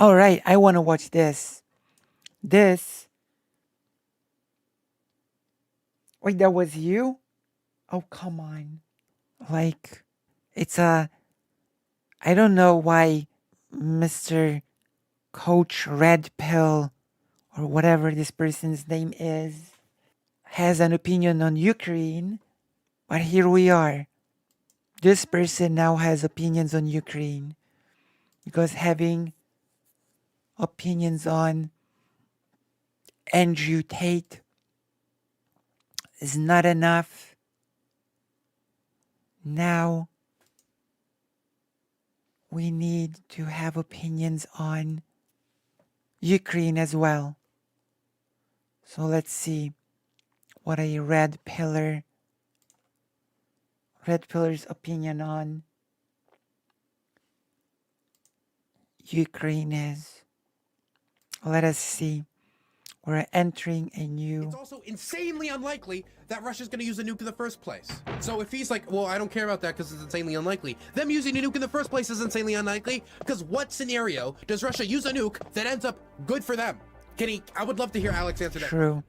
All right, I want to watch this. This. Wait, that was you? Oh, come on. Like, it's a. I don't know why Mr. Coach Red Pill, or whatever this person's name is, has an opinion on Ukraine, but here we are. This person now has opinions on Ukraine because having opinions on Andrew Tate is not enough. Now we need to have opinions on Ukraine as well. So let's see what a red pillar's opinion on Ukraine is. Let us see. We're entering a new... It's also insanely unlikely that Russia's going to use a nuke in the first place. So if he's like, well, I don't care about that because it's insanely unlikely, them using a nuke in the first place is insanely unlikely, because what scenario does Russia use a nuke that ends up good for them? I would love to hear Alex answer that. True.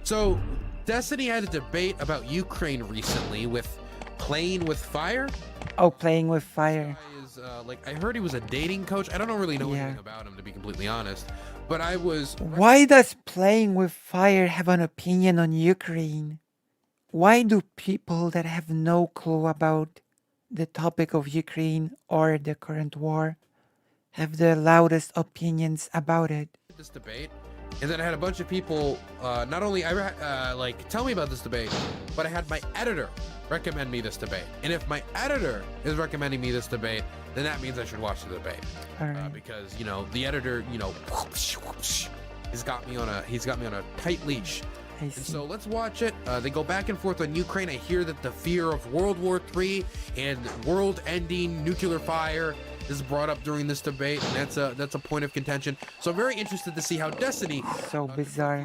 So, Destiny had a debate about Ukraine recently with Playing with Fire. Oh, Playing with Fire. This guy is, I heard he was a dating coach. I don't really know anything about him, to be completely honest. But I was... Why does Playing with Fire have an opinion on Ukraine? Why do people that have no clue about the topic of Ukraine or the current war have the loudest opinions about it? This debate, and then I had a bunch of people not only tell me about this debate, but I had my editor recommend me this debate. And if my editor is recommending me this debate, then that means I should watch the debate. Because the editor, he's got me on a tight leash. And so let's watch it. They go back and forth on Ukraine. I hear that the fear of World War III and world-ending nuclear fire is brought up during this debate, and that's a point of contention. So I'm very interested to see how Destiny so bizarre.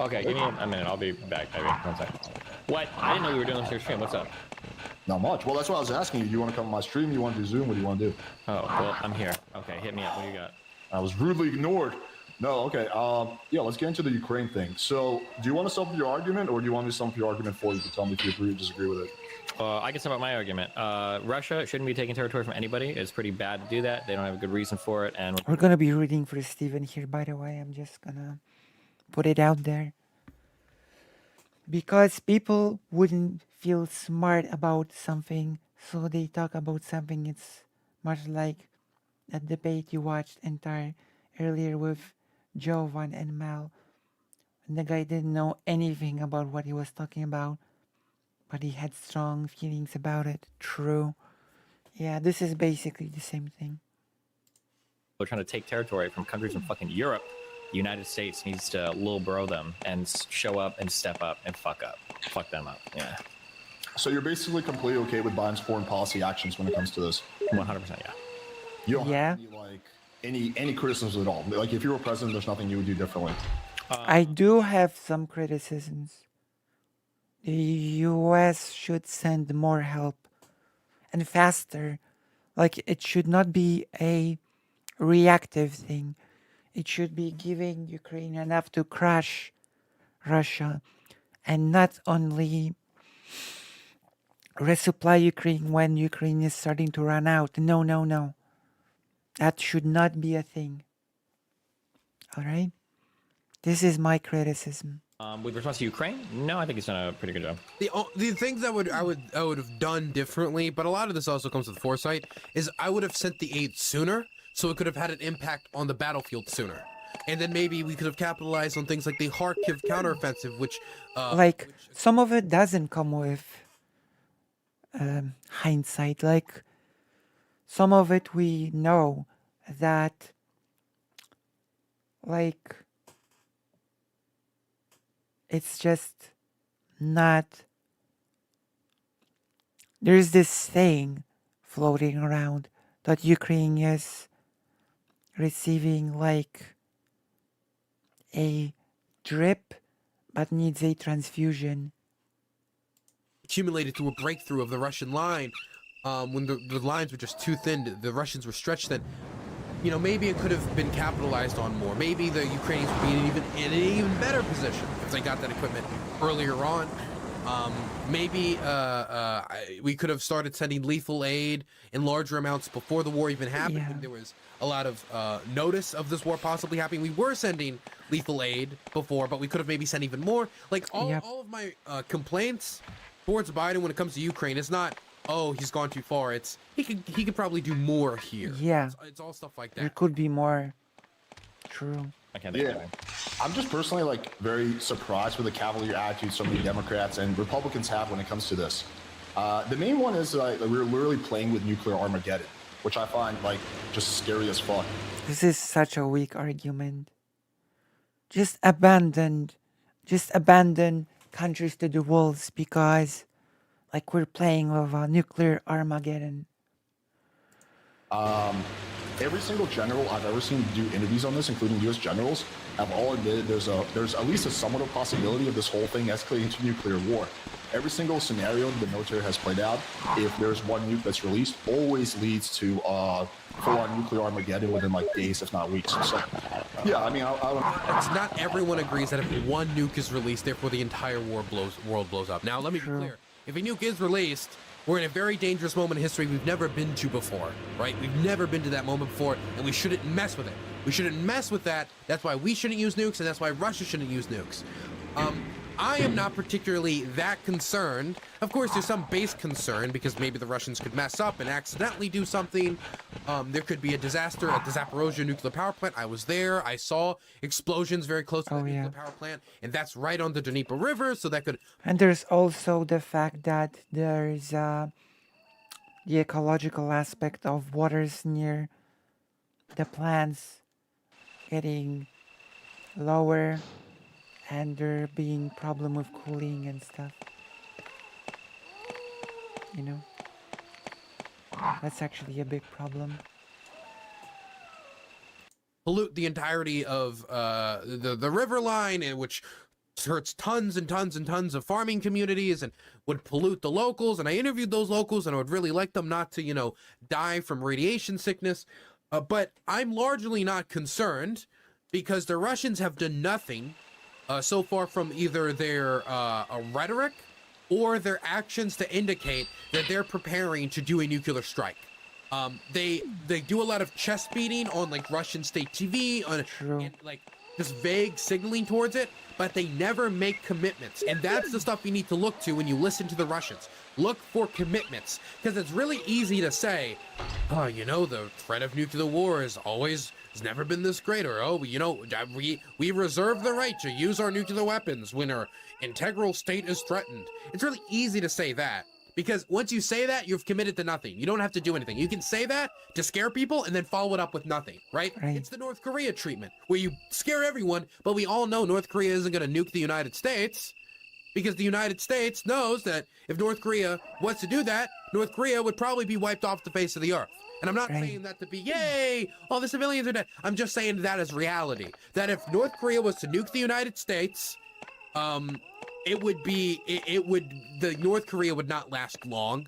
Okay, give me a minute. I'll be back, baby. 1 second. What? I didn't know we were doing this here stream. What's up? Not much. Well, that's what I was asking you. Do you want to come on my stream? You want to do Zoom? What do you want to do? Oh, well, I'm here. Okay, hit me up. What do you got? I was rudely ignored. No, okay. Yeah, let's get into the Ukraine thing. So, do you want to sum up your argument, or do you want me to sum up your argument for you to tell me if you agree or disagree with it? I can sum up my argument. Russia shouldn't be taking territory from anybody. It's pretty bad to do that. They don't have a good reason for it. And we're gonna be reading for Steven here, by the way. I'm just gonna put it out there. Because people wouldn't feel smart about something, so they talk about something. It's much like that debate you watched earlier with Jovan and Mal. And the guy didn't know anything about what he was talking about, but he had strong feelings about it. True. Yeah, this is basically the same thing. They're trying to take territory from countries in fucking Europe. The United States needs to little bro them and show up and step up and fuck them up. Yeah. So you're basically completely okay with Biden's foreign policy actions when it comes to this? 100%, yeah. You don't have any criticisms at all? Like, if you were president, there's nothing you would do differently? I do have some criticisms. The US should send more help and faster. Like, it should not be a reactive thing. It should be giving Ukraine enough to crush Russia and not only resupply Ukraine when Ukraine is starting to run out. No, no, no. That should not be a thing. All right? This is my criticism. With response to Ukraine, no, I think he's done a pretty good job. The things I would have done differently, but a lot of this also comes with foresight, is I would have sent the aid sooner, so it could have had an impact on the battlefield sooner. And then maybe we could have capitalized on things like the Kharkiv counteroffensive, which... some of it doesn't come with hindsight. Like, some of it we know that, like, it's just not... There's this thing floating around that Ukraine is receiving, like, a drip, but needs a transfusion. Accumulated through a breakthrough of the Russian line, when the lines were just too thin, the Russians were stretched thin. You know, maybe it could have been capitalized on more. Maybe the Ukrainians would be in an even better position if they got that equipment earlier on. Maybe we could have started sending lethal aid in larger amounts before the war even happened. Yeah. When there was a lot of notice of this war possibly happening. We were sending lethal aid before, but we could have maybe sent even more. Like all of my complaints towards Biden when it comes to Ukraine, it's not, oh, he's gone too far. It's he could probably do more here. Yeah. It's all stuff like There that. could be more. True. I can't think of Yeah. anything. I'm just personally like very surprised with the cavalier attitude so many Democrats and Republicans have when it comes to this. The main one is we're literally playing with nuclear Armageddon, which I find like just scary as fuck. This is such a weak argument. Just abandon countries to the wolves because, like, we're playing with a nuclear Armageddon. Every single general I've ever seen do interviews on this, including U.S. generals, have all admitted there's at least a somewhat of possibility of this whole thing escalating to nuclear war. Every single scenario the military has played out, if there's one nuke that's released, always leads to full-on nuclear Armageddon within like days, if not weeks. So, yeah, I mean, I don't. It's not everyone agrees that if one nuke is released, therefore the entire world blows up. Now, let me be clear. If a nuke is released, we're in a very dangerous moment in history we've never been to before, right? We've never been to that moment before, and we shouldn't mess with it. We shouldn't mess with that. That's why we shouldn't use nukes, and that's why Russia shouldn't use nukes. I am not particularly that concerned. Of course, there's some base concern because maybe the Russians could mess up and accidentally do something. There could be a disaster at the Zaporozhye nuclear power plant. I was there. I saw explosions very close to the nuclear power plant, and that's right on the Dnieper River, so that could... And there's also the fact that there's the ecological aspect of waters near the plants getting lower, and there being problem with cooling and stuff. You know, that's actually a big problem. Pollute the entirety of the river line, and which hurts tons and tons and tons of farming communities and would pollute the locals. And I interviewed those locals, and I would really like them not to, you know, die from radiation sickness. But I'm largely not concerned because the Russians have done nothing so far from either their rhetoric or their actions to indicate that they're preparing to do a nuclear strike. They do a lot of chest beating on like Russian state TV, and like this vague signaling towards it, but they never make commitments. And that's the stuff you need to look to when you listen to the Russians. Look for commitments, because it's really easy to say, oh, you know, the threat of nuclear war has never been this great, or, oh, you know, we reserve the right to use our nuclear weapons when our integral state is threatened. It's really easy to say that, because once you say that, you've committed to nothing. You don't have to do anything. You can say that to scare people and then follow it up with nothing, right? It's the North Korea treatment, where you scare everyone, but we all know North Korea isn't going to nuke the United States, because the United States knows that if North Korea wants to do that, North Korea would probably be wiped off the face of the earth. And I'm not saying that to be, yay, all the civilians are dead. I'm just saying that as reality. That if North Korea was to nuke the United States, the North Korea would not last long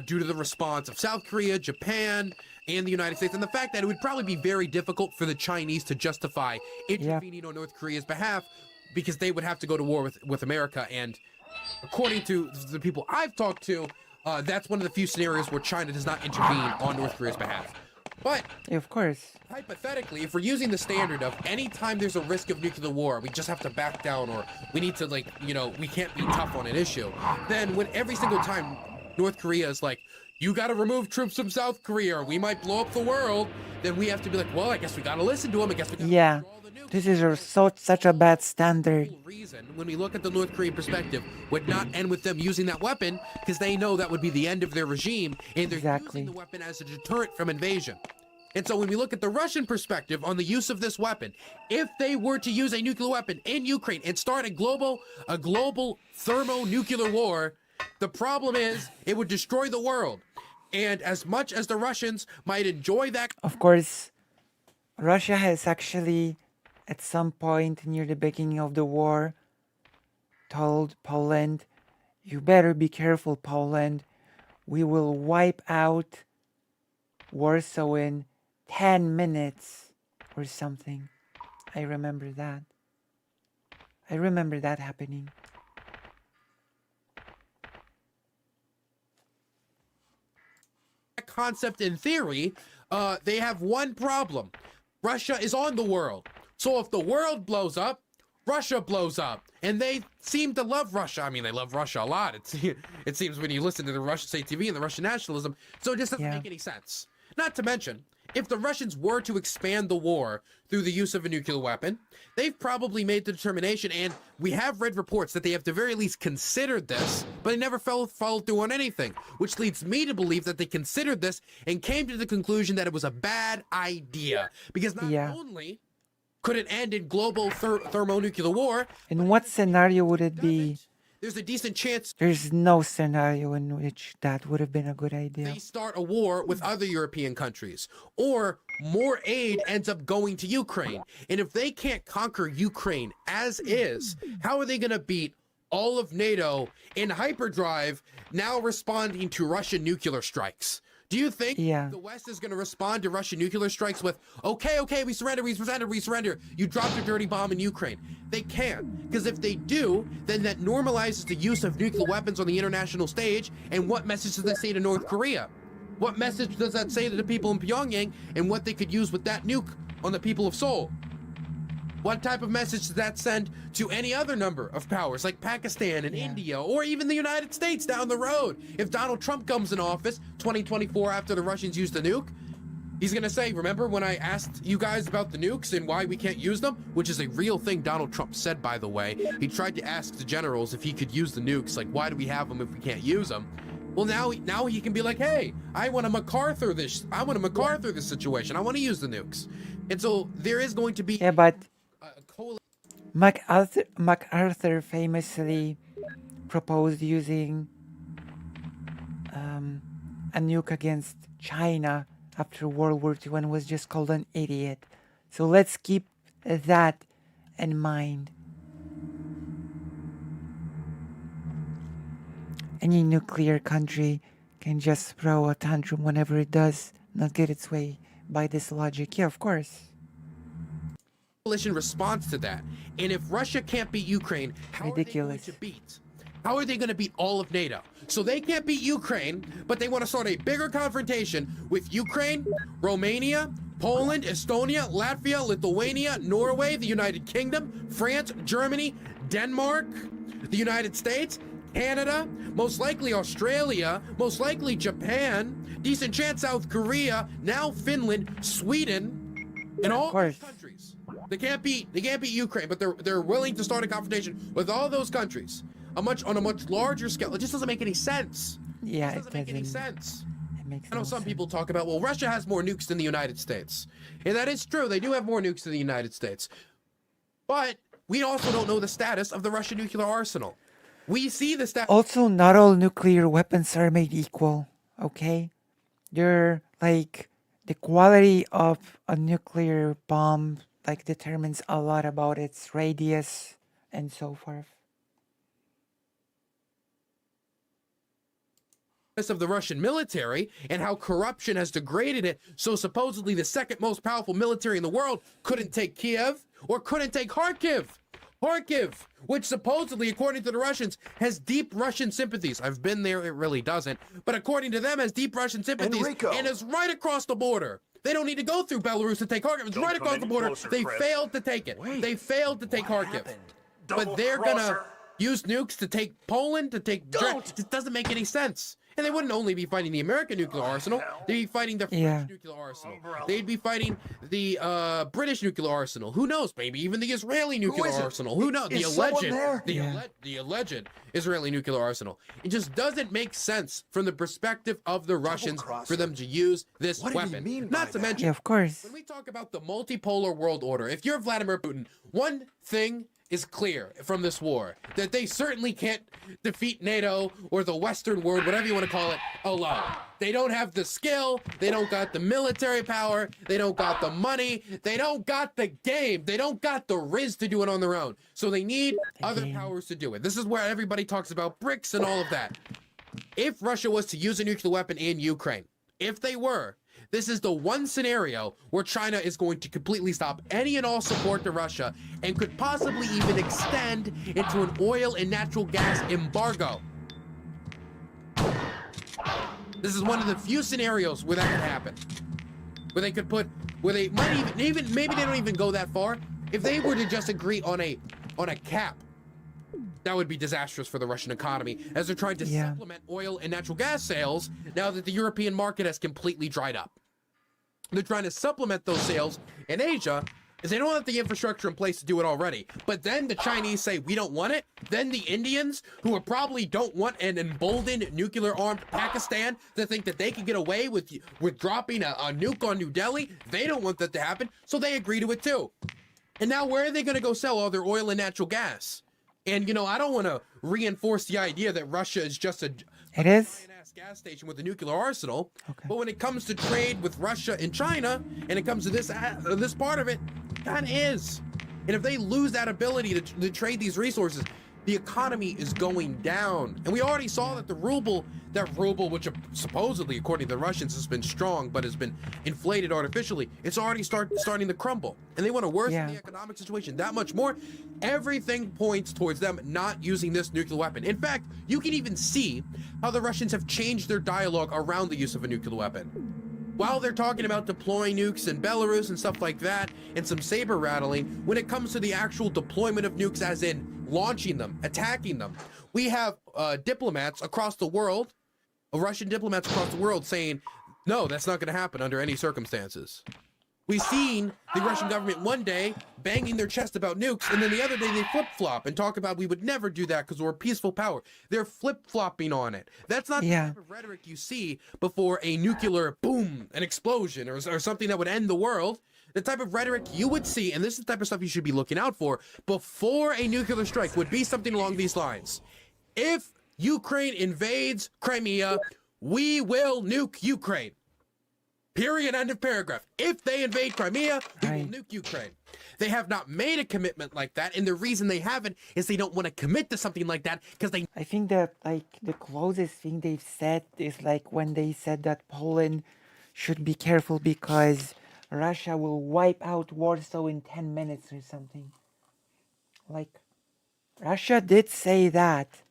due to the response of South Korea, Japan, and the United States. And the fact that it would probably be very difficult for the Chinese to justify intervening on North Korea's behalf, because they would have to go to war with America. And according to the people I've talked to, that's one of the few scenarios where China does not intervene on North Korea's behalf. But of course, hypothetically, if we're using the standard of any time there's a risk of nuclear war, we just have to back down, or we need to, like, you know, we can't be tough on an issue, then when every single time North Korea is like, you got to remove troops from South Korea or we might blow up the world, then we have to be like, well, I guess we got to listen to them. I guess we got to withdraw the nukes. This is such a bad standard. Reason, when we look at the North Korean perspective, would not end with them using that weapon, because they know that would be the end of their regime, and they're using the weapon as a deterrent from invasion. And so when we look at the Russian perspective on the use of this weapon, if they were to use a nuclear weapon in Ukraine and start a global thermonuclear war, the problem is it would destroy the world. And as much as the Russians might enjoy that... Of course, Russia has actually, at some point near the beginning of the war, told Poland, you better be careful, Poland. we will wipe out Warsaw in 10 minutes or something. I remember that. I remember that happening. Concept in theory, they have one problem. Russia is on the world. So if the world blows up, Russia blows up. And they seem to love Russia. I mean, they love Russia a lot. It seems when you listen to the Russian state TV and the Russian nationalism. So it just doesn't make any sense. Not to mention, if the Russians were to expand the war through the use of a nuclear weapon, they've probably made the determination, and we have read reports that they have the very least considered this, but they never followed through on anything, which leads me to believe that they considered this and came to the conclusion that it was a bad idea. Because not only could it end in global thermonuclear war. In what scenario would it be? There's a decent chance there's no scenario in which that would have been a good idea. They start a war with other European countries, or more aid ends up going to Ukraine. And if they can't conquer Ukraine as is, how are they going to beat all of NATO in hyperdrive, now responding to Russian nuclear strikes? Do you think the West is going to respond to Russian nuclear strikes with, okay, we surrender. You dropped a dirty bomb in Ukraine. They can't, because if they do, then that normalizes the use of nuclear weapons on the international stage. And what message does that say to North Korea? What message does that say to the people in Pyongyang and what they could use with that nuke on the people of Seoul? What type of message does that send to any other number of powers like Pakistan and India, or even the United States down the road? If Donald Trump comes in office 2024 after the Russians use the nuke, he's going to say, remember when I asked you guys about the nukes and why we can't use them? Which is a real thing Donald Trump said, by the way. He tried to ask the generals if he could use the nukes, like, why do we have them if we can't use them? Well, now he can be like, hey, I want to MacArthur this situation. I want to use the nukes. And so there is going to be... Yeah, but MacArthur famously proposed using a nuke against China after World War II and was just called an idiot. So let's keep that in mind. Any nuclear country can just throw a tantrum whenever it does not get its way by this logic. Yeah, of course. Coalition response to that. And if Russia can't beat Ukraine, how are they going to beat? How are they going to beat all of NATO? So they can't beat Ukraine, but they want to start a bigger confrontation with Ukraine, Romania, Poland, Estonia, Latvia, Lithuania, Norway, the United Kingdom, France, Germany, Denmark, the United States, Canada, most likely Australia, most likely Japan, decent chance South Korea, now Finland, Sweden, and all those countries. They can't beat Ukraine, but they're willing to start a confrontation with all those countries, on a much larger scale. It just doesn't make any sense. Yeah, it doesn't make any sense. It makes I know no some sense. people talk about, well, Russia has more nukes than the United States, and that is true. They do have more nukes than the United States, but we also don't know the status of the Russian nuclear arsenal. We see the status. Also, not all nuclear weapons are made equal. Okay, they're like the quality of a nuclear bomb like determines a lot about its radius and so forth. Of the Russian military and how corruption has degraded it. So supposedly the second most powerful military in the world couldn't take Kiev or couldn't take Kharkiv. Kharkiv, which supposedly, according to the Russians, has deep Russian sympathies. I've been there, it really doesn't. But according to them, has deep Russian sympathies and is right across the border. They don't need to go through Belarus to take Kharkiv. It's right across the border. They failed to take it. They failed to take Kharkiv. But they're gonna use nukes to take Poland, to take... It doesn't make any sense. And they wouldn't only be fighting the American nuclear arsenal, they'd be fighting the French nuclear arsenal. They'd be fighting the British nuclear arsenal. Who knows? Maybe even the Israeli nuclear arsenal. Who knows? The alleged Israeli nuclear arsenal. It just doesn't make sense from the perspective of the Russians for them to use this weapon. Not to mention, of course, when we talk about the multipolar world order, if you're Vladimir Putin, one thing is clear from this war, that they certainly can't defeat NATO or the Western world, whatever you want to call it, alone. They don't have the skill, they don't got the military power, they don't got the money, they don't got the game, they don't got the riz to do it on their own. So they need other powers to do it. This is where everybody talks about BRICS and all of that. if Russia was to use a nuclear weapon in Ukraine, if they were, this is the one scenario where China is going to completely stop any and all support to Russia and could possibly even extend into an oil and natural gas embargo. This is one of the few scenarios where that could happen. Where they could put, where they might even maybe they don't even go that far. If they were to just agree on a cap, that would be disastrous for the Russian economy, as they're trying to supplement oil and natural gas sales now that the European market has completely dried up. They're trying to supplement those sales in Asia, as they don't have the infrastructure in place to do it already. But then the Chinese say, we don't want it. Then the Indians, who probably don't want an emboldened nuclear-armed Pakistan to think that they can get away with dropping a nuke on New Delhi, they don't want that to happen, so they agree to it too. And now where are they going to go sell all their oil and natural gas? And, you know, I don't want to reinforce the idea that Russia is just a gas station with a nuclear arsenal. Okay. But when it comes to trade with Russia and China, and it comes to this part of it, that is. And if they lose that ability to trade these resources, the economy is going down. And we already saw that the ruble, which supposedly, according to the Russians, has been strong, but has been inflated artificially, it's already starting to crumble. And they want to worsen the economic situation that much more. Everything points towards them not using this nuclear weapon. In fact, you can even see how the Russians have changed their dialogue around the use of a nuclear weapon. While they're talking about deploying nukes in Belarus and stuff like that, and some saber rattling, when it comes to the actual deployment of nukes, as in launching them, attacking them, we have diplomats across the world, Russian diplomats across the world saying, no, that's not going to happen under any circumstances. We've seen the Russian government one day banging their chest about nukes, and then the other day they flip-flop and talk about we would never do that because we're a peaceful power. They're flip-flopping on it. That's not the type of rhetoric you see before a nuclear boom, an explosion, or something that would end the world. The type of rhetoric you would see, and this is the type of stuff you should be looking out for, before a nuclear strike would be something along these lines. If Ukraine invades Crimea, we will nuke Ukraine. Period. End of paragraph. If they invade Crimea, we will nuke Ukraine. They have not made a commitment like that, and the reason they haven't is they don't want to commit to something like that because they... I think that, like, the closest thing they've said is, like, when they said that Poland should be careful because Russia will wipe out Warsaw in 10 minutes or something. Like, Russia did say that.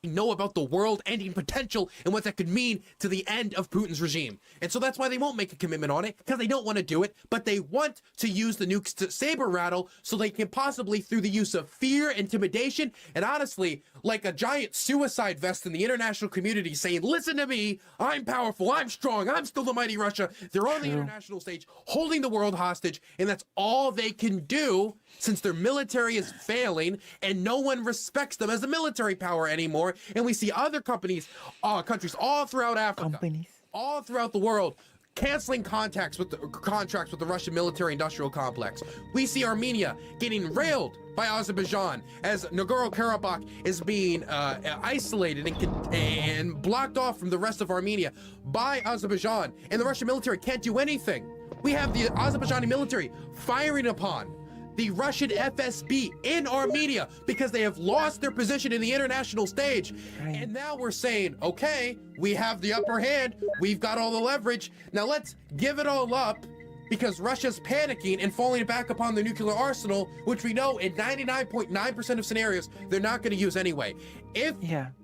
know about the world ending potential and what that could mean to the end of Putin's regime. And so that's why they won't make a commitment on it, because they don't want to do it, but they want to use the nukes to saber rattle so they can possibly, through the use of fear, intimidation, and honestly, like a giant suicide vest in the international community saying, listen to me, I'm powerful, I'm strong, I'm still the mighty Russia. They're on the international stage holding the world hostage, and that's all they can do since their military is failing and no one respects them as a military power anymore. And we see other countries all throughout Africa, all throughout the world, canceling contracts with the Russian military-industrial complex. We see Armenia getting railed by Azerbaijan as Nagorno-Karabakh is being isolated and blocked off from the rest of Armenia by Azerbaijan, and the Russian military can't do anything. We have the Azerbaijani military firing upon the Russian FSB in Armenia because they have lost their position in the international stage. And now we're saying, okay, we have the upper hand, we've got all the leverage, now let's give it all up because Russia's panicking and falling back upon their nuclear arsenal, which we know in 99.9% of scenarios they're not going to use anyway. If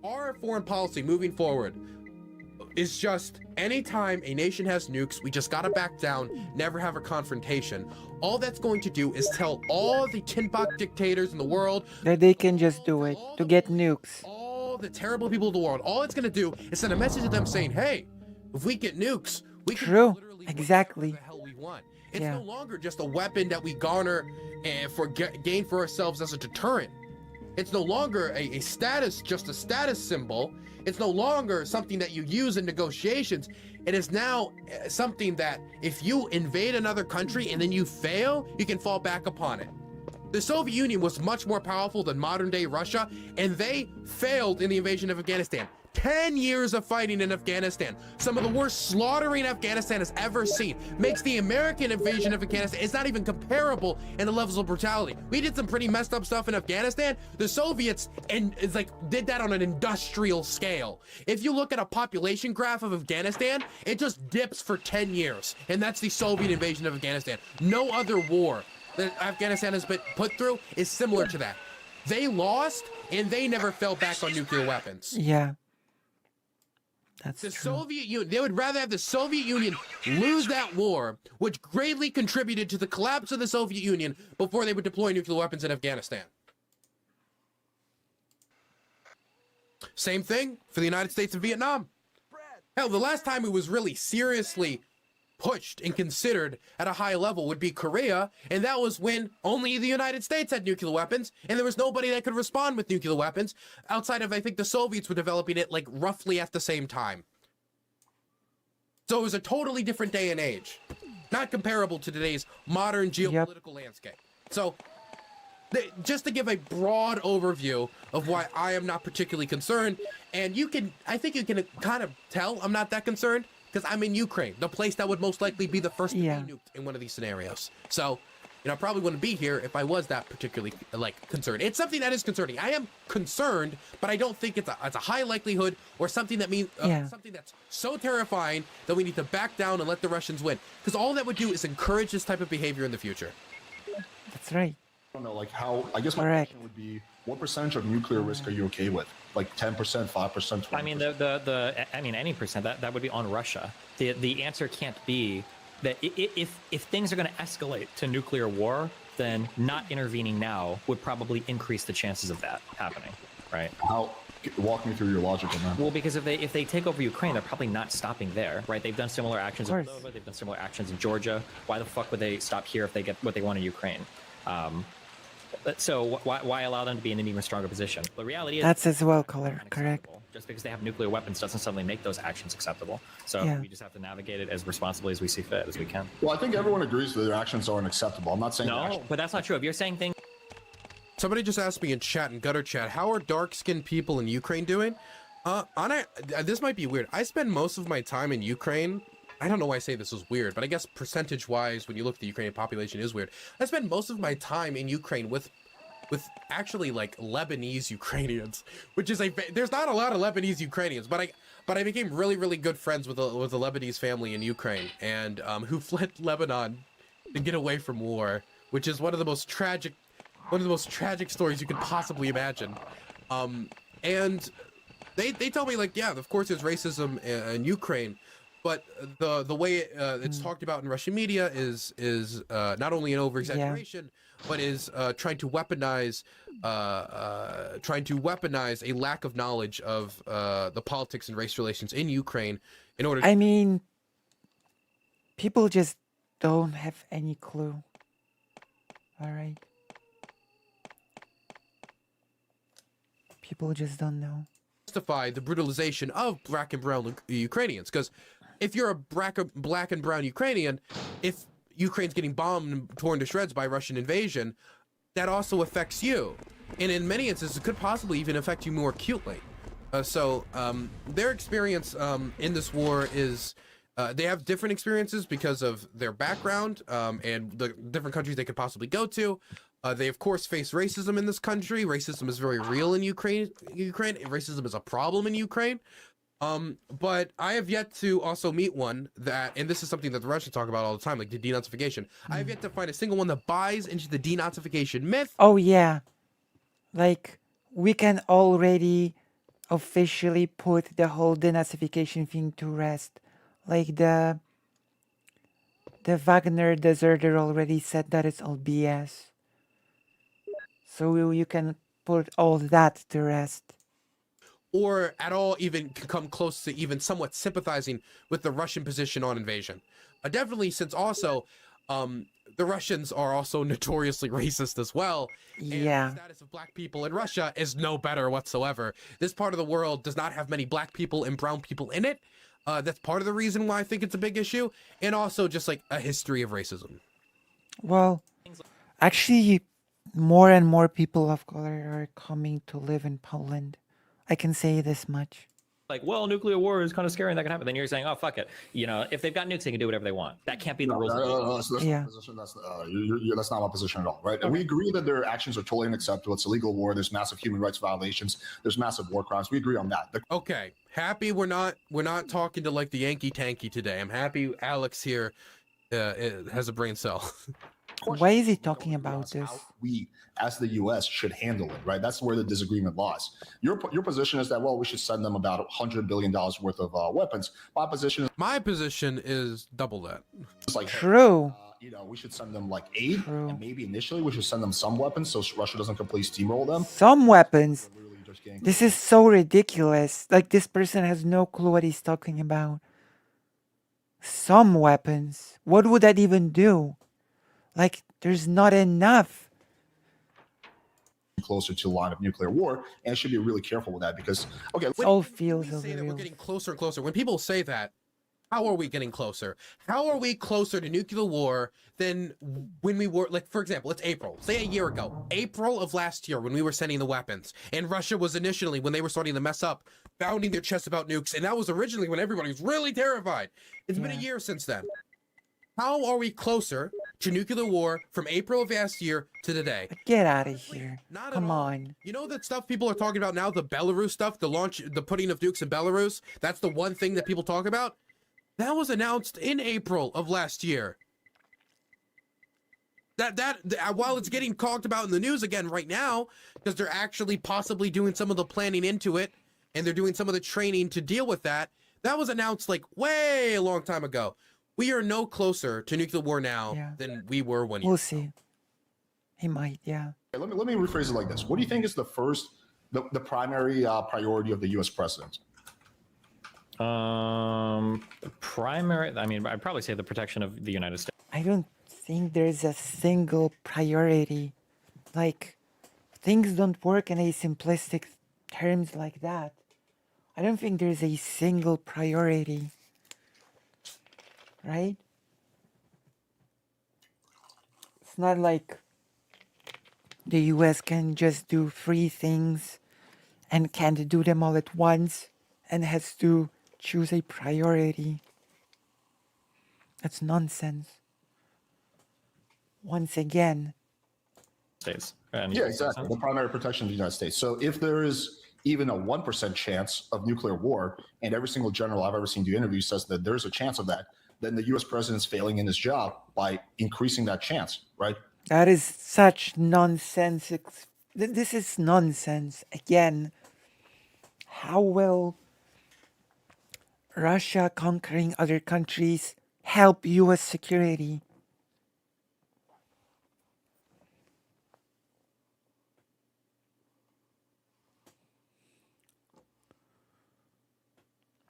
our foreign policy moving forward is just anytime a nation has nukes, we just gotta back down, never have a confrontation. All that's going to do is tell all the tin pot dictators in the world that they can just do it to get nukes. All the terrible people of the world, all it's gonna do is send a message to them saying, hey, if we get nukes, we can literally exactly whatever the hell we want. It's no longer just a weapon that we garner and gain for ourselves as a deterrent. It's no longer a status, just a status symbol. It's no longer something that you use in negotiations. It is now something that if you invade another country and then you fail, you can fall back upon it. The Soviet Union was much more powerful than modern day Russia, and they failed in the invasion of Afghanistan. 10 years of fighting in Afghanistan. Some of the worst slaughtering Afghanistan has ever seen. Makes the American invasion of Afghanistan, it's not even comparable in the levels of brutality. We did some pretty messed up stuff in Afghanistan. The Soviets, and it's like, did that on an industrial scale. If you look at a population graph of Afghanistan, it just dips for 10 years. And that's the Soviet invasion of Afghanistan. No other war that Afghanistan has been put through is similar to that. They lost, and they never fell back on nuclear weapons. Yeah. That's The true. Soviet Union, they would rather have the Soviet Union lose that war, which greatly contributed to the collapse of the Soviet Union, before they would deploy nuclear weapons in Afghanistan. Same thing for the United States and Vietnam. Hell, the last time it was really seriously pushed and considered at a high level would be Korea, and that was when only the United States had nuclear weapons, and there was nobody that could respond with nuclear weapons outside of, I think, the Soviets were developing it like roughly at the same time. So it was a totally different day and age, not comparable to today's modern geopolitical landscape. So just to give a broad overview of why I am not particularly concerned, and I think you can kind of tell I'm not that concerned, because I'm in Ukraine, the place that would most likely be the first to be nuked in one of these scenarios. So, I probably wouldn't be here if I was that particularly, concerned. It's something that is concerning. I am concerned, but I don't think it's a high likelihood or something that means something that's so terrifying that we need to back down and let the Russians win. Because all that would do is encourage this type of behavior in the future. That's right. I don't know, like how, I guess my Correct. question would be, what percentage of nuclear risk are you okay with? Like 10%, 5%, 20%? I mean, I mean, any percent that would be on Russia. The answer can't be that if things are going to escalate to nuclear war, then not intervening now would probably increase the chances of that happening, right? How, walk me through your logic on that. Well, because if they take over Ukraine, they're probably not stopping there, right? They've done similar actions in Of course. Moldova, they've done similar actions in Georgia. Why the fuck would they stop here if they get what they want in Ukraine? So why allow them to be in an even stronger position? The reality is That's as well, Color. Correct. unacceptable. Just because they have nuclear weapons doesn't suddenly make those actions acceptable. So Yeah. we just have to navigate it as responsibly as we see fit, as we can. Well, I think everyone agrees that their actions are unacceptable. I'm not saying their No, actions- but that's not true. If you're saying things Somebody just asked me in chat and gutter chat, how are dark-skinned people in Ukraine doing? This might be weird. I spend most of my time in Ukraine. I don't know why I say this is weird, but I guess percentage-wise, when you look at the Ukrainian population, is weird. I spend most of my time in Ukraine with actually like Lebanese Ukrainians, which is there's not a lot of Lebanese Ukrainians, but I became really good friends with a Lebanese family in Ukraine, and who fled Lebanon to get away from war, which is one of the most tragic stories you could possibly imagine. And they tell me, like, yeah, of course there's racism in Ukraine, but the way it's talked about in Russian media is not only an over exaggeration, but is trying to weaponize a lack of knowledge of the politics and race relations in Ukraine in order to I mean, people just don't have any clue. All right. People just don't know. justify the brutalization of black and brown Ukrainians. Because if you're a black and brown Ukrainian, if Ukraine's getting bombed and torn to shreds by Russian invasion, that also affects you. And in many instances, it could possibly even affect you more acutely. So their experience in this war is, they have different experiences because of their background and the different countries they could possibly go to. They, of course, face racism in this country. Racism is very real in Ukraine. Racism is a problem in Ukraine. But I have yet to also meet one that, and this is something that the Russians talk about all the time, like the denazification. I have yet to find a single one that buys into the denazification myth. Oh yeah, like we can already officially put the whole denazification thing to rest. Like the Wagner deserter already said that it's all BS. So you can put all that to rest. Or at all even come close to even somewhat sympathizing with the Russian position on invasion. Definitely, since also the Russians are also notoriously racist as well. And Yeah. the status of black people in Russia is no better whatsoever. This part of the world does not have many black people and brown people in it. That's part of the reason why I think it's a big issue. And also just like a history of racism. Well, actually, more and more people of color are coming to live in Poland. I can say this much. like, well, nuclear war is kind of scary and that can happen. Then you're saying, oh, fuck it. You know, if they've got nukes, they can do whatever they want. That can't be the rules. That's not Yeah. my position. That's not my position at all, right? Okay. We agree that their actions are totally unacceptable. It's illegal war. There's massive human rights violations. There's massive war crimes. We agree on that. Okay, happy we're not talking to like the Yankee Tanky today. I'm happy Alex here has a brain cell. Why is he talking about this? How we, as the U.S., should handle it, right? That's where the disagreement lies. Your position is that, well, we should send them about $100 billion worth of weapons. My position is double that. Like, True. you know, we should send them like aid, True. and maybe initially we should send them some weapons so Russia doesn't completely steamroll them. Some weapons. They're literally just getting- This is so ridiculous. Like, this person has no clue what he's talking about. Some weapons. What would that even do? Like, there's not enough. closer to a line of nuclear war, and should be really careful with that because, okay, It all When feels we say that we're overreal. getting closer and closer. When people say that, how are we getting closer? How are we closer to nuclear war than when we were, like, for example, it's April, say a year ago, April of last year when we were sending the weapons, and Russia was initially, when they were starting to mess up, pounding their chest about nukes, and that was originally when everybody was really terrified. It's been a Yeah. year since then. How are we closer to nuclear war from April of last year to today? But get out of here. Not at Come all. on. You know that stuff people are talking about now, the Belarus stuff, the putting of nukes in Belarus? That's the one thing that people talk about? That was announced in April of last year. That while it's getting talked about in the news again right now, because they're actually possibly doing some of the planning into it, and they're doing some of the training to deal with that, that was announced like way a long time ago. We are no closer to nuclear war now Yeah. than we were 1 year We'll ago. see. He might, yeah. let me rephrase it like this. What do you think is the primary priority of the U.S. president? Primary, I mean, I'd probably say the protection of the United States. I don't think there's a single priority. Like, things don't work in a simplistic terms like that. I don't think there's a single priority. Right? It's not like the US can just do 3 things and can't do them all at once and has to choose a priority. That's nonsense. Once again, States. And Yeah, exactly. The primary protection of the United States. So if there is even a 1% chance of nuclear war, and every single general I've ever seen do interviews says that there's a chance of that, then the U.S. president's failing in his job by increasing that chance, right? that is such nonsense. This is nonsense. Again, how will Russia conquering other countries help US security?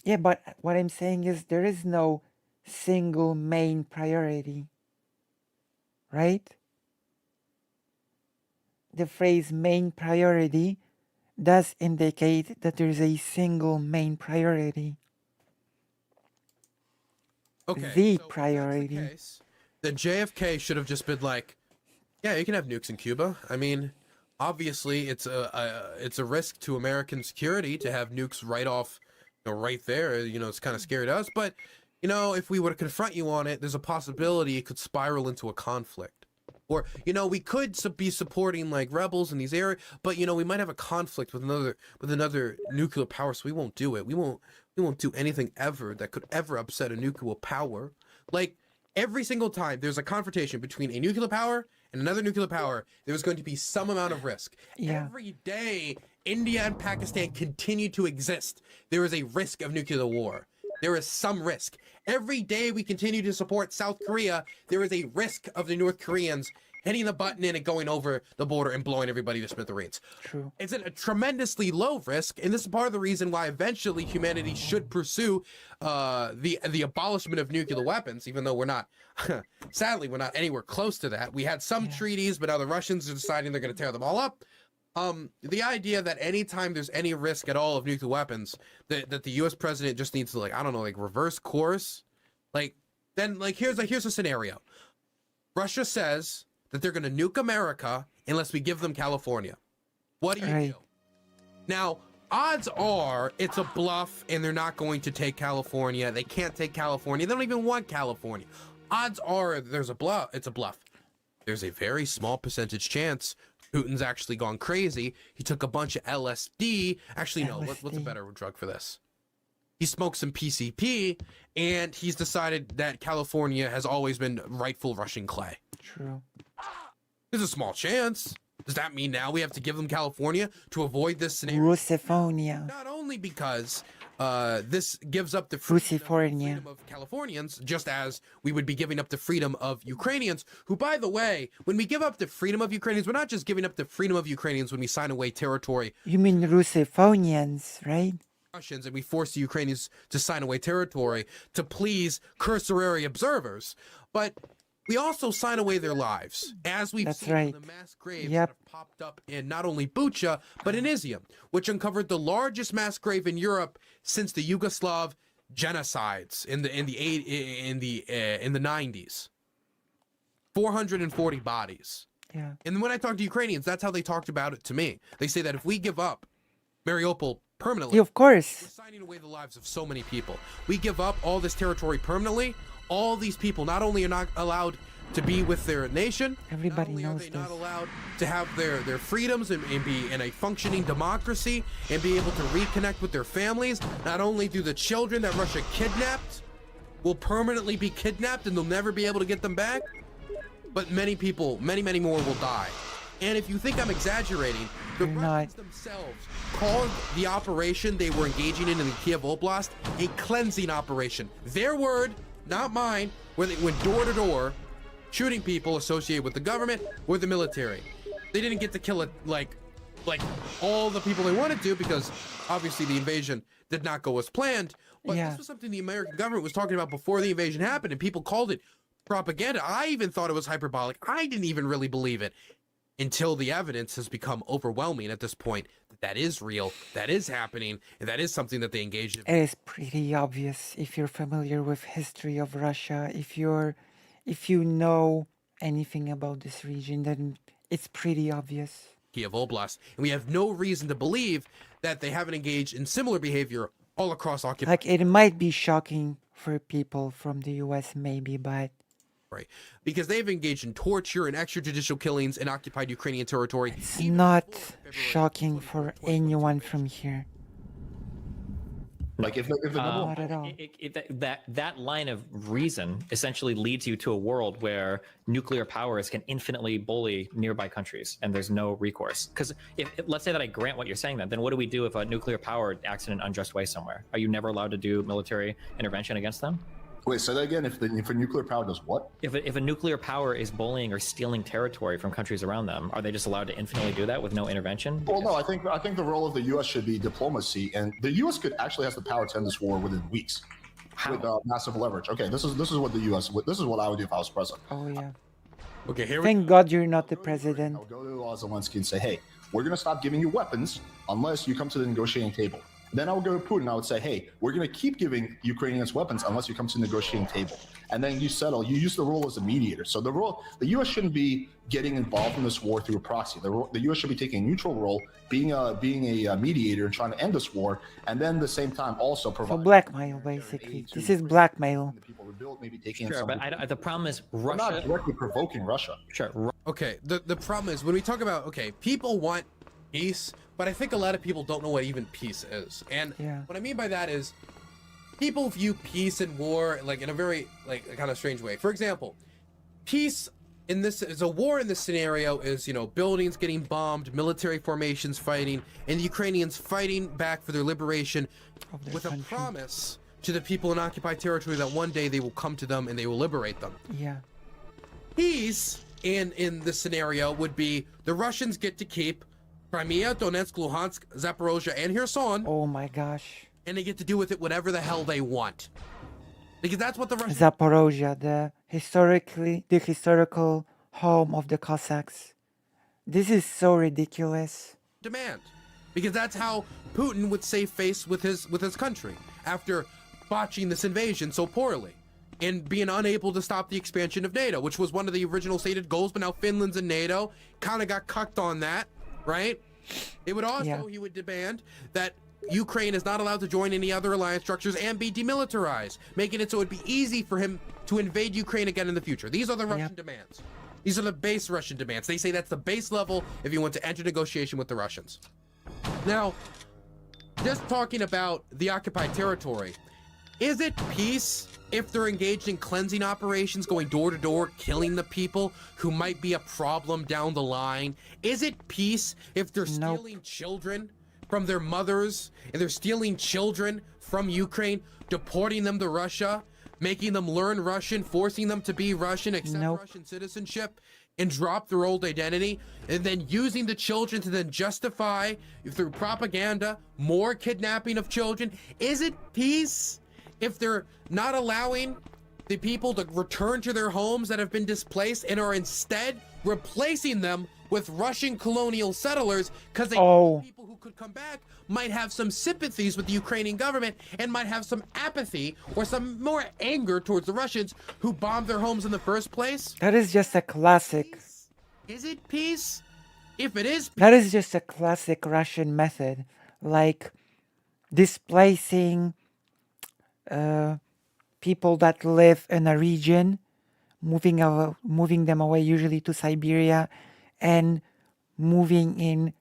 Yeah, but what I'm saying is there is no single main priority. Right? The phrase main priority does indicate that there's a single main priority. Okay, The so if that's priority. case, then JFK should have just been like, yeah, you can have nukes in Cuba. I mean, obviously it's a risk to American security to have nukes right off, right there. You know, it's kind of scary to us, but you know, if we were to confront you on it, there's a possibility it could spiral into a conflict. Or, you know, we could be supporting like rebels in these areas, but you know, we might have a conflict with another nuclear power, so we won't do it. We won't do anything ever that could ever upset a nuclear power. Like every single time there's a confrontation between a nuclear power and another nuclear power, there's going to be some amount of risk. Yeah. Every day India and Pakistan continue to exist, there is a risk of nuclear war. There is some risk. Every day we continue to support South Korea, there is a risk of the North Koreans hitting the button and going over the border and blowing everybody to smithereens. True. It's a tremendously low risk, and this is part of the reason why eventually humanity should pursue the abolishment of nuclear weapons, even though we're not, sadly, we're not anywhere close to that. We had some treaties, but now the Russians are deciding they're going to tear them all up. The idea that anytime there's any risk at all of nuclear weapons, that the U.S. president just needs to, like, I don't know, like reverse course, like, then, like, here's a scenario. Russia says that they're going to nuke America unless we give them California. What do you Right. do? Now, odds are it's a bluff and they're not going to take California. They can't take California. They don't even want California. Odds are there's a bluff. It's a bluff. There's a very small percentage chance Putin's actually gone crazy. He took a bunch of LSD. Actually, no, what's a better drug for this? He smoked some PCP, and he's decided that California has always been rightful Russian clay. True. There's a small chance. Does that mean now we have to give them California to avoid this scenario? Rusophonia. Not only because this gives up the Rusophonia. freedom of Californians, just as we would be giving up the freedom of Ukrainians, who, by the way, when we give up the freedom of Ukrainians, we're not just giving up the freedom of Ukrainians when we sign away territory. You mean Rusophonians, right? Russians, and we force the Ukrainians to sign away territory to please cursory observers, but we also sign away their lives, as we've That's seen right. in the mass graves Yep. that have popped up in not only Bucha but in Izium, which uncovered the largest mass grave in Europe since the Yugoslav genocides in the 90s. 440 bodies. Yeah. And when I talk to Ukrainians, that's how they talked about it to me. They say that if we give up Mariupol permanently, Yeah, of course. we're signing away the lives of so many people. We give up all this territory permanently. All these people not only are not allowed to be with their nation, Everybody not only knows are they not this. allowed to have their freedoms and be in a functioning democracy and be able to reconnect with their families. Not only do the children that Russia kidnapped will permanently be kidnapped and they'll never be able to get them back, but many people, many more will die. And if you think I'm exaggerating, the You're Russians not. themselves called the operation they were engaging in the Kiev Oblast a cleansing operation. Their word, not mine, where they went door to door, shooting people associated with the government or the military. They didn't get to kill it like all the people they wanted to, because obviously the invasion did not go as planned. But Yeah. this was something the American government was talking about before the invasion happened, and people called it propaganda. I even thought it was hyperbolic. I didn't even really believe it until the evidence has become overwhelming at this point that is real, that is happening, and that is something that they engaged in. It is pretty obvious if you're familiar with history of Russia, if you know anything about this region, then it's pretty obvious. Kiev Oblast, and we have no reason to believe that they haven't engaged in similar behavior all across occupied Like, it might be shocking for people from the US maybe, but territory, because they've engaged in torture and extrajudicial killings in occupied Ukrainian territory. it's even not before February shocking for 2022. anyone from here. Like if the number Not at all. That line of reason essentially leads you to a world where nuclear powers can infinitely bully nearby countries and there's no recourse. Because if let's say that I grant what you're saying, then what do we do if a nuclear power acts in an unjust way somewhere? Are you never allowed to do military intervention against them? wait, say that again. If a nuclear power does what? If a nuclear power is bullying or stealing territory from countries around them, are they just allowed to infinitely do that with no intervention? Well, no, I think the role of the U.S. should be diplomacy, and the U.S. could actually has the power to end this war within weeks with massive leverage. Okay, this is what the U.S. This is what I would do if I was president. Oh yeah. Okay, here we Thank God you're not the president. I'll go to Zelensky and say, hey, we're going to stop giving you weapons unless you come to the negotiating table. Then I would go to Putin. I would say, hey, we're going to keep giving Ukrainians weapons unless you come to the negotiating table. And then you settle. You use the role as a mediator. So the U.S. shouldn't be getting involved in this war through a proxy. The U.S. should be taking a neutral role, being a mediator and trying to end this war, and then at the same time also So provide blackmail, basically. This is blackmail. the people rebuild, maybe taking in Sure, some. but the problem is We're not Russia. directly provoking Russia. Sure, Okay, the problem is when we talk about, okay, people want peace, but I think a lot of people don't know what even peace is. And Yeah. what I mean by that is people view peace and war like in a very kind of strange way. For example, peace in this is a war in this scenario is, you know, buildings getting bombed, military formations fighting, and the Ukrainians fighting back for their liberation Of their with a country. promise to the people in occupied territory that one day they will come to them and they will liberate them. Yeah. Peace in this scenario would be the Russians get to keep Crimea, Donetsk, Luhansk, Zaporozhye, and Kherson, Oh my gosh. and they get to do with it whatever the hell they want. Because that's what the Russians Zaporozhye, the historical home of the Cossacks. This is so ridiculous. demand. Because that's how Putin would save face with his country after botching this invasion so poorly and being unable to stop the expansion of NATO, which was one of the original stated goals, but now Finland's in NATO, kind of got cucked on that, right? It would also, Yeah. he would demand that Ukraine is not allowed to join any other alliance structures and be demilitarized, making it so it'd be easy for him to invade Ukraine again in the future. These are the Russian demands. These are the base Russian demands. They say that's the base level if you want to enter negotiation with the Russians. Now, just talking about the occupied territory, is it peace if they're engaged in cleansing operations, going door to door, killing the people who might be a problem down the line? Is it peace if they're stealing children from their mothers and they're stealing children from Ukraine, deporting them to Russia, making them learn Russian, forcing them to be Russian, accept Russian citizenship, and drop their old identity, and then using the children to then justify through propaganda more kidnapping of children? Is it peace if they're not allowing the people to return to their homes that have been displaced and are instead replacing them with Russian colonial settlers because they know people who could come back might have some sympathies with the Ukrainian government and might have some apathy or some more anger towards the Russians who bombed their homes in the first place? That is just a classic. Is it peace? If it is, That is just a classic Russian method, like displacing people that live in a region, moving them away, usually to Siberia, and moving in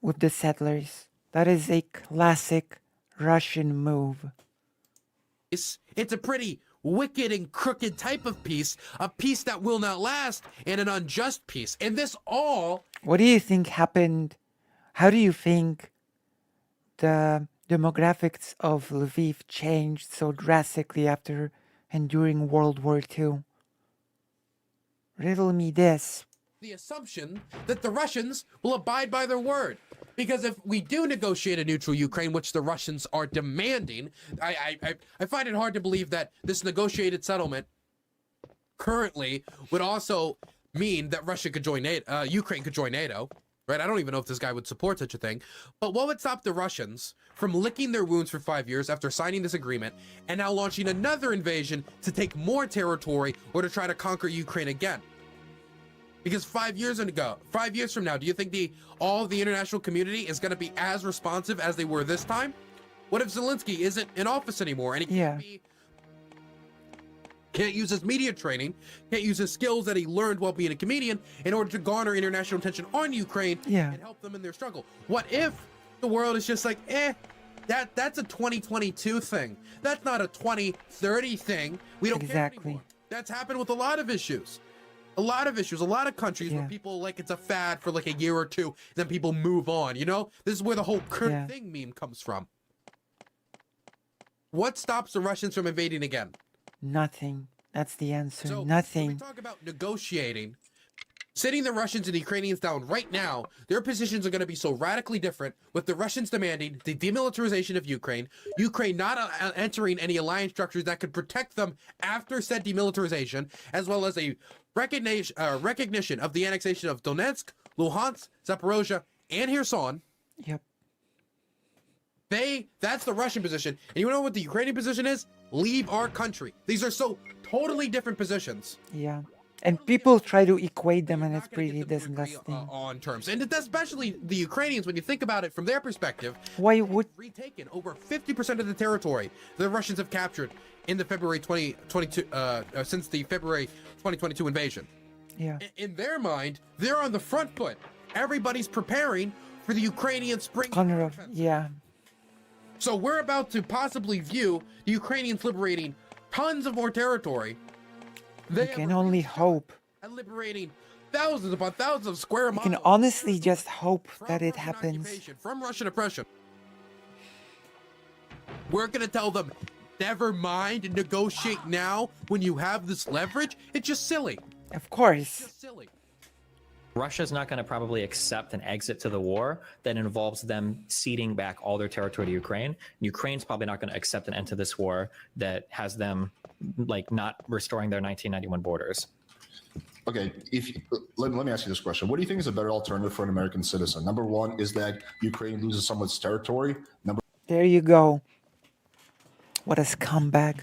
with the settlers. That is a classic Russian move. it's a pretty wicked and crooked type of peace, a peace that will not last, and an unjust peace. And this all... What do you think happened? How do you think the demographics of Lviv changed so drastically after and during World War II? Riddle me this. The assumption that the Russians will abide by their word. Because if we do negotiate a neutral Ukraine, which the Russians are demanding, I find it hard to believe that this negotiated settlement currently would also mean that Ukraine could join NATO, right? I don't even know if this guy would support such a thing. But what would stop the Russians from licking their wounds for 5 years after signing this agreement and now launching another invasion to take more territory or to try to conquer Ukraine again? Because 5 years from now, do you think all of the international community is going to be as responsive as they were this time? What if Zelensky isn't in office anymore and he can't use his media training, can't use his skills that he learned while being a comedian in order to garner international attention on Ukraine and help them in their struggle? What if the world is just like, that's a 2022 thing. That's not a 2030 thing. We don't care anymore. That's happened with a lot of issues. A lot of countries where people it's a fad for a year or two, then people move on, you know? This is where the whole current thing meme comes from. What stops the Russians from invading again? Nothing. That's the answer. So, Nothing. When we talk about negotiating, sitting the Russians and the Ukrainians down right now, their positions are going to be so radically different, with the Russians demanding the demilitarization of Ukraine not entering any alliance structures that could protect them after said demilitarization, as well as a recognition of the annexation of Donetsk, Luhansk, Zaporozhye, and Kherson. Yep. That's the Russian position. And you know what the Ukrainian position is? Leave our country. These are so totally different positions. Yeah. And people try to equate them, and it's pretty disgusting. On terms, and especially the Ukrainians, when you think about it from their perspective, why would retaken over 50% of the territory the Russians have captured in the February 2022 since the February 2022 invasion. Yeah. In their mind, they're on the front foot. Everybody's preparing for the Ukrainian spring. Yeah. So we're about to possibly view the Ukrainians liberating tons of more territory. We can only hope. And liberating thousands upon thousands of square miles. We can honestly just hope that it happens. From Russian oppression. We're going to tell them, never mind, negotiate now when you have this leverage. It's just silly. Of course. It's just silly. Russia's not going to probably accept an exit to the war that involves them ceding back all their territory to Ukraine. Ukraine's probably not going to accept an end to this war that has them not restoring their 1991 borders. Okay, let me ask you this question. What do you think is a better alternative for an American citizen? Number one is that Ukraine loses some of its territory. There you go. What a scumbag.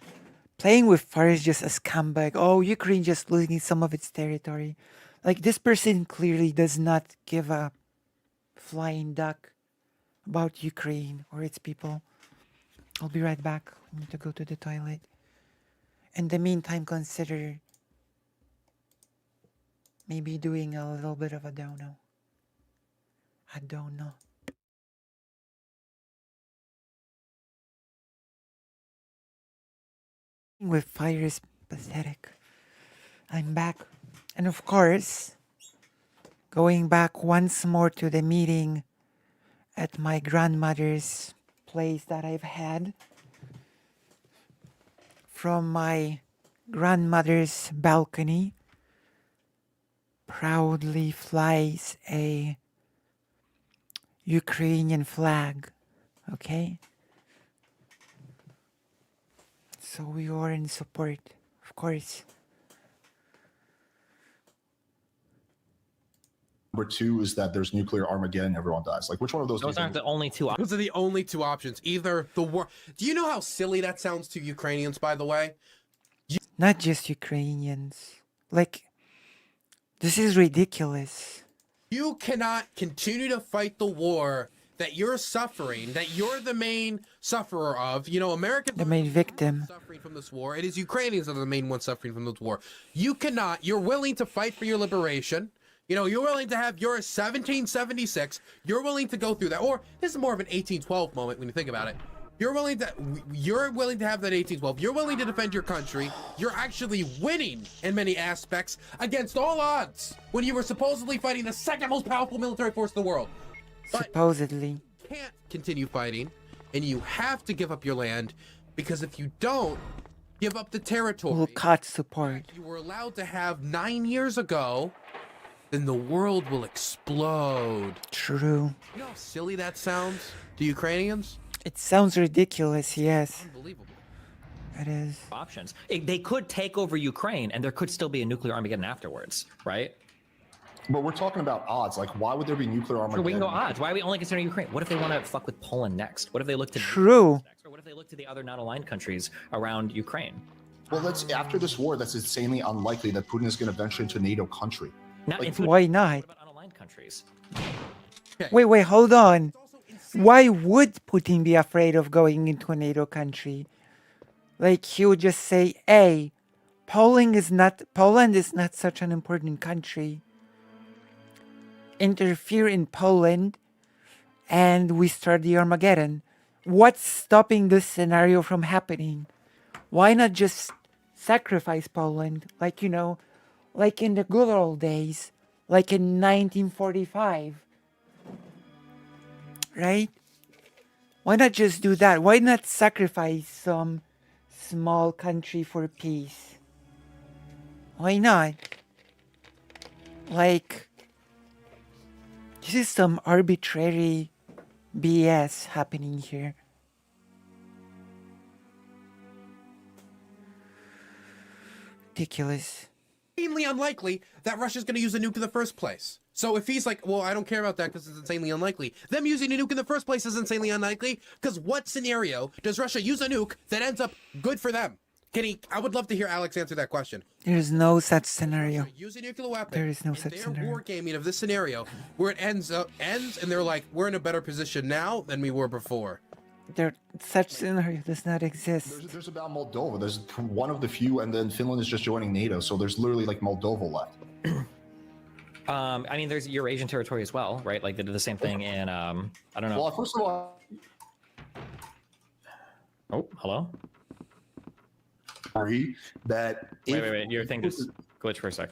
Playing with fire is just a scumbag. Oh, Ukraine just losing some of its territory. This person clearly does not give a flying duck about Ukraine or its people. I'll be right back. I need to go to the toilet. In the meantime, consider maybe doing a little bit of a dono. I don't know. With fire is pathetic. I'm back. And of course, going back once more to the meeting at my grandmother's place that I've had. From my grandmother's balcony proudly flies a Ukrainian flag. Okay? So we are in support, of course. Number two is that there's nuclear Armageddon, everyone dies. Like, which one of those? Those aren't the only two Those are the only two options. Either the war. Do you know how silly that sounds to Ukrainians, by the way? Not just Ukrainians. Like, this is ridiculous. You cannot continue to fight the war that you're suffering, that you're the main sufferer of. You know, Americans The main victim. suffering from this war. It is Ukrainians that are the main ones suffering from this war. You cannot. You're willing to fight for your liberation. You know, you're willing to have your 1776. You're willing to go through that. Or this is more of an 1812 moment when you think about it. You're willing to have that 1812. You're willing to defend your country. You're actually winning in many aspects against all odds when you were supposedly fighting the second most powerful military force in the world. But Supposedly. you can't continue fighting, and you have to give up your land, because if you don't give up the territory Will cut support. you were allowed to have 9 years ago, then the world will explode. True. You know how silly that sounds to Ukrainians? It sounds ridiculous, yes. Unbelievable. It is. options. They could take over Ukraine, and there could still be a nuclear Armageddon afterwards, right? But we're talking about odds. Like, why would there be nuclear Sure, Armageddon? we can go odds. Why are we only considering Ukraine? What if they want to fuck with Poland next? What if they look to True. next? Or what if they look to the other non-aligned countries around Ukraine? Well, after this war, that's insanely unlikely that Putin is going to venture into a NATO country. Not Like, in food. Why What not? about unaligned countries? Wait, hold on. Why would Putin be afraid of going into a NATO country? Like, he would just say, hey, Poland is not such an important country. Interfere in Poland and we start the Armageddon. What's stopping this scenario from happening? Why not just sacrifice Poland? Like, you know, like in the good old days, like in 1945. Right? Why not just do that? Why not sacrifice some small country for peace? Why not? Like, this is some arbitrary BS happening here. Ridiculous. Insanely unlikely that Russia's going to use a nuke in the first place. So if he's like, well, I don't care about that because it's insanely unlikely, them using a nuke in the first place is insanely unlikely, because what scenario does Russia use a nuke that ends up good for them? I would love to hear Alex answer that question. There is no such scenario. Use a nuclear weapon. There is no and such they're scenario. wargaming of this scenario where it ends and they're like, we're in a better position now than we were before. Such scenario does not exist. There's about Moldova. There's one of the few, and then Finland is just joining NATO. So there's literally like Moldova left. I mean, there's Eurasian territory as well, right? Like they did the same thing in, I don't know. Well, first of all, Oh, hello? agree that Wait. Your thing just glitched for a sec.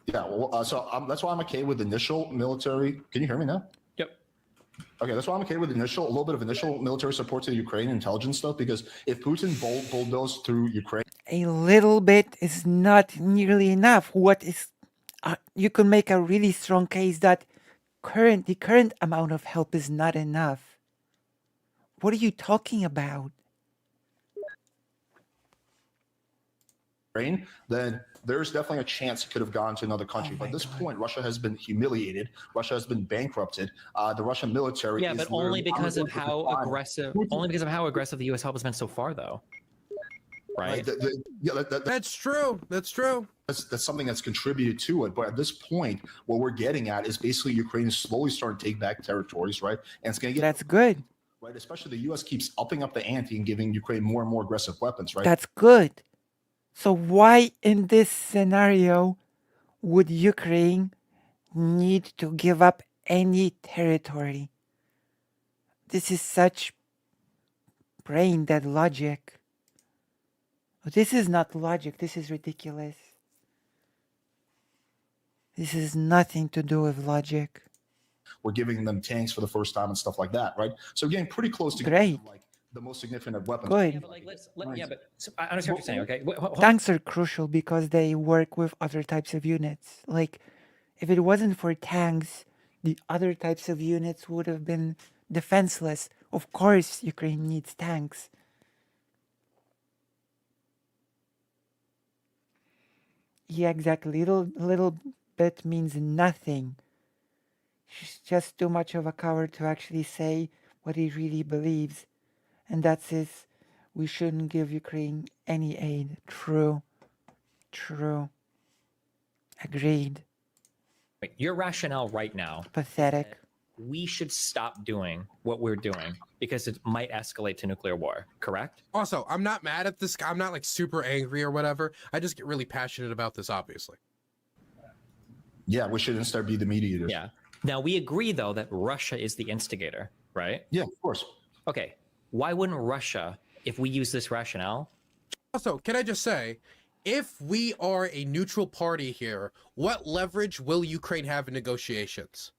Yeah, well, that's why I'm okay with initial military. Can you hear me now? Yep. Okay, that's why I'm okay with a little bit of initial military support to the Ukraine intelligence stuff, because if Putin bulldozed through Ukraine, A little bit is not nearly enough. You can make a really strong case that the current amount of help is not enough. What are you talking about? then there's definitely a chance it could have gone to another country. But at this point, Russia has been humiliated. Russia has been bankrupted. The Russian military. Yeah, is but only literally because on of the how decline. aggressive. Only because of how aggressive the U.S. help has been so far, though. right? That's true. That's true. That's something that's contributed to it. But at this point, what we're getting at is basically Ukraine is slowly starting to take back territories, right? And it's going to get That's good. right. Especially the U.S. keeps upping up the ante and giving Ukraine more and more aggressive weapons, right? That's good. So why in this scenario would Ukraine need to give up any territory? This is such brain dead logic. This is not logic. This is ridiculous. This has nothing to do with logic. We're giving them tanks for the first time and stuff like that, right? So we're getting pretty close to Great. like the most significant weapons. Good. Yeah, but like, I understand what you're saying. Okay, Tanks are crucial because they work with other types of units. Like, if it wasn't for tanks, the other types of units would have been defenseless. Of course, Ukraine needs tanks. Yeah, exactly. Little bit means nothing. She's just too much of a coward to actually say what he really believes. And that's his, we shouldn't give Ukraine any aid. True. Agreed. your rationale right now, Pathetic. we should stop doing what we're doing because it might escalate to nuclear war, correct? Also, I'm not mad at this guy. I'm not like super angry or whatever. I just get really passionate about this, obviously. Yeah, we should instead be the mediators. Yeah. Now, we agree, though, that Russia is the instigator, right? Yeah, of course. Okay. Why wouldn't Russia, if we use this rationale? Also, can I just say, if we are a neutral party here, what leverage will Ukraine have in negotiations?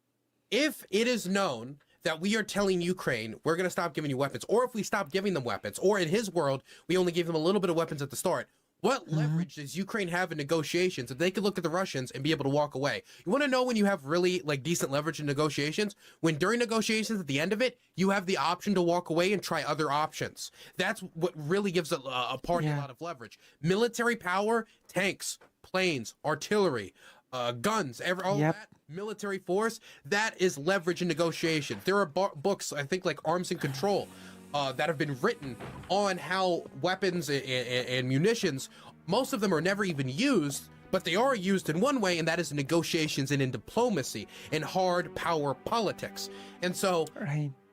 If it is known that we are telling Ukraine, we're going to stop giving you weapons, or if we stop giving them weapons, or in his world, we only gave them a little bit of weapons at the start, what leverage does Ukraine have in negotiations that they could look at the Russians and be able to walk away? You want to know when you have really like decent leverage in negotiations? When during negotiations at the end of it, you have the option to walk away and try other options. That's what really gives a party a lot of leverage. Military power, tanks, planes, artillery, guns, all that, military force, that is leverage in negotiations. There are books, I think like Arms and Control, that have been written on how weapons and munitions, most of them are never even used, but they are used in one way, and that is in negotiations and in diplomacy and hard power politics. And so,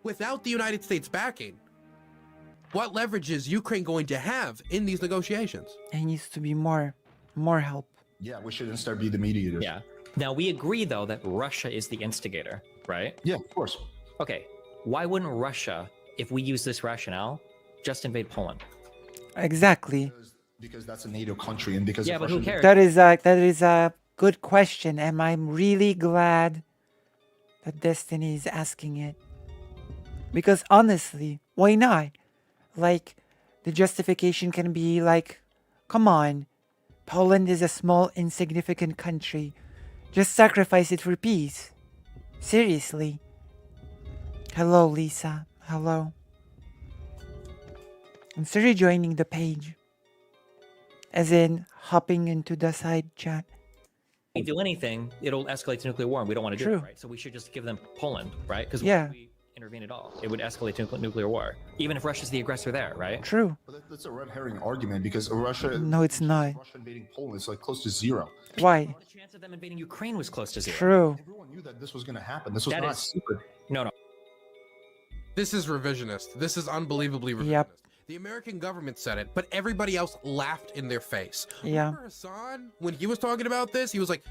without the United States backing, what leverage is Ukraine going to have in these negotiations? There needs to be more help. Yeah, we should instead be the mediators. Yeah. Now, we agree, though, that Russia is the instigator, right? Yeah, of course. Okay. Why wouldn't Russia, if we use this rationale, just invade Poland? Exactly. Because that's a NATO country, and because but who cares? That is a good question, and I'm really glad that Destiny is asking it. Because honestly, why not? Like, the justification can be like, come on, Poland is a small, insignificant country. Just sacrifice it for peace. Seriously. Hello, Lisa. Hello. Consider joining the page. As in, hopping into the side chat. If we do anything, it'll escalate to nuclear war, and we don't want to do True. it, right? So we should just give them Poland, right? Because Yeah. if we intervene at all, it would escalate to nuclear war, even if Russia's the aggressor there, right? True. But that's a red herring argument because Russia. No, it's not. Russia invading Poland is like close to zero. Why? Well, the chance of them invading Ukraine was close to zero. True. Everyone knew that this was going to happen. This was That not is- secret. No. This is revisionist. This is unbelievably revisionist. Yep. The American government said it, but everybody else laughed in their face. Yeah. Remember Hassan, when he was talking about this, he was like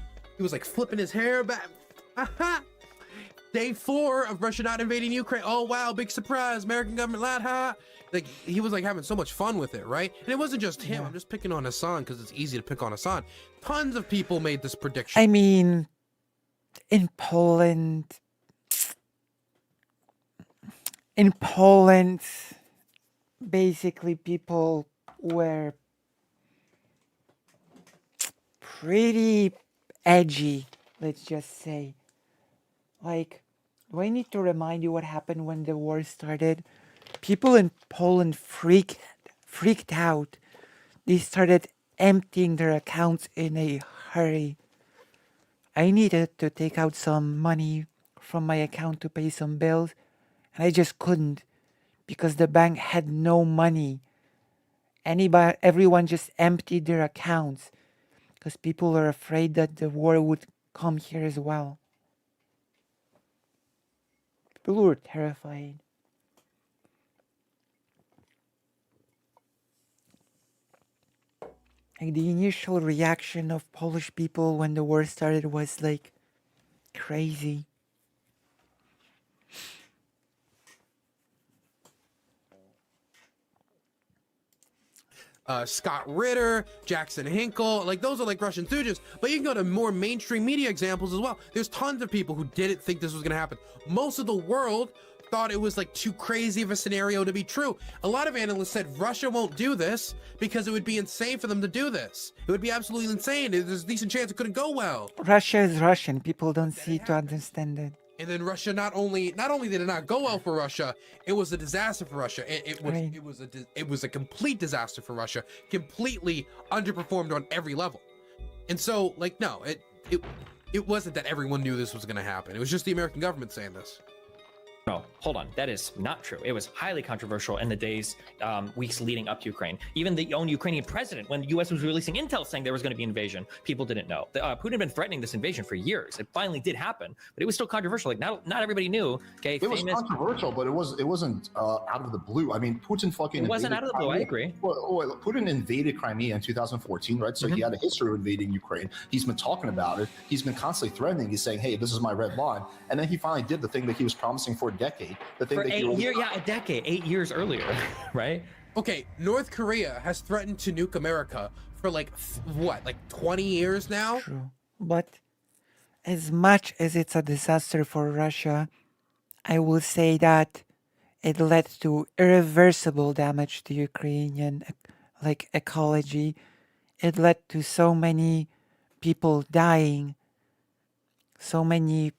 flipping his hair back. Day 4 of Russia not invading Ukraine. Oh wow, big surprise! American government lied, ha! Like he was like having so much fun with it, right? And it wasn't just him. I'm just picking on Hassan because it's easy to pick on Hassan. Tons of people made this prediction. I mean, in Poland, basically people were pretty edgy, let's just say. Like, do I need to remind you what happened when the war started? People in Poland freaked out. They started emptying their accounts in a hurry. I needed to take out some money from my account to pay some bills, and I just couldn't because the bank had no money. everyone just emptied their accounts because people are afraid that the war would come here as well. People were terrified. Like the initial reaction of Polish people when the war started was like crazy. Scott Ritter, Jackson Hinkle, like those are like Russian stooges, but you can go to more mainstream media examples as well. There's tons of people who didn't think this was going to happen. Most of the world thought it was like too crazy of a scenario to be true. A lot of analysts said Russia won't do this because it would be insane for them to do this. It would be absolutely insane. There's a decent chance it couldn't go well. Russia is Russian. People don't see to understand it. And then Russia not only did it not go well for Russia, it was a disaster for Russia. It was a complete disaster for Russia, completely underperformed on every level. And so, like, no, it wasn't that everyone knew this was going to happen. It was just the American government saying this. No, hold on. That is not true. It was highly controversial in the days, weeks leading up to Ukraine. Even the own Ukrainian president, when the U.S. was releasing intel saying there was going to be invasion, people didn't know. Putin had been threatening this invasion for years. It finally did happen, but it was still controversial. Like not everybody knew. Okay, it was controversial, but it wasn't out of the blue. I mean, Putin fucking. It wasn't out of the blue. I agree. Well, Putin invaded Crimea in 2014, right? So he had a history of invading Ukraine. He's been talking about it. He's been constantly threatening. He's saying, "Hey, this is my red line," and then he finally did the thing that he was promising for a decade. The thing for that 8 years, a decade, 8 years earlier, right? Okay, North Korea has threatened to nuke America for like 20 years now. True, but as much as it's a disaster for Russia, I will say that it led to irreversible damage to Ukrainian ecology. It led to so many people dying, so many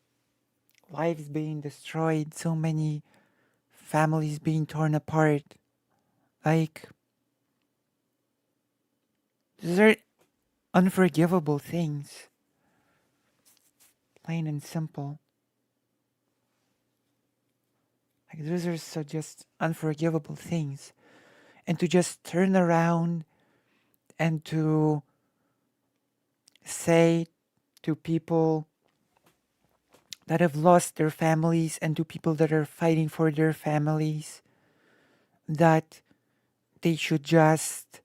lives being destroyed, so many families being torn apart. Like, these are unforgivable things. Plain and simple. Like, those are so just unforgivable things. And to just turn around and to say to people that have lost their families and to people that are fighting for their families that they should just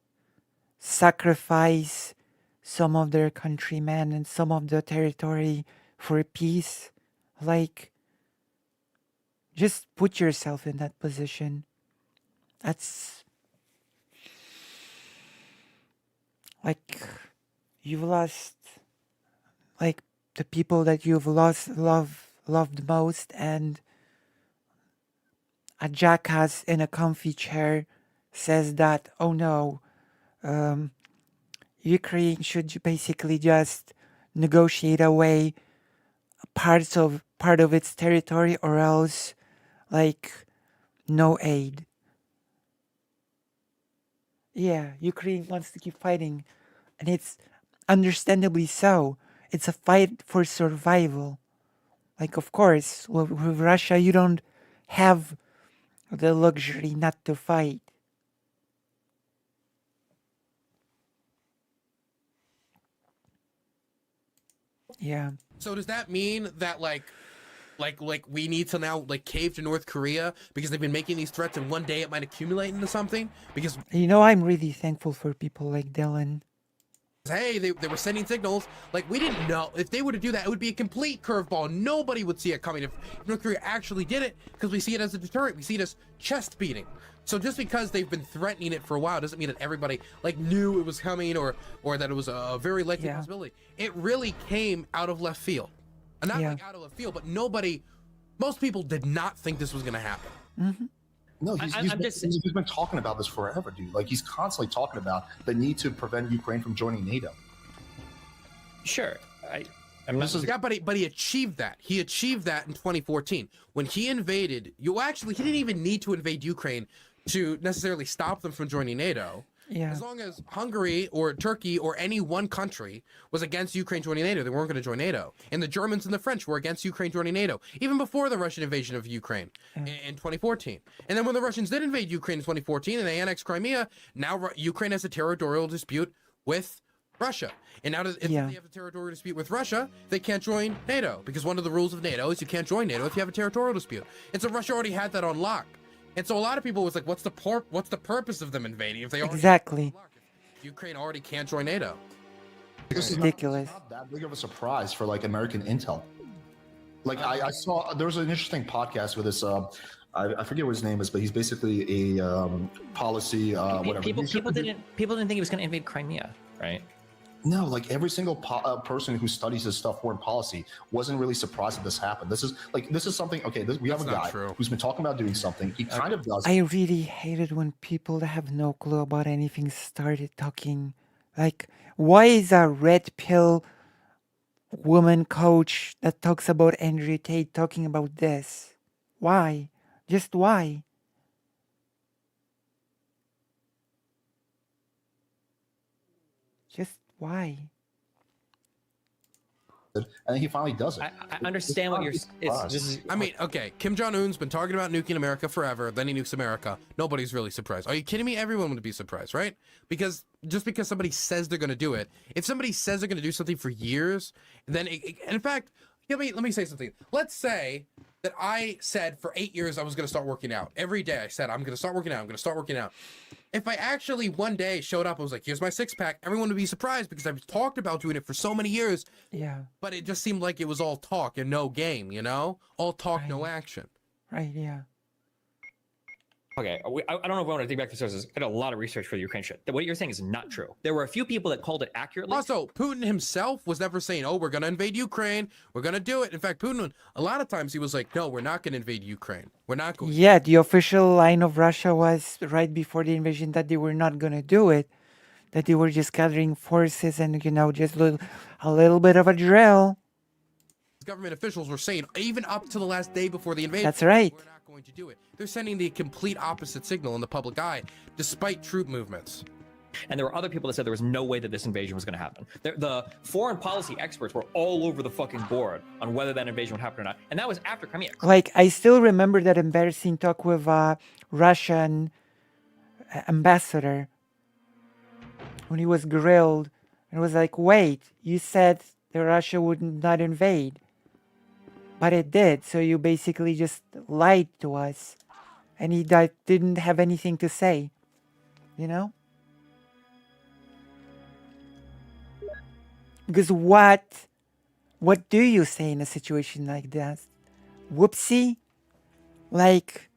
sacrifice some of their countrymen and some of the territory for peace. Like, just put yourself in that position. That's like you've lost like the people that you've loved most, and a jackass in a comfy chair says that, oh no, Ukraine should basically just negotiate away part of its territory, or else like no aid. Yeah, Ukraine wants to keep fighting, and it's understandably so. It's a fight for survival. Like, of course, with Russia, you don't have the luxury not to fight. Yeah. So does that mean that like we need to now like cave to North Korea because they've been making these threats and one day it might accumulate into something? Because I'm really thankful for people like Dylan. Hey, they were sending signals. Like, we didn't know. If they were to do that, it would be a complete curveball. Nobody would see it coming if North Korea actually did it, because we see it as a deterrent. We see it as chest beating. So just because they've been threatening it for a while doesn't mean that everybody like knew it was coming or that it was a very likely possibility. It really came out of left field. And not like out of left field, but most people did not think this was going to happen. Mm-hmm. No, he's been talking about this forever, dude. Like, he's constantly talking about the need to prevent Ukraine from joining NATO. Sure. I'm not... Yeah, but he achieved that. He achieved that in 2014. When he invaded, he didn't even need to invade Ukraine to necessarily stop them from joining NATO. Yeah. As long as Hungary or Turkey or any one country was against Ukraine joining NATO, they weren't going to join NATO. And the Germans and the French were against Ukraine joining NATO, even before the Russian invasion of Ukraine in 2014. And then when the Russians did invade Ukraine in 2014 and they annexed Crimea, now Ukraine has a territorial dispute with Russia. And now if they have a territorial dispute with Russia, they can't join NATO, because one of the rules of NATO is you can't join NATO if you have a territorial dispute. And so Russia already had that on lock. And so a lot of people was like, what's the purpose of them invading if they already Exactly. if Ukraine already can't join NATO? This is Ridiculous. not that big of a surprise for like American intel. Like I saw there was an interesting podcast with this. I forget what his name is, but he's basically a policy whatever. People didn't think he was going to invade Crimea, right? No, like every single person who studies this stuff, foreign policy, wasn't really surprised that this happened. This is something. Okay, we have a guy who's been talking about doing something. He kind of does. I really hate it when people that have no clue about anything started talking. Like, why is a red pill woman coach that talks about Andrew Tate talking about this? Why? Just why? Just why? And he finally does it. I understand what you're. I mean, okay, Kim Jong-un's been talking about nuking America forever. Then he nukes America. Nobody's really surprised. Are you kidding me? Everyone would be surprised, right? Because just because somebody says they're going to do it, if somebody says they're going to do something for years, then in fact, let me say something. Let's say that I said for 8 years I was going to start working out. Every day I said I'm going to start working out. I'm going to start working out. If I actually one day showed up, I was like, here's my six-pack, everyone would be surprised because I've talked about doing it for so many years. Yeah. But it just seemed like it was all talk and no game, you know? All talk, no action. Right, yeah. Okay, I don't know if I want to dig back to sources. I did a lot of research for the Ukraine shit. What you're saying is not true. There were a few people that called it accurately. Also, Putin himself was never saying, oh, we're going to invade Ukraine. We're going to do it. In fact, Putin, a lot of times he was like, no, we're not going to invade Ukraine. We're not going to. Yeah, the official line of Russia was right before the invasion that they were not going to do it, that they were just gathering forces and, just a little bit of a drill. Government officials were saying, even up to the last day before the invasion, That's right. we're not going to do it. They're sending the complete opposite signal in the public eye, despite troop movements. And there were other people that said there was no way that this invasion was going to happen. The foreign policy experts were all over the fucking board on whether that invasion would happen or not. And that was after Crimea. Like, I still remember that embarrassing talk with Russian ambassador when he was grilled. And was like, wait, you said that Russia would not invade. But it did, so you basically just lied to us. And he didn't have anything to say, you know? Because what do you say in a situation like that? Whoopsie? Like...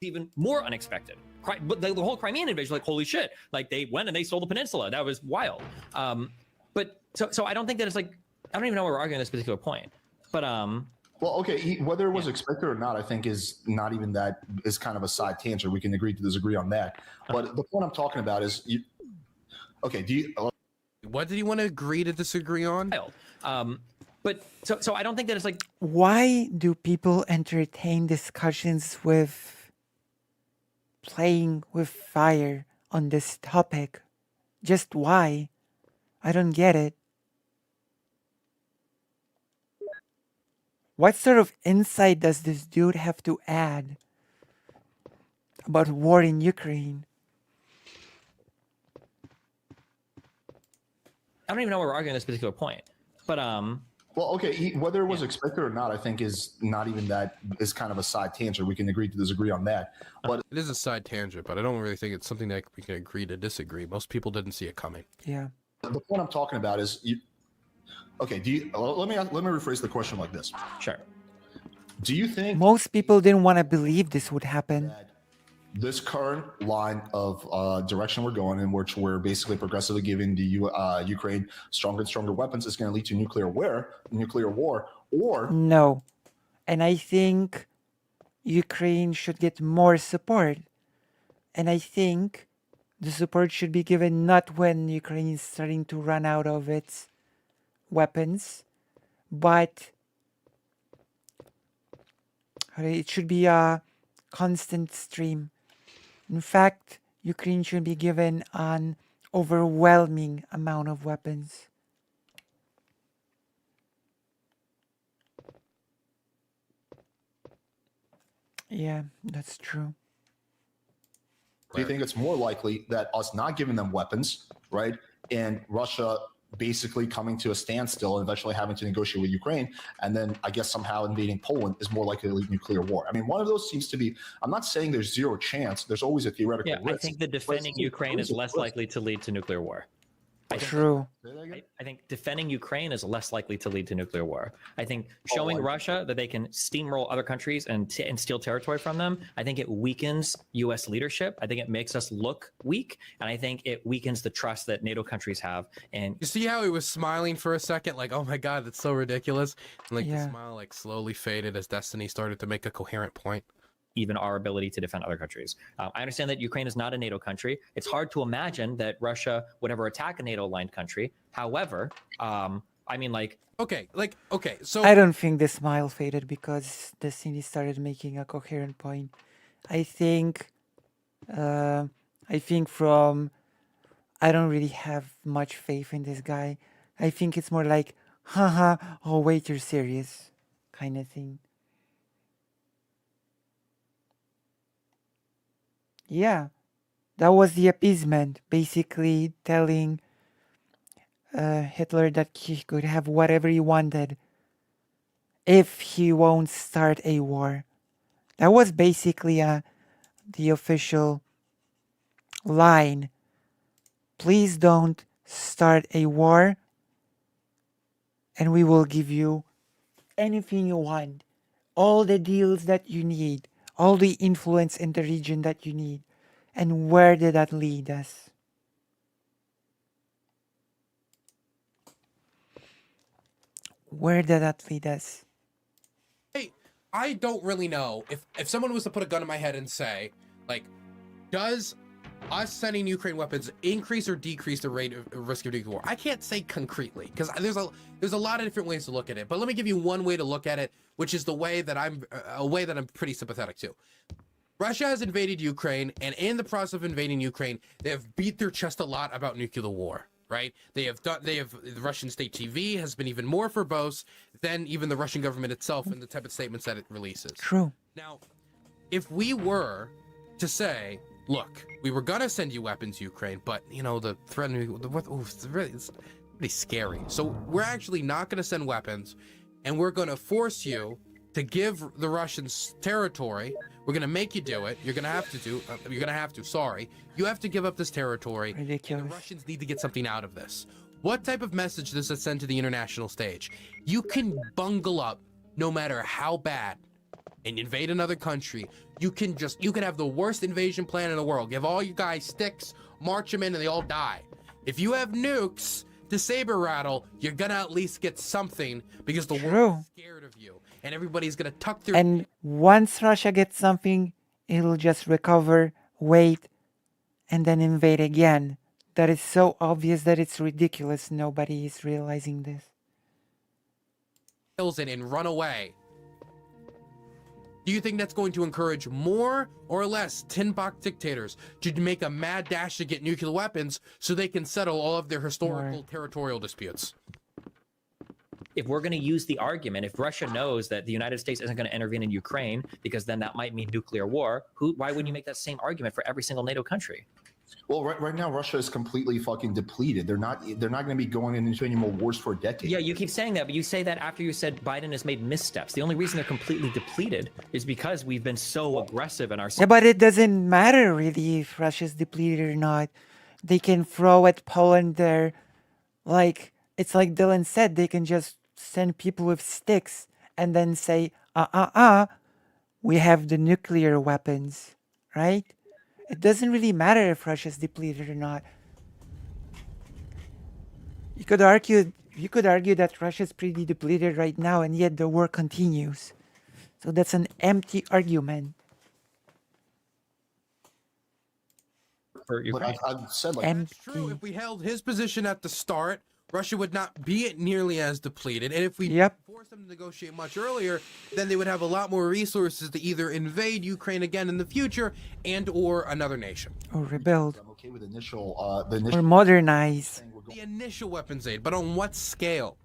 Even more unexpected. But the whole Crimean invasion, like, holy shit. Like, they went and they stole the peninsula. That was wild. But so I don't think that it's like... I don't even know why we're arguing this particular point. But well, okay, whether it was expected or not, I think is not even that, is kind of a side tangent. We can agree to disagree on that. But the point I'm talking about is, what did you want to agree to disagree on? But so I don't think that it's like... Why do people entertain discussions with playing with fire on this topic? Just why? I don't get it. What sort of insight does this dude have to add about war in Ukraine? I don't even know why we're arguing this particular point. But well, okay, whether it was expected or not, I think is not even that, is kind of a side tangent. We can agree to disagree on that. But it is a side tangent, but I don't really think it's something that we can agree to disagree. Most people didn't see it coming. Yeah. The point I'm talking about is, let me rephrase the question like this. Sure. Do you think most people didn't want to believe this would happen? This current line of direction we're going in, which we're basically progressively giving the Ukraine stronger and stronger weapons, is going to lead to nuclear war, or no? And I think Ukraine should get more support, and I think the support should be given not when Ukraine is starting to run out of its weapons, but it should be a constant stream. In fact, Ukraine should be given an overwhelming amount of weapons. Yeah, that's true. Do you think it's more likely that us not giving them weapons, right, and Russia basically coming to a standstill and eventually having to negotiate with Ukraine, and then I guess somehow invading Poland is more likely to lead nuclear war? I mean, one of those seems to be. I'm not saying there's zero chance. There's always a theoretical Yeah, risk. I think that defending Ukraine is less likely to lead to nuclear war. True. I think defending Ukraine is less likely to lead to nuclear war. I think showing Russia that they can steamroll other countries and steal territory from them, I think it weakens U.S. leadership. I think it makes us look weak, and I think it weakens the trust that NATO countries have. And You see how he was smiling for a second, like, oh my god, that's so ridiculous, and like Yeah. the smile like slowly faded as Destiny started to make a coherent point. even our ability to defend other countries. I understand that Ukraine is not a NATO country. It's hard to imagine that Russia would ever attack a NATO-aligned country. However, I mean, like, Okay, so I don't think the smile faded because Destiny started making a coherent point. I think from I don't really have much faith in this guy. I think it's more like, haha, oh wait, you're serious kind of thing. Yeah, that was the appeasement, basically telling Hitler that he could have whatever he wanted if he won't start a war. That was basically the official line. Please don't start a war, and we will give you anything you want, all the deals that you need, all the influence in the region that you need. And where did that lead us? Where did that lead us? I don't really know if someone was to put a gun in my head and say, like, does us sending Ukraine weapons increase or decrease the rate of risk of nuclear war? I can't say concretely because there's a lot of different ways to look at it. But let me give you one way to look at it, which is the way that I'm pretty sympathetic to. Russia has invaded Ukraine, and in the process of invading Ukraine, they have beat their chest a lot about nuclear war. Right? The Russian state TV has been even more verbose than even the Russian government itself in the type of statements that it releases. True. Now, if we were to say, look, we were gonna send you weapons, Ukraine, but you know the threat, it's really scary. So we're actually not gonna send weapons, and we're gonna force you to give the Russians territory. We're gonna make you do it. You're gonna have to. Sorry, you have to give up this territory. Ridiculous. And the Russians need to get something out of this. What type of message does it send to the international stage? You can bungle up no matter how bad and invade another country. You can have the worst invasion plan in the world. Give all you guys sticks, march them in, and they all die. If you have nukes to saber rattle, you're gonna at least get something because the world is scared of you. And everybody's gonna tuck their. And once Russia gets something, it'll just recover, wait, and then invade again. That is so obvious that it's ridiculous. Nobody is realizing this. In and run away. Do you think that's going to encourage more or less tin box dictators to make a mad dash to get nuclear weapons so they can settle all of their historical territorial disputes? if we're going to use the argument, if Russia knows that the United States isn't going to intervene in Ukraine, because then that might mean nuclear war, why wouldn't you make that same argument for every single NATO country? Well, right now Russia is completely fucking depleted. They're not going to be going into any more wars for a decade. Yeah, you keep saying that, but you say that after you said Biden has made missteps. The only reason they're completely depleted is because we've been so aggressive in our. Yeah, but it doesn't matter really if Russia's depleted or not. They can throw at Poland there, like it's like Dylan said. They can just send people with sticks and then say, we have the nuclear weapons, right? It doesn't really matter if Russia's depleted or not. You could argue that Russia's pretty depleted right now, and yet the war continues. So that's an empty argument. For Ukraine. But I've said, like, That's true. If we held his position at the start, Russia would not be nearly as depleted. And if we Yep. forced them to negotiate much earlier, then they would have a lot more resources to either invade Ukraine again in the future and or another nation. Or rebuild. I'm okay with the Or initial modernize. thing we're going. The initial weapons aid, but on what scale?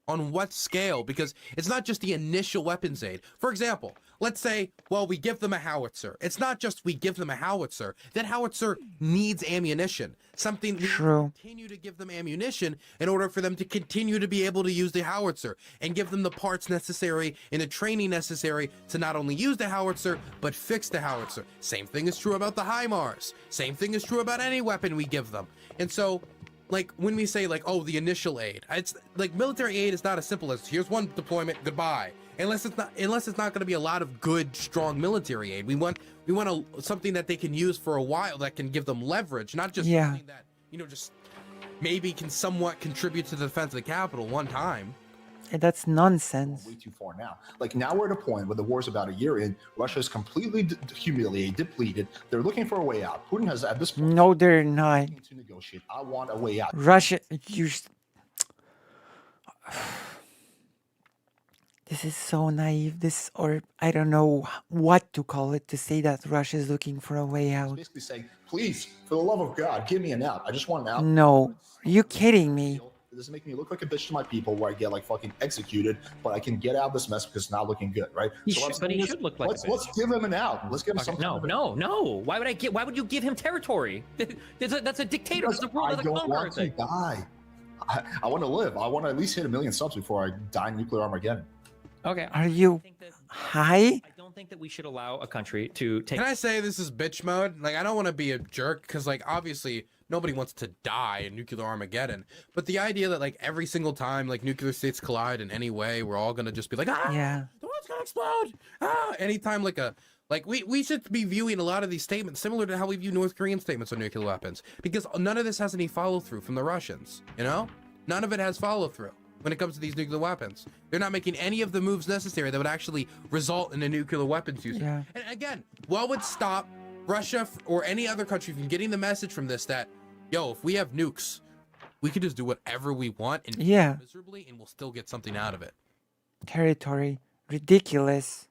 On what scale? Because it's not just the initial weapons aid. For example, let's say, well, we give them a howitzer. It's not just we give them a howitzer. That howitzer needs ammunition. Something we True. continue to give them ammunition in order for them to continue to be able to use the howitzer and give them the parts necessary and the training necessary to not only use the howitzer, but fix the howitzer. Same thing is true about the HIMARS. Same thing is true about any weapon we give them. And so, like, when we say, like, oh, the initial aid, it's like military aid is not as simple as here's one deployment, goodbye. Unless it's not going to be a lot of good, strong military aid. We want something that they can use for a while that can give them leverage, not just something that, you know, just maybe can somewhat contribute to the defense of the capital one time. And that's nonsense. Way too far now. Like, now we're at a point where the war's about a year in. Russia is completely humiliated, depleted. They're looking for a way out. Putin has, at this point, No, they're not. looking to negotiate. I want a way out. Russia, this is so naive. This, or I don't know what to call it, to say that Russia is looking for a way out. Basically saying, please, for the love of God, give me an out. I just want an out. No, are you kidding me? It doesn't make me look like a bitch to my people where I get like fucking executed, but I can get out of this mess because it's not looking good, right? He So what I'm should, but saying he is, should look like a bitch. let's give him an out. Let's give him some. No, no, no. Why would you give him territory? That's a dictator. That's a rule. I That's a don't conqueror want to thing. die. I want to live. I want to at least hit 1 million subs before I die in nuclear Armageddon. Okay. Are you high? I don't think that we should allow a country to take. Can I say this is bitch mode? Like, I don't want to be a jerk because, like, obviously nobody wants to die in nuclear Armageddon. But the idea that, like, every single time, like, nuclear states collide in any way, we're all going to just be like, ah, Yeah. the world's going to explode. Ah, anytime, like, we should be viewing a lot of these statements similar to how we view North Korean statements on nuclear weapons. Because none of this has any follow through from the Russians, you know? None of it has follow through when it comes to these nuclear weapons. They're not making any of the moves necessary that would actually result in a nuclear weapons use. Yeah. And again, what would stop Russia or any other country from getting the message from this that, yo, if we have nukes, we could just do whatever we want and Yeah. miserably and we'll still get something out of it. Territory. Ridiculous.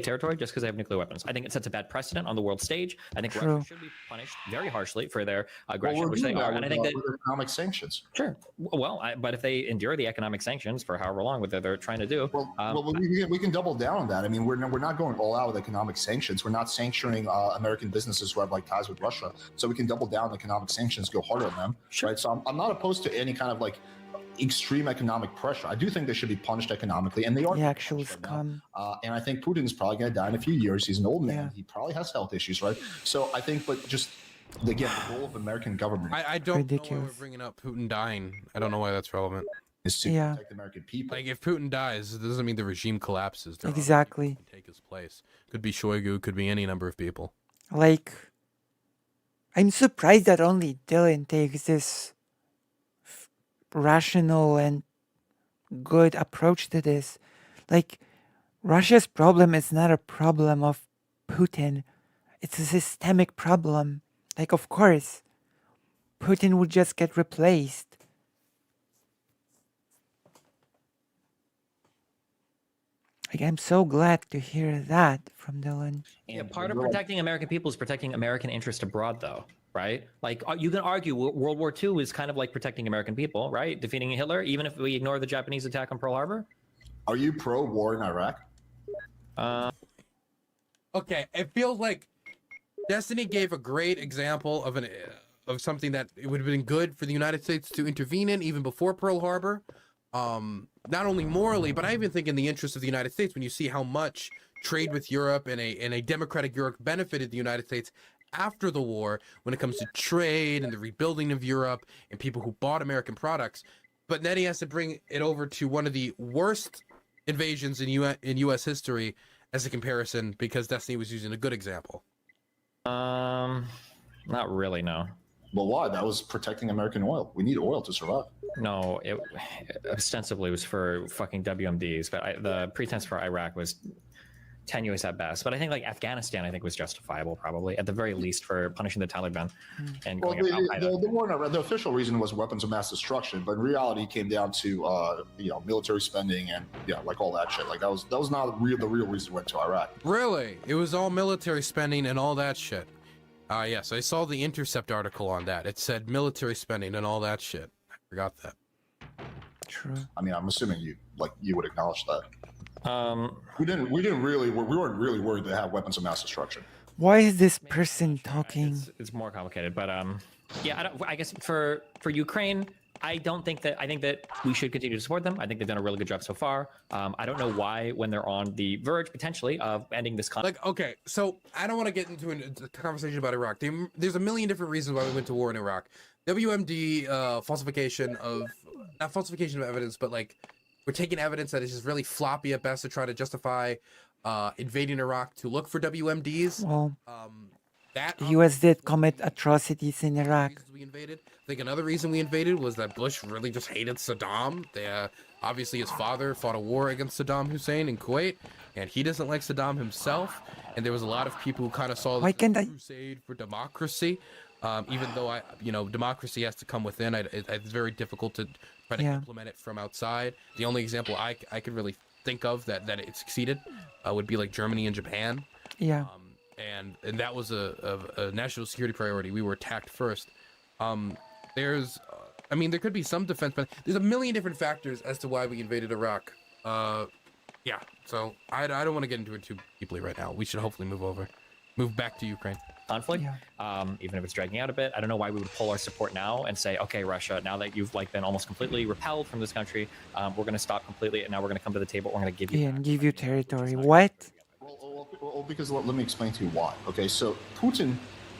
territory just because they have nuclear weapons. I think it sets a bad precedent on the world stage. I think True. Russia should be punished very harshly for their Well, aggression, we're which they doing are. that And I with, think that with economic sanctions. sure, well, but if they endure the economic sanctions for however long what they're trying to do, Well, we can double down on that. I mean, we're not going all out with economic sanctions. We're not sanctioning American businesses who have like ties with Russia. So we can double down on economic sanctions, go hard on them. Sure. Right. So I'm not opposed to any kind of like extreme economic pressure. I do think they should be punished economically, and they are. The actual punished right now. scum. And I think Putin's probably going to die in a few years. He's an old man. Yeah. He probably has health issues, right? So I think, but just again, the role of American government I don't know why Ridiculous. we're bringing up Putin dying. I don't know why that's relevant. is to Yeah. protect the American people. Like, if Putin dies, it doesn't mean the regime collapses. There are other Exactly. people who can take his place. Could be Shoigu, could be any number of people. Like, I'm surprised that only Dylan takes this rational and good approach to this. Like, Russia's problem is not a problem of Putin. It's a systemic problem. Like, of course, Putin would just get replaced. Like, I'm so glad to hear that from Dylan. yeah, And part of we're like- protecting American people is protecting American interest abroad, though, right? Like you can argue World War II is kind of like protecting American people, right? Defeating Hitler, even if we ignore the Japanese attack on Pearl Harbor. Are you pro war in Iraq? Okay, it feels like Destiny gave a great example of something that it would have been good for the United States to intervene in even before Pearl Harbor. Not only morally, but I even think in the interest of the United States, when you see how much trade with Europe and a democratic Europe benefited the United States after the war when it comes to trade and the rebuilding of Europe and people who bought American products. But then he has to bring it over to one of the worst invasions in U.S. history as a comparison because Destiny was using a good example. Not really, no. Well, why? That was protecting American oil. We need oil to survive. No, it ostensibly was for fucking WMDs, but the pretense for Iraq was tenuous at best. But I think like Afghanistan, I think was justifiable probably at the very least for punishing the Taliban and Well, going after Al Qaeda. the official reason was weapons of mass destruction, but in reality, it came down to military spending and like all that shit. Like that was not the real reason we went to Iraq. Really? It was all military spending and all that shit. Yes, I saw the Intercept article on that. It said military spending and all that shit. I forgot that. True. I mean, I'm assuming you would acknowledge that. We weren't really worried to have weapons of mass destruction. Why is this person talking? It's more complicated, but yeah, I guess for Ukraine, I think that we should continue to support them. I think they've done a really good job so far. I don't know why, when they're on the verge potentially of ending this conflict. Like, okay, so I don't want to get into a conversation about Iraq. There's a million different reasons why we went to war in Iraq. WMD falsification of not falsification of evidence, but like we're taking evidence that is just really floppy at best to try to justify invading Iraq to look for WMDs. Well, That the US did commit atrocities in Iraq. we invaded. I think another reason we invaded was that Bush really just hated Saddam. Obviously his father fought a war against Saddam Hussein in Kuwait, and he doesn't like Saddam himself. And there was a lot of people who kind of saw this as a crusade for democracy. Even though democracy has to come within, it's very difficult to try to implement it from outside. The only example I could really think of that it succeeded would be like Germany and Japan. Yeah. And that was a national security priority. We were attacked first. There could be some defense, but there's a million different factors as to why we invaded Iraq. Yeah, so I don't want to get into it too deeply right now. We should hopefully move back to Ukraine. Conflict, even if it's dragging out a bit. I don't know why we would pull our support now and say, okay, Russia, now that you've been almost completely repelled from this country, we're going to stop completely, and now we're going to come to the table. We're going to give you territory. What? Well, because let me explain to you why. Okay, so Putin,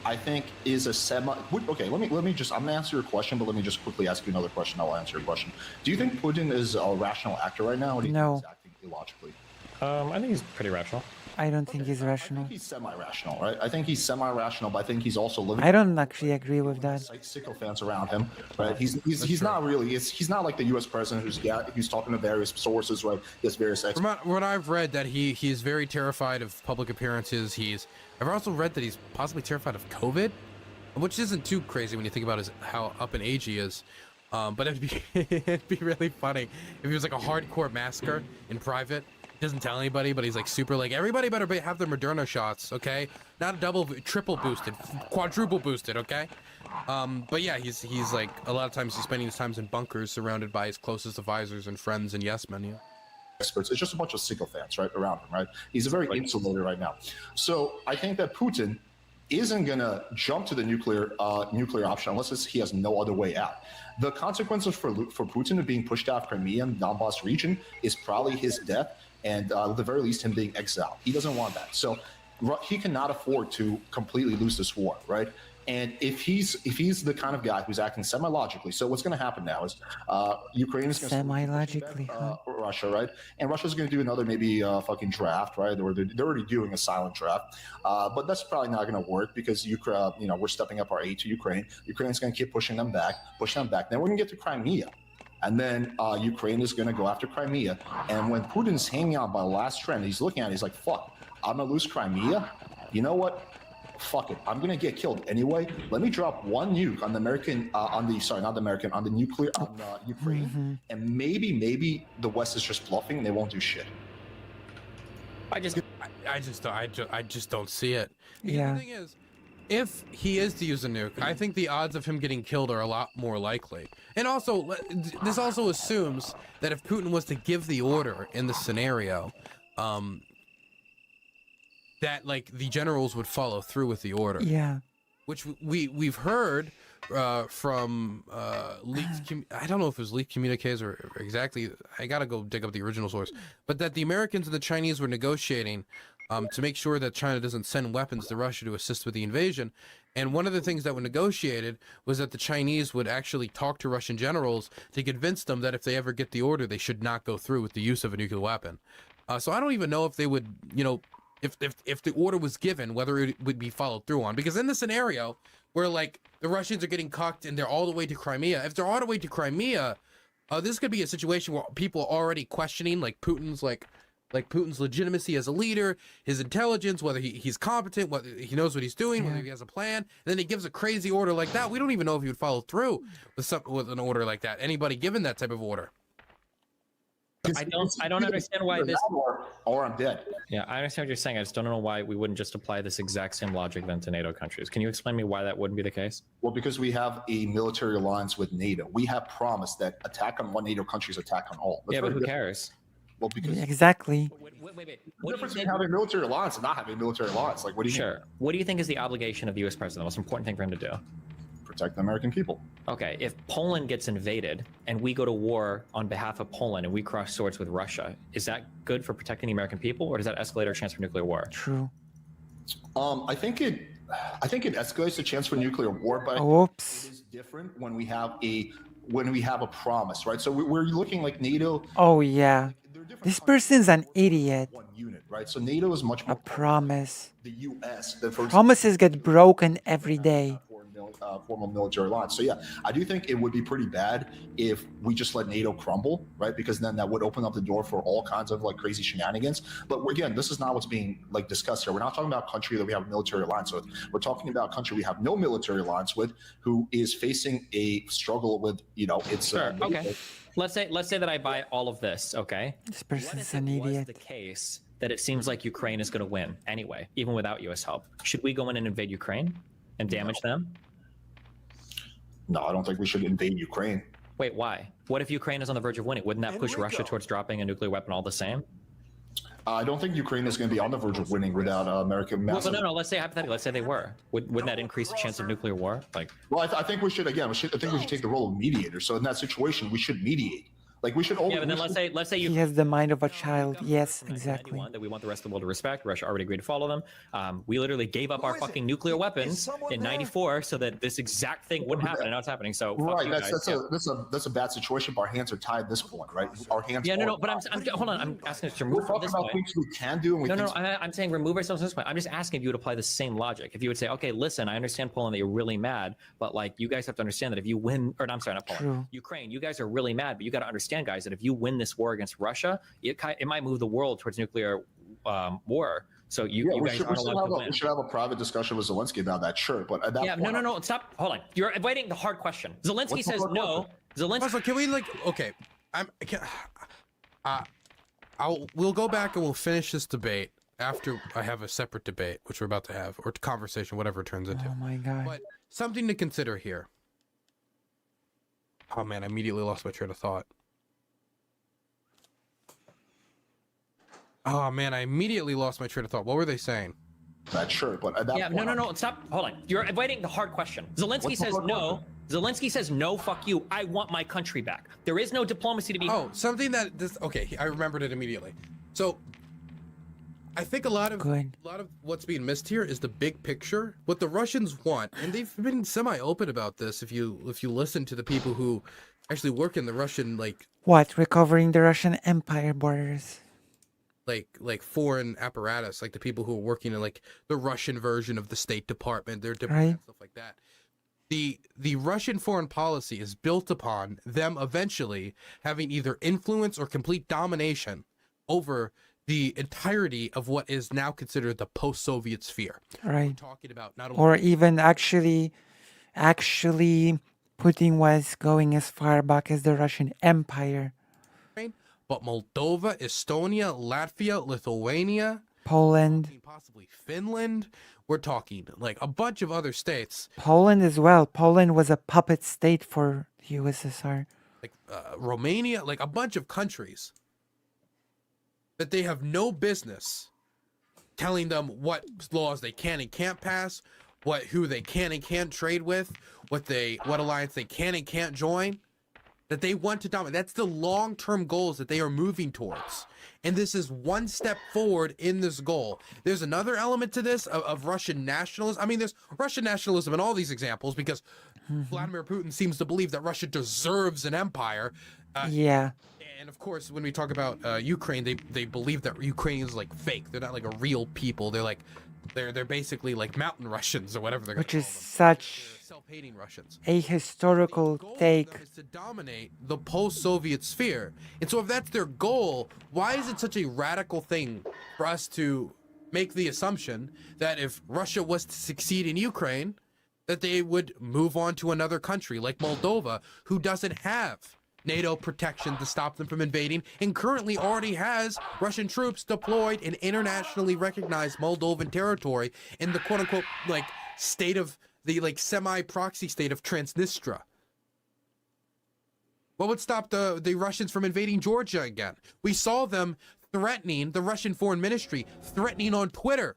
I think, is a semi. Okay, let me just. I'm gonna answer your question, but let me just quickly ask you another question. I'll answer your question. Do you think Putin is a rational actor right now, or do you think he's acting illogically? I think he's pretty rational. I don't think he's rational. I think he's semi-rational, right? I think he's semi-rational, but I think he's also living. I don't actually agree with that. Sycophants around him, right? He's not really. He's not like the U.S. president who's talking to various sources, right? He has various experts. From what I've read, that he's very terrified of public appearances. I've also read that he's possibly terrified of COVID, which isn't too crazy when you think about how up in age he is. But it'd be really funny if he was like a hardcore masker in private. Doesn't tell anybody, but he's like super like, everybody better have their Moderna shots, okay? Not triple boosted, quadruple boosted, okay? But yeah, he's like, a lot of times he's spending his times in bunkers surrounded by his closest advisors and friends and yes men. Experts. It's just a bunch of sycophants, right, around him, right? He's a very insulated right now. So I think that Putin isn't gonna jump to the nuclear option unless he has no other way out. The consequences for Putin of being pushed out of Crimea and the Donbass region is probably his death, and at the very least, him being exiled. He doesn't want that. So he cannot afford to completely lose this war, right? And if he's the kind of guy who's acting semi-logically, so what's going to happen now is Ukraine is going to semi-logically, Russia, right? And Russia's going to do another maybe fucking draft, right? Or they're already doing a silent draft, but that's probably not going to work because we're stepping up our aid to Ukraine. Ukraine's going to keep pushing them back. Then we're going to get to Crimea. And then Ukraine is going to go after Crimea. And when Putin's hanging on by the last strand, he's looking at it, he's like, fuck, I'm going to lose Crimea? You know what? Fuck it. I'm going to get killed anyway. Let me drop one nuke on the nuclear, on Ukraine. Mm-hmm. And maybe the West is just bluffing and they won't do shit. I just don't see it. Yeah. The thing is, if he is to use a nuke, I think the odds of him getting killed are a lot more likely. And also, this also assumes that if Putin was to give the order in the scenario, that like the generals would follow through with the order. Yeah. Which we've heard from leaked. I don't know if it was leaked communiques or exactly. I gotta go dig up the original source. But that the Americans and the Chinese were negotiating to make sure that China doesn't send weapons to Russia to assist with the invasion. And one of the things that were negotiated was that the Chinese would actually talk to Russian generals to convince them that if they ever get the order, they should not go through with the use of a nuclear weapon. So I don't even know if they would, if the order was given, whether it would be followed through on. Because in the scenario where like the Russians are getting cocked and they're all the way to Crimea, if they're all the way to Crimea, this could be a situation where people are already questioning like Putin's like like Putin's legitimacy as a leader, his intelligence, whether he's competent, whether he knows what he's doing, whether he has a plan. And then he gives a crazy order like that. We don't even know if he would follow through with an order like that. Anybody given that type of order? I don't understand why this. Or I'm dead. Yeah, I understand what you're saying. I just don't know why we wouldn't just apply this exact same logic then to NATO countries. Can you explain me why that wouldn't be the case? Well, because we have a military alliance with NATO. We have promised that attack on one NATO country is attack on all. Yeah, but who cares? Well, because Exactly. Wait. the difference between having a military alliance and not having a military alliance, like, what do you Sure. What do you think is the obligation of the U.S. president? The most important thing for him to do? protect the American people? Okay, if Poland gets invaded and we go to war on behalf of Poland and we cross swords with Russia, is that good for protecting the American people, or does that escalate our chance for nuclear war? True. I think it escalates the chance for nuclear war, but Whoops. it is different when we have a promise, right? So we're looking like NATO. Oh yeah. They're different This countries, person's an but we're idiot. one unit, right? So NATO is much A more promise. the U.S. than, for example, Promises get broken every day. formal military alliance. So yeah, I do think it would be pretty bad if we just let NATO crumble, right? Because then that would open up the door for all kinds of like crazy shenanigans. But again, this is not what's being like discussed here. We're not talking about a country that we have a military alliance with. We're talking about a country we have no military alliance with, who is facing a struggle with, its. Sure. Okay. Let's say that I buy all of this. Okay. This What person's if it an was idiot. the case that it seems like Ukraine is going to win anyway, even without U.S. help? Should we go in and invade Ukraine and damage them? No, I don't think we should invade Ukraine. Wait, why? What if Ukraine is on the verge of winning? Wouldn't that push Russia towards dropping a nuclear weapon all the same? I don't think Ukraine is going to be on the verge of winning without American massive. Well, no. Let's say hypothetically. Let's say they were. Wouldn't that increase the chance of nuclear war? Like, Well, I think we should I think we should take the role of mediator. So in that situation, we should mediate. Like we should. yeah, but then let's say He you. has the mind of a child. Yes, exactly. That we want the rest of the world to respect. Russia already agreed to follow them. We literally gave up our fucking nuclear weapons in '94 so that this exact thing wouldn't happen, and now it's happening. So fuck Right, you that's guys. that's a bad situation. But our hands are tied at this point, right? Our hands. Yeah, no, are but I'm hold on. I'm asking us to We're remove from talking this about point. things we can do, and we No, think I'm saying remove ourselves from this point. I'm just asking if you would apply the same logic. If you would say, okay, listen, I understand Poland that you're really mad, but like you guys have to understand that if you win, or no, I'm sorry, not Poland, True. Ukraine, you guys are really mad, but you got to understand, guys, that if you win this war against Russia, it might move the world towards nuclear war. So you guys aren't allowed to win. we should have a private discussion with Zelensky about that, sure. But at that Yeah, point, no, stop. Hold on. You're avoiding the hard question. Zelensky What's the says hard no. question? Zelensky. Also, can we we'll go back and we'll finish this debate after I have a separate debate, which we're about to have, or conversation, whatever it turns into. Oh my god. But something to consider here. Oh man, I immediately lost my train of thought. Oh man, I immediately lost my train of thought. What were they saying? that's sure. But at that Yeah, point, no, stop. Hold on. You're avoiding the hard question. Zelensky What's the says hard no. Zelensky says no. Fuck you. I want my country back. There is no diplomacy to be. Oh, something that this. Okay, I remembered it immediately. So, I think a lot of what's being missed here is the big picture. What the Russians want, and they've been semi-open about this. If you listen to the people who actually work in the Russian What? Recovering the Russian Empire borders. like foreign apparatus, like the people who are working in like the Russian version of the State Department, their diplomats, Right. stuff like that. The Russian foreign policy is built upon them eventually having either influence or complete domination over the entirety of what is now considered the post-Soviet sphere. Right. We're talking about not only Or even actually Putin was going as far back as the Russian Empire. Ukraine, but Moldova, Estonia, Latvia, Lithuania, Poland. possibly Finland. We're talking like a bunch of other states, Poland as well. Poland was a puppet state for the USSR. like Romania, like a bunch of countries that they have no business telling them what laws they can and can't pass, who they can and can't trade with, what alliance they can and can't join, that they want to dominate. That's the long-term goals that they are moving towards. And this is one step forward in this goal. There's another element to this of Russian nationalism. I mean, there's Russian nationalism in all these examples because Vladimir Putin seems to believe that Russia deserves an empire. Yeah. And of course, when we talk about Ukraine, they believe that Ukrainians like fake. They're not like a real people. They're like They're basically like mountain Russians or whatever they're Which gonna is call them. such They're self-hating Russians. a historical The goal of take. them is to dominate the post-Soviet sphere. And so if that's their goal, why is it such a radical thing for us to make the assumption that if Russia was to succeed in Ukraine, that they would move on to another country like Moldova, who doesn't have NATO protection to stop them from invading and currently already has Russian troops deployed in internationally recognized Moldovan territory in the quote-unquote like state of the like semi-proxy state of Transnistria. What would stop the Russians from invading Georgia again? We saw them threatening, the Russian foreign ministry threatening on Twitter,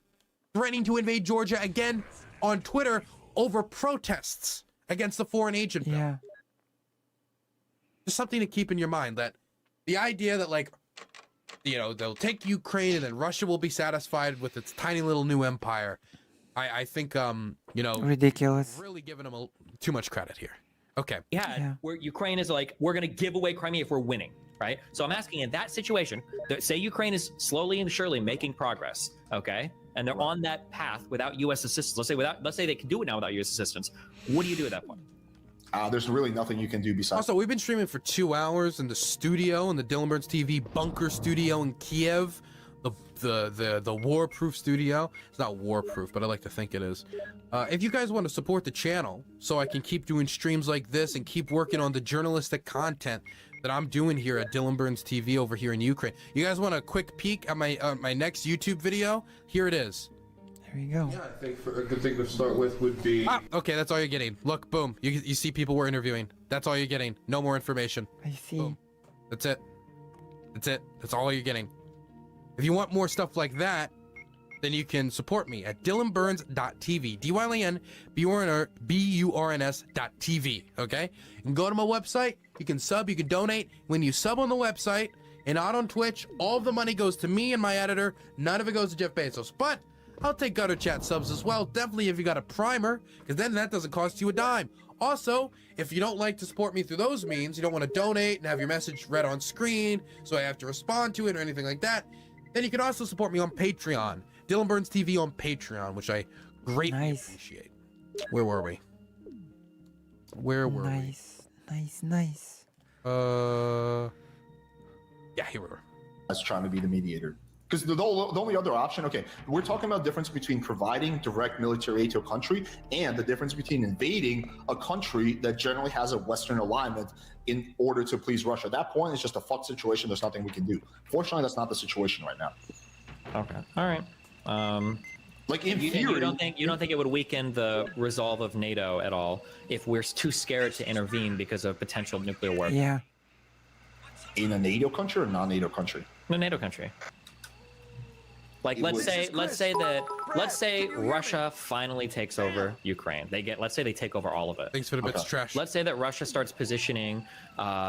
threatening to invade Georgia again on Twitter over protests against the foreign agent bill. Yeah. Just something to keep in your mind, that the idea that like, you know, they'll take Ukraine and then Russia will be satisfied with its tiny little new empire. I think, you know, Ridiculous. really giving them too much credit here. Okay. Yeah. Where Ukraine is like, we're going to give away Crimea if we're winning, right? So I'm asking, in that situation, say Ukraine is slowly and surely making progress, okay, and they're on that path without U.S. assistance. Let's say they can do it now without U.S. assistance. What do you do at that point? There's really nothing you can do besides. Also, we've been streaming for 2 hours in the studio, in the Dylan Burns TV bunker studio in Kiev, the war-proof studio. It's not war-proof, but I like to think it is. If you guys want to support the channel so I can keep doing streams like this and keep working on the journalistic content that I'm doing here at Dylan Burns TV over here in Ukraine, you guys want a quick peek at my next YouTube video? Here it is. There you go. Yeah, I think a good thing to start with would be. Okay, that's all you're getting. Look, boom. You see people we're interviewing. That's all you're getting. No more information. I see. Boom. That's it. That's it. That's all you're getting. If you want more stuff like that, then you can support me at dylanburns.tv. DYLANBURNS.TV. Okay? You can go to my website. You can sub. You can donate. When you sub on the website and not on Twitch, all of the money goes to me and my editor. None of it goes to Jeff Bezos. But I'll take gutter chat subs as well. Definitely if you got a primer, because then that doesn't cost you a dime. Also, if you don't like to support me through those means, you don't want to donate and have your message read on screen so I have to respond to it or anything like that, then you can also support me on Patreon. Dylan Burns TV on Patreon, which I greatly Nice. appreciate. Where were we? Where were Nice. Nice. we? Yeah, here we were. As trying to be the mediator. Because the only other option, okay, we're talking about the difference between providing direct military aid to a country and the difference between invading a country that generally has a Western alignment in order to please Russia. At that point, it's just a fuck situation. There's nothing we can do. Fortunately, that's not the situation right now. Okay. All right. Like in You theory, don't think it would weaken the resolve of NATO at all if we're too scared to intervene because of potential nuclear war? Yeah. in a NATO country or non-NATO country? In a NATO country. Like let's say Russia finally takes over Ukraine. Let's say they take over all of it. Thanks for the bits of trash. Let's say that Russia starts positioning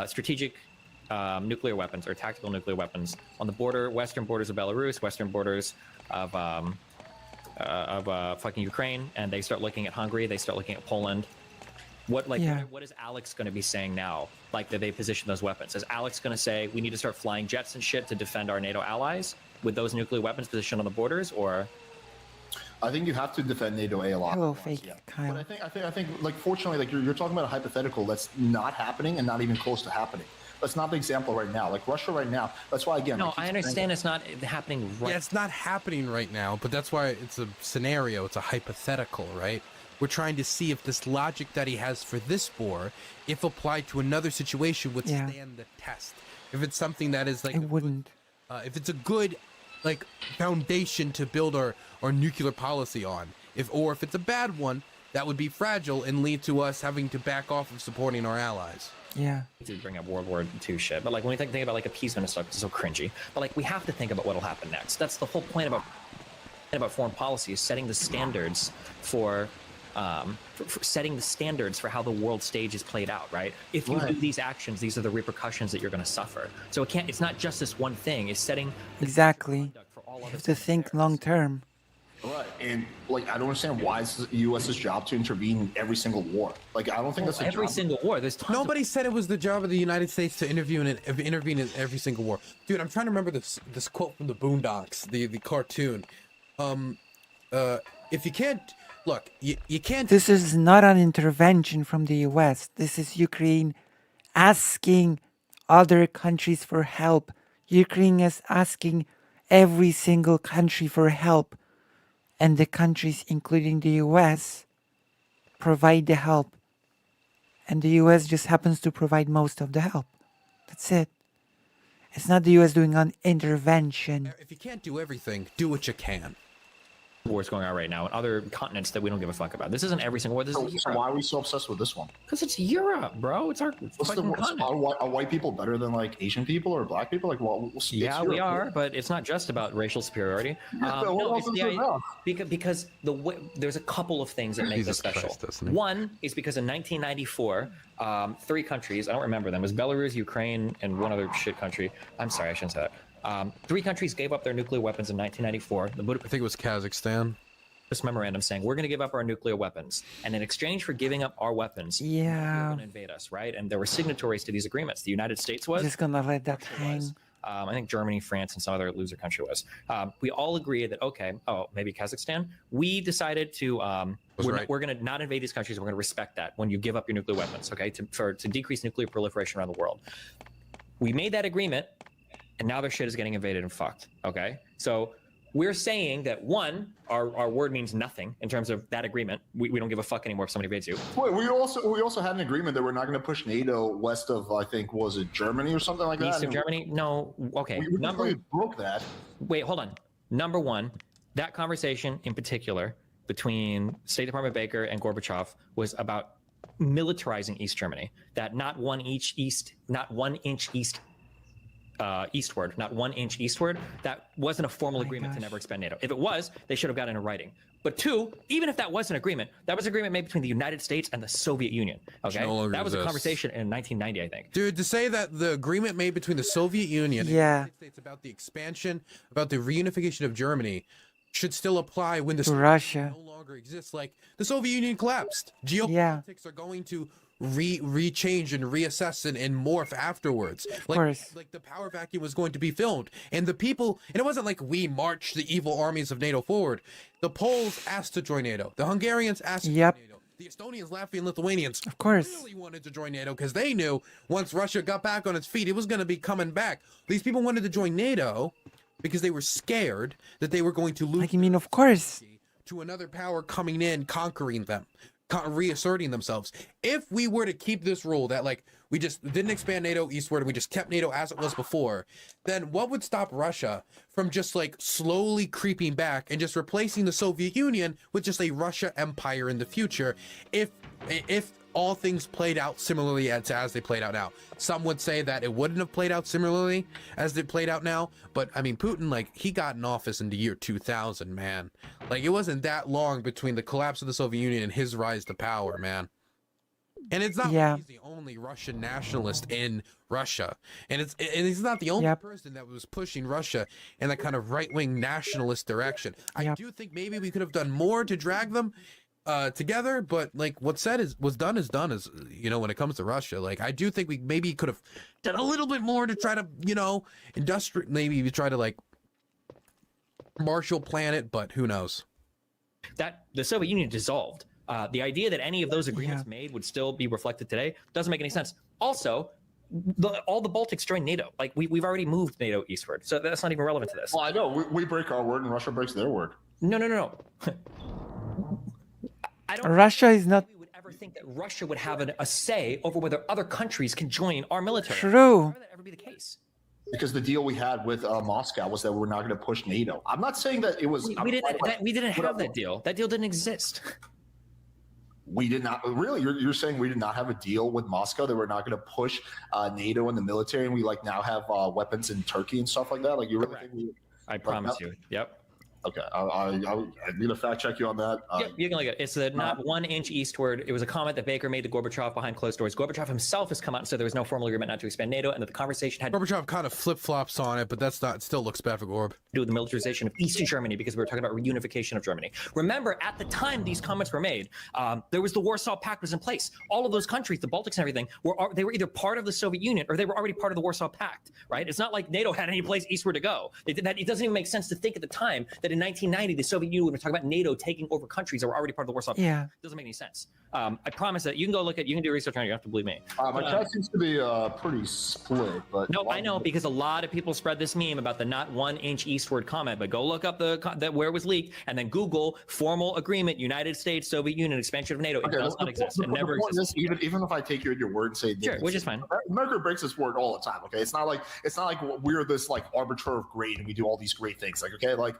strategic nuclear weapons or tactical nuclear weapons on the western borders of Belarus, western borders of fucking Ukraine, and they start looking at Hungary. They start looking at Poland. What is Alex going to be saying now? Like that they position those weapons? Is Alex going to say we need to start flying jets and shit to defend our NATO allies with those nuclear weapons positioned on the borders, or? I think you have to defend NATO a lot. Hello, fake Kyle. But I think, like, fortunately, like you're talking about a hypothetical that's not happening and not even close to happening. That's not the example right now. Like Russia right now. That's why again. No, I understand it's not happening right. Yeah, it's not happening right now, but that's why it's a scenario. It's a hypothetical, right? We're trying to see if this logic that he has for this war, if applied to another situation, would stand the test. If it's something that is like It wouldn't. if it's a good like foundation to build our nuclear policy on, if it's a bad one that would be fragile and lead to us having to back off of supporting our allies. Yeah. To bring up World War II shit, but like when we think about like appeasement and stuff, it's so cringy. But like we have to think about what'll happen next. That's the whole point about foreign policy, is setting the standards for setting the standards for how the world stage is played out, right? If you do these actions, these are the repercussions that you're going to suffer. So it's not just this one thing. It's setting Exactly. for all You other have to think long term. Right, and like I don't understand why it's the U.S.'s job to intervene in every single war. Like I don't think that's a every job. single war. There's tons Nobody said it was the job of the United States to intervene in every single war. Dude, I'm trying to remember this quote from the Boondocks, the cartoon. if you can't look, you can't. This is not an intervention from the US. This is Ukraine asking other countries for help. Ukraine is asking every single country for help. And the countries, including the US, provide the help. And the US just happens to provide most of the help. That's it. It's not the US doing an intervention. If you can't do everything, do what you can. Wars going on right now in other continents that we don't give a fuck about. This isn't every single war. This is So why are we so obsessed with this one? because it's Europe, bro. It's our fucking continent. Are white people better than like Asian people or black people? Like, Yeah, we are, but it's not just about racial superiority. but what else is there about? Because the way, there's a couple of things that make this Jesus special. Christ, doesn't he? One is because in 1994, 3 countries, I don't remember them, it was Belarus, Ukraine, and one other shit country. I'm sorry, I shouldn't say that. 3 countries gave up their nuclear weapons in 1994. The I Budapest think it was Kazakhstan. memorandum saying we're going to give up our nuclear weapons, and in exchange for giving up our weapons, you're going to invade us, right? And there were signatories to these agreements. The United States was. Just gonna let that Russia hang. was. I think Germany, France, and some other loser country was. We all agreed that maybe Kazakhstan. We decided to we're going to not invade these countries. We're going to respect that when you give up your nuclear weapons, okay, to decrease nuclear proliferation around the world. We made that agreement, and now their shit is getting invaded and fucked. Okay, so we're saying that one, our word means nothing in terms of that agreement. We don't give a fuck anymore if somebody invades you. Wait, we also had an agreement that we're not going to push NATO west of, I think, was it Germany or something like that? East of Germany? No. Okay. We broke that. Wait, hold on. Number one, that conversation in particular between State Department Baker and Gorbachev was about militarizing East Germany. That not 1 inch eastward, not 1 inch eastward. That wasn't a formal agreement to never expand NATO. If it was, they should have gotten in writing. But 2, even if that was an agreement, that was an agreement made between the United States and the Soviet Union. Okay, that was a conversation in 1990, I think. Dude, to say that the agreement made between the Soviet Union and the United States about the expansion, about the reunification of Germany, should still apply when the Russia no longer exists. Like the Soviet Union collapsed. Geopolitics are going to rechange and reassess and morph afterwards. Like the power vacuum was going to be filled, and the people, and it wasn't like we marched the evil armies of NATO forward. The Poles asked to join NATO. The Hungarians asked to join NATO. The Estonians, Latvians, Lithuanians, of course, really wanted to join NATO because they knew once Russia got back on its feet, it was going to be coming back. These people wanted to join NATO because they were scared that they were going to lose. Like, I mean, of course, to another power coming in, conquering them, reasserting themselves. If we were to keep this rule that like we just didn't expand NATO eastward and we just kept NATO as it was before, then what would stop Russia from just like slowly creeping back and just replacing the Soviet Union with just a Russia empire in the future? If all things played out similarly as they played out now. Some would say that it wouldn't have played out similarly as they played out now, but I mean, Putin, like, he got in office in the year 2000, man. Like, it wasn't that long between the collapse of the Soviet Union and his rise to power, man. And it's not like he's the only Russian nationalist in Russia, and he's not the only person that was pushing Russia in that kind of right-wing nationalist direction. I do think maybe we could have done more to drag them together, but like what's done is done, as you know, when it comes to Russia. Like, I do think we maybe could have done a little bit more to try to, you know, maybe we try to like Marshall Plan it, but who knows. That the Soviet Union dissolved. The idea that any of those agreements made would still be reflected today doesn't make any sense. Also, all the Baltics joined NATO. Like, we've already moved NATO eastward, so that's not even relevant to this. Well, I know we break our word and Russia breaks their word. No. Russia is not. We would ever think that Russia would have a say over whether other countries can join our military. True. Why would that ever be the case? Because the deal we had with Moscow was that we're not going to push NATO. I'm not saying that it was. We didn't have that deal. That deal didn't exist. We did not. Really, you're saying we did not have a deal with Moscow, that we're not going to push NATO in the military, and we like now have weapons in Turkey and stuff like that? Like, you really think we? I promise you. Yep. Okay, I need to fact check you on that. Yeah, you can look at it. It's not 1 inch eastward. It was a comment that Baker made to Gorbachev behind closed doors. Gorbachev himself has come out and said there was no formal agreement not to expand NATO, and that the conversation had Gorbachev kind of flip-flops on it, but that's not. It still looks bad for Gorb. Do with the militarization of East Germany, because we were talking about reunification of Germany. Remember, at the time these comments were made, there was the Warsaw Pact was in place. All of those countries, the Baltics and everything, were either part of the Soviet Union or they were already part of the Warsaw Pact. Right? It's not like NATO had any place eastward to go. They did that. It doesn't even make sense to think at the time that that in 1990 the Soviet Union, when we talk about NATO taking over countries that were already part of the Warsaw Pact. Yeah. Doesn't make any sense. I promise that you can go look at, you can do research on it. You don't have to believe me. My chat seems to be pretty split, but No, I know, because a lot of people spread this meme about the not 1 inch eastward comment, but go look up that where it was leaked and then Google formal agreement, United States, Soviet Union, expansion of NATO. It does not exist. It never exists. Even if I take you at your word and say Sure, which is fine. America breaks its word all the time. Okay, it's not like we're this like arbiter of great and we do all these great things. Like okay, like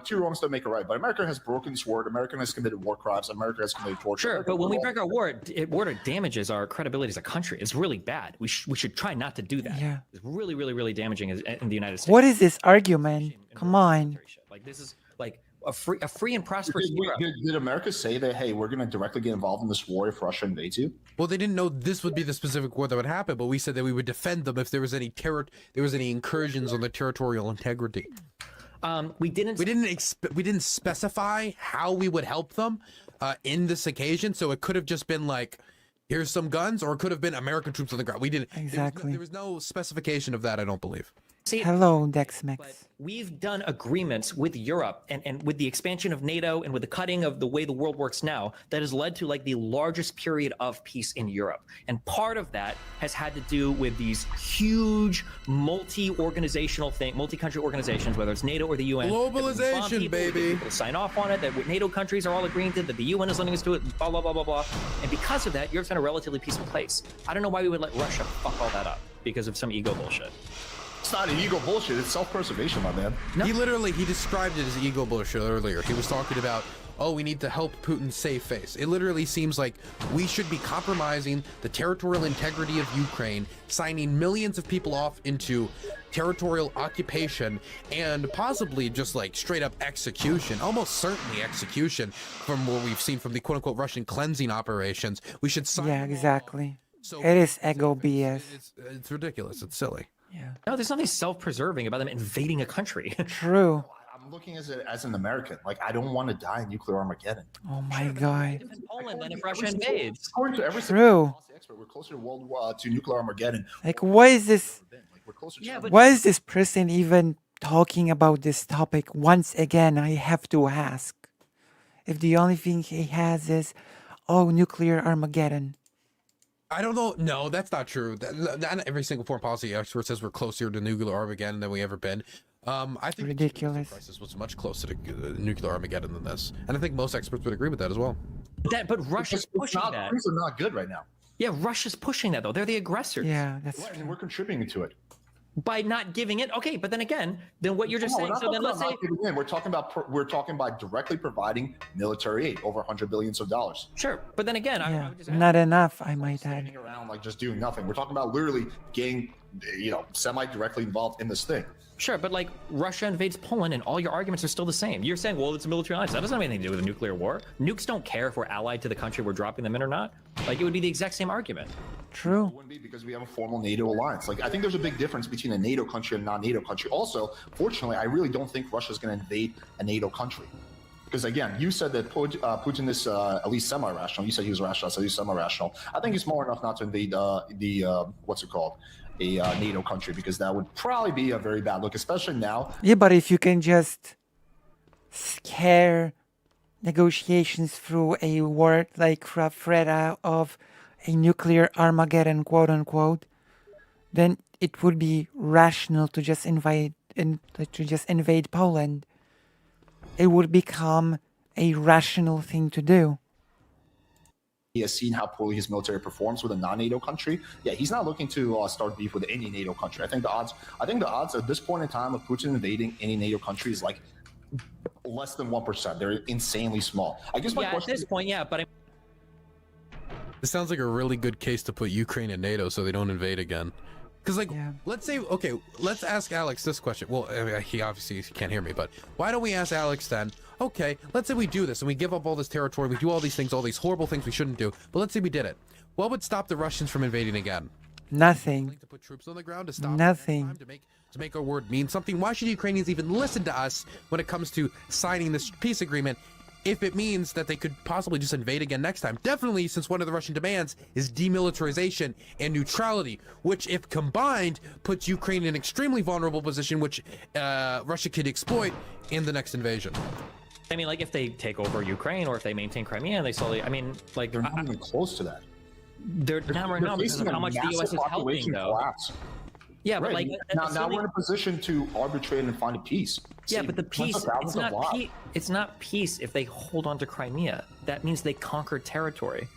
two wrongs don't make a right. But America has broken its word. America has committed war crimes. America has committed torture. Sure, but when we break our word, it damages our credibility as a country. It's really bad. We should try not to do that. Yeah. It's really, really, really damaging in the United States. What is this argument? Come on. Like this is like a free and prosperous Europe. Did America say that, hey, we're going to directly get involved in this war if Russia invades you? Well, they didn't know this would be the specific war that would happen, but we said that we would defend them if there was any incursions on their territorial integrity. We didn't specify how we would help them in this occasion, so it could have just been like, here's some guns, or it could have been American troops on the ground. We didn't Exactly. There was no specification of that, I don't believe. See, Hello, Dexmex. but we've done agreements with Europe and with the expansion of NATO and with the cutting of the way the world works now that has led to like the largest period of peace in Europe. And part of that has had to do with these huge multi-country organizations, whether it's NATO or the UN. Globalization, baby. People sign off on it, that NATO countries are all agreeing to, that the UN is letting us do it, blah, blah, blah, blah, blah. And because of that, Europe's been a relatively peaceful place. I don't know why we would let Russia fuck all that up because of some ego bullshit. It's not ego bullshit. It's self-preservation, my man. No. He described it as ego bullshit earlier. He was talking about, oh, we need to help Putin save face. It literally seems like we should be compromising the territorial integrity of Ukraine, signing millions of people off into territorial occupation, and possibly just like straight up execution, almost certainly execution from what we've seen from the quote unquote Russian cleansing operations. We should sign Yeah, them all. exactly. So It is ego BS. It's ridiculous. It's silly. Yeah. No, there's nothing self-preserving about them invading a country. True. I'm looking as an American. Like, I don't want to die in nuclear Armageddon. Oh my god. Poland, then if Russia invades. According to every True. expert, we're closer to nuclear Armageddon. Like, what is this? Like, we're closer Yeah, to but- Why is this person even talking about this topic? Once again, I have to ask. If the only thing he has is, oh, nuclear Armageddon. I don't know. No, that's not true. Not every single foreign policy expert says we're closer to nuclear Armageddon than we ever been. I think Ridiculous. the crisis was much closer to nuclear Armageddon than this, and I think most experts would agree with that as well. But Russia's pushing that. Things are not good right now. Yeah, Russia's pushing that though. They're the aggressors. Yeah, that's Right, and true. we're contributing to it. By not giving it. Okay, but then again, then what you're just No, we're saying. not So then talking let's about say. not giving in. We're talking about directly providing military aid, over $100 billion. Sure, but then again, I Yeah, would just not enough, I might add. Standing around like just doing nothing. We're talking about literally getting, semi-directly involved in this thing. Sure, but like Russia invades Poland and all your arguments are still the same. You're saying, well, it's a military alliance. That doesn't have anything to do with a nuclear war. Nukes don't care if we're allied to the country we're dropping them in or not. Like it would be the exact same argument. True. It wouldn't be because we have a formal NATO alliance. Like I think there's a big difference between a NATO country and a non-NATO country. Also, fortunately, I really don't think Russia's going to invade a NATO country. Because again, you said that Putin is at least semi-rational. You said he was rational, so he's semi-rational. I think he's smart enough not to invade a NATO country, because that would probably be a very bad look, especially now. Yeah, but if you can just scare negotiations through a word like threat of a nuclear Armageddon, quote unquote, then it would be rational to just invade Poland. It would become a rational thing to do. He has seen how poorly his military performs with a non-NATO country. Yeah, he's not looking to start beef with any NATO country. I think the odds at this point in time of Putin invading any NATO country is like less than 1%. They're insanely small. I guess my Yeah, at question this point, yeah, but This sounds like a really good case to put Ukraine in NATO so they don't invade again. Because, like, Yeah. let's say, okay, let's ask Alex this question. Well, I mean, he obviously can't hear me, but why don't we ask Alex then, okay, let's say we do this and we give up all this territory, we do all these things, all these horrible things we shouldn't do, but let's say we did it. What would stop the Russians from invading again? Nothing. To put troops on the ground to stop Nothing. them, to make our word mean something. Why should Ukrainians even listen to us when it comes to signing this peace agreement if it means that they could possibly just invade again next time. Definitely, since one of the Russian demands is demilitarization and neutrality, which if combined puts Ukraine in an extremely vulnerable position, which Russia could exploit in the next invasion. I mean, like if they take over Ukraine or if they maintain Crimea and they slowly, I mean, like They're not even close to that. they're not right now because of how much the U.S. is helping, though. Collapse. Yeah, but Right. like Now we're in a position to arbitrate and find a peace. yeah, See, but the tens of peace, thousands it's of not lives. peace. It's not peace if they hold on to Crimea. That means they conquered territory.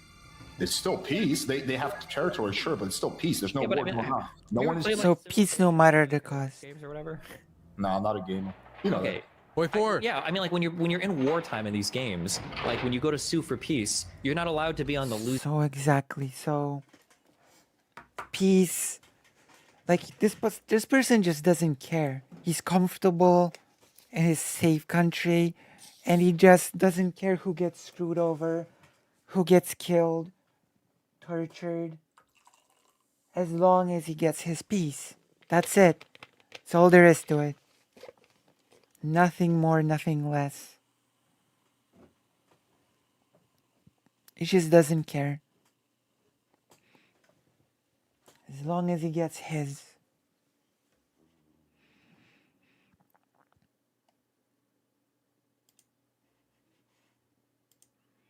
It's still peace. They have territory, sure, but it's still peace. There's no Yeah, but I war mean, going on. No you one ever is. played, So peace no matter the cost. Games or whatever. No, I'm not a gamer. You know Okay. Wait for Yeah, I mean, like when you're in wartime in these games, like when you go to sue for peace, you're not allowed to be on the losing. So exactly. So peace. Like this person just doesn't care. He's comfortable in his safe country, and he just doesn't care who gets screwed over, who gets killed, tortured. As long as he gets his peace. That's it. That's all there is to it. Nothing more, nothing less. He just doesn't care. As long as he gets his.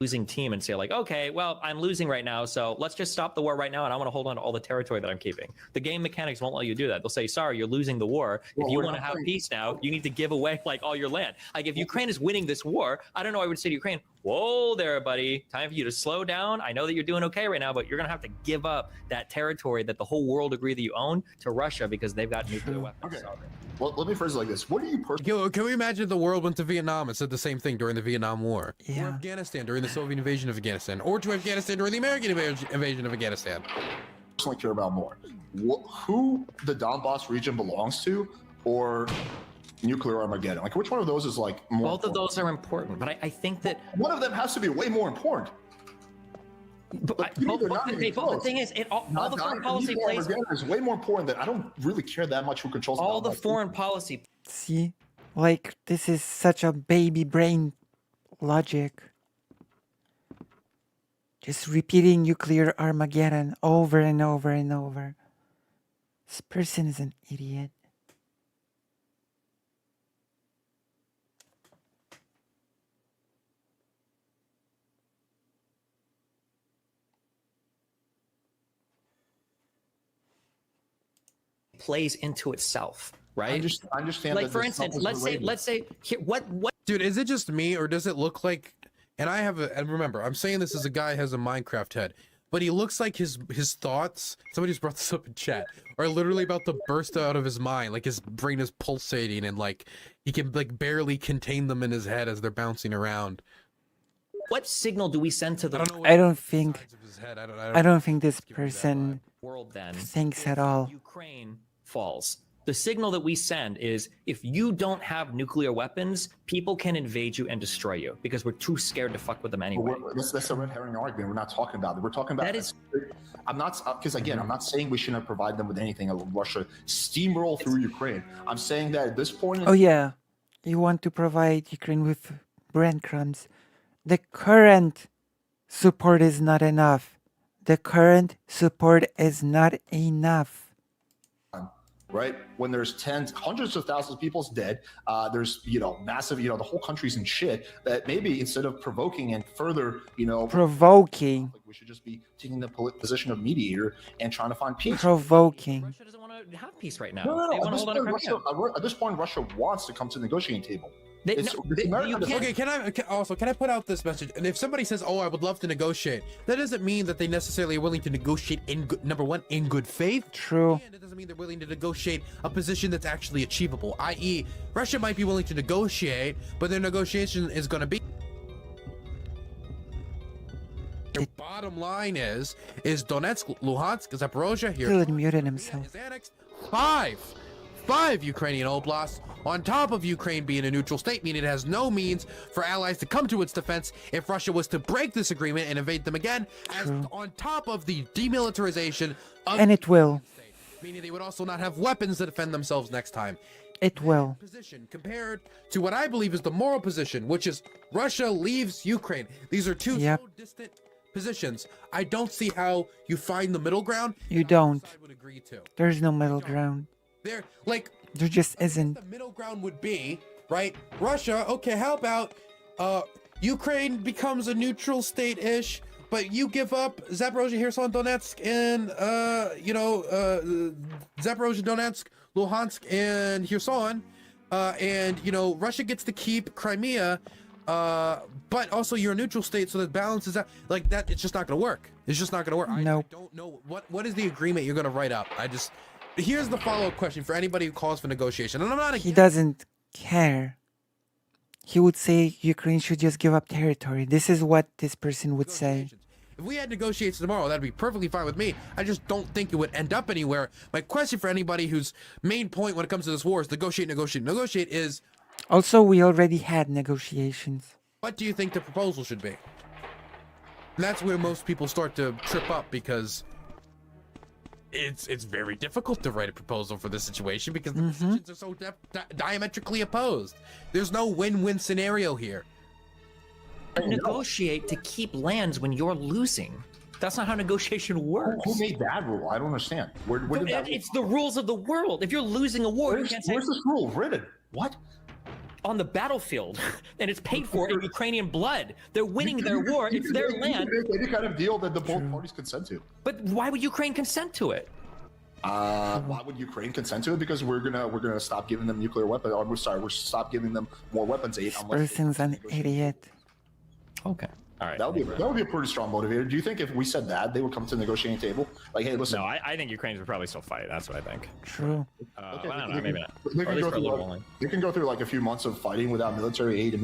Losing team and say like, okay, well, I'm losing right now, so let's just stop the war right now, and I want to hold on to all the territory that I'm keeping. The game mechanics won't let you do that. They'll say, sorry, you're losing the war. Well, if you we're want to not have saying- peace now, you need to give away like all your land. Like if Ukraine is winning this war, I don't know. I would say to Ukraine, whoa there, buddy, time for you to slow down. I know that you're doing okay right now, but you're gonna have to give up that territory that the whole world agreed that you own to Russia because they've got nuclear weapons. Okay. So- Well, let me phrase it like this. What do you personally? Yo, can we imagine the world went to Vietnam and said the same thing during the Vietnam War? Or Yeah. Afghanistan during the Soviet invasion of Afghanistan? Or to Afghanistan during the American invasion of Afghanistan? personally care about more? Who the Donbass region belongs to, or nuclear Armageddon? Like, which one of those is like more? Both of important? those are important, but I think that One of them has to be way more important. but, But to me, they're not even but the close. thing is, all the foreign policy Nuclear plays, Armageddon is way more important that I don't really care that much who controls all the Donbass. foreign policy See? Like, this is such a baby brain logic. Just repeating nuclear Armageddon over and over and over. This person is an idiot. plays into itself, right? I understand. Like that for this stuff instance, is let's say here, what Dude, is it just me, or does it look like? And I have a. And remember, I'm saying this as a guy who has a Minecraft head, but he looks like his thoughts. Somebody just brought this up in chat. Are literally about to burst out of his mind. Like his brain is pulsating, and like he can like barely contain them in his head as they're bouncing around. what signal do we send to I the don't know. What I don't think sides of his head. I don't think this give me that person world then thinks at if all. Ukraine falls? The signal that we send is if you don't have nuclear weapons, people can invade you and destroy you because we're too scared to fuck with them anyway. That's a red herring argument. We're not talking about it. We're talking about That is- I'm not because again, I'm not saying we shouldn't provide them with anything. Russia steamroll through Ukraine. I'm saying that at this point, in Oh yeah, you want to provide Ukraine with breadcrumbs. The current support is not enough. The current support is not enough. right when there's hundreds of thousands of people's dead, there's massive, the whole country's in shit. That maybe instead of provoking and further, Provoking. like we should just be taking the position of mediator and trying to find peace. Provoking. Russia doesn't want to have peace right now. No. They At want to this, hold on to point, Crimea. Russia, at this point, Russia wants to come to the negotiating table. They- It's- no, it's they- America you that- can't- Okay, can I put out this message? And if somebody says, "Oh, I would love to negotiate," that doesn't mean that they necessarily are willing to negotiate number one, in good faith. True. And it doesn't mean they're willing to negotiate a position that's actually achievable. I.e., Russia might be willing to negotiate, but their negotiation is going to be. The bottom line is Donetsk, Luhansk, Zaporozhye here. He muted himself. Is annexed five Ukrainian oblasts on top of Ukraine being a neutral state, meaning it has no means for allies to come to its defense if Russia was to break this agreement and invade them again, as True. on top of the demilitarization of And it will. meaning they would also not have weapons to defend themselves next time. It will. position compared to what I believe is the moral position, which is Russia leaves Ukraine. These are two Yep. so distant positions. I don't see how you find the middle ground. You and don't. either side would agree to. There's no middle ground. There, like, There just I guess isn't. the middle ground would be, right? Russia, okay, how about Ukraine becomes a neutral state-ish, but you give up Zaporozhye, Kherson, Donetsk, and Zaporozhye, Donetsk, Luhansk, and Kherson, and Russia gets to keep Crimea, but also you're a neutral state, so that balances out. Like that, it's just not gonna work. It's just not gonna work. I Nope. don't know what is the agreement you're gonna write up. Here's the follow-up question for anybody who calls for negotiation, and I'm not. He doesn't care. He would say Ukraine should just give up territory. This is what this person would say. Negotiations. If we had negotiations tomorrow, that'd be perfectly fine with me. I just don't think it would end up anywhere. My question for anybody whose main point when it comes to this war is negotiate is, Also, we already had negotiations. what do you think the proposal should be? And that's where most people start to trip up, because it's very difficult to write a proposal for this situation because the positions are so diametrically opposed. There's no win-win scenario here. Negotiate to keep lands when you're losing. That's not how negotiation works. Who made that rule? I don't understand. Where did that It's the rules of the world. If you're losing a war, you can't say where's this rule written? What? on the battlefield, and it's paid for in Ukrainian blood. They're winning their war. It's their land. You can make any kind of deal that the both parties consent to. But why would Ukraine consent to it? Why would Ukraine consent to it? Because we're gonna stop giving them nuclear weapons. Or we're stop giving them more weapons aid. Person's an idiot. Okay. All right. That would be a pretty strong motivator. Do you think if we said that they would come to the negotiating table? Like, hey, listen. No, I think Ukrainians would probably still fight. That's what I think. True. Okay, I don't know. Maybe not. They Or can at least go for a little through. only. They can go through like a few months of fighting without military aid and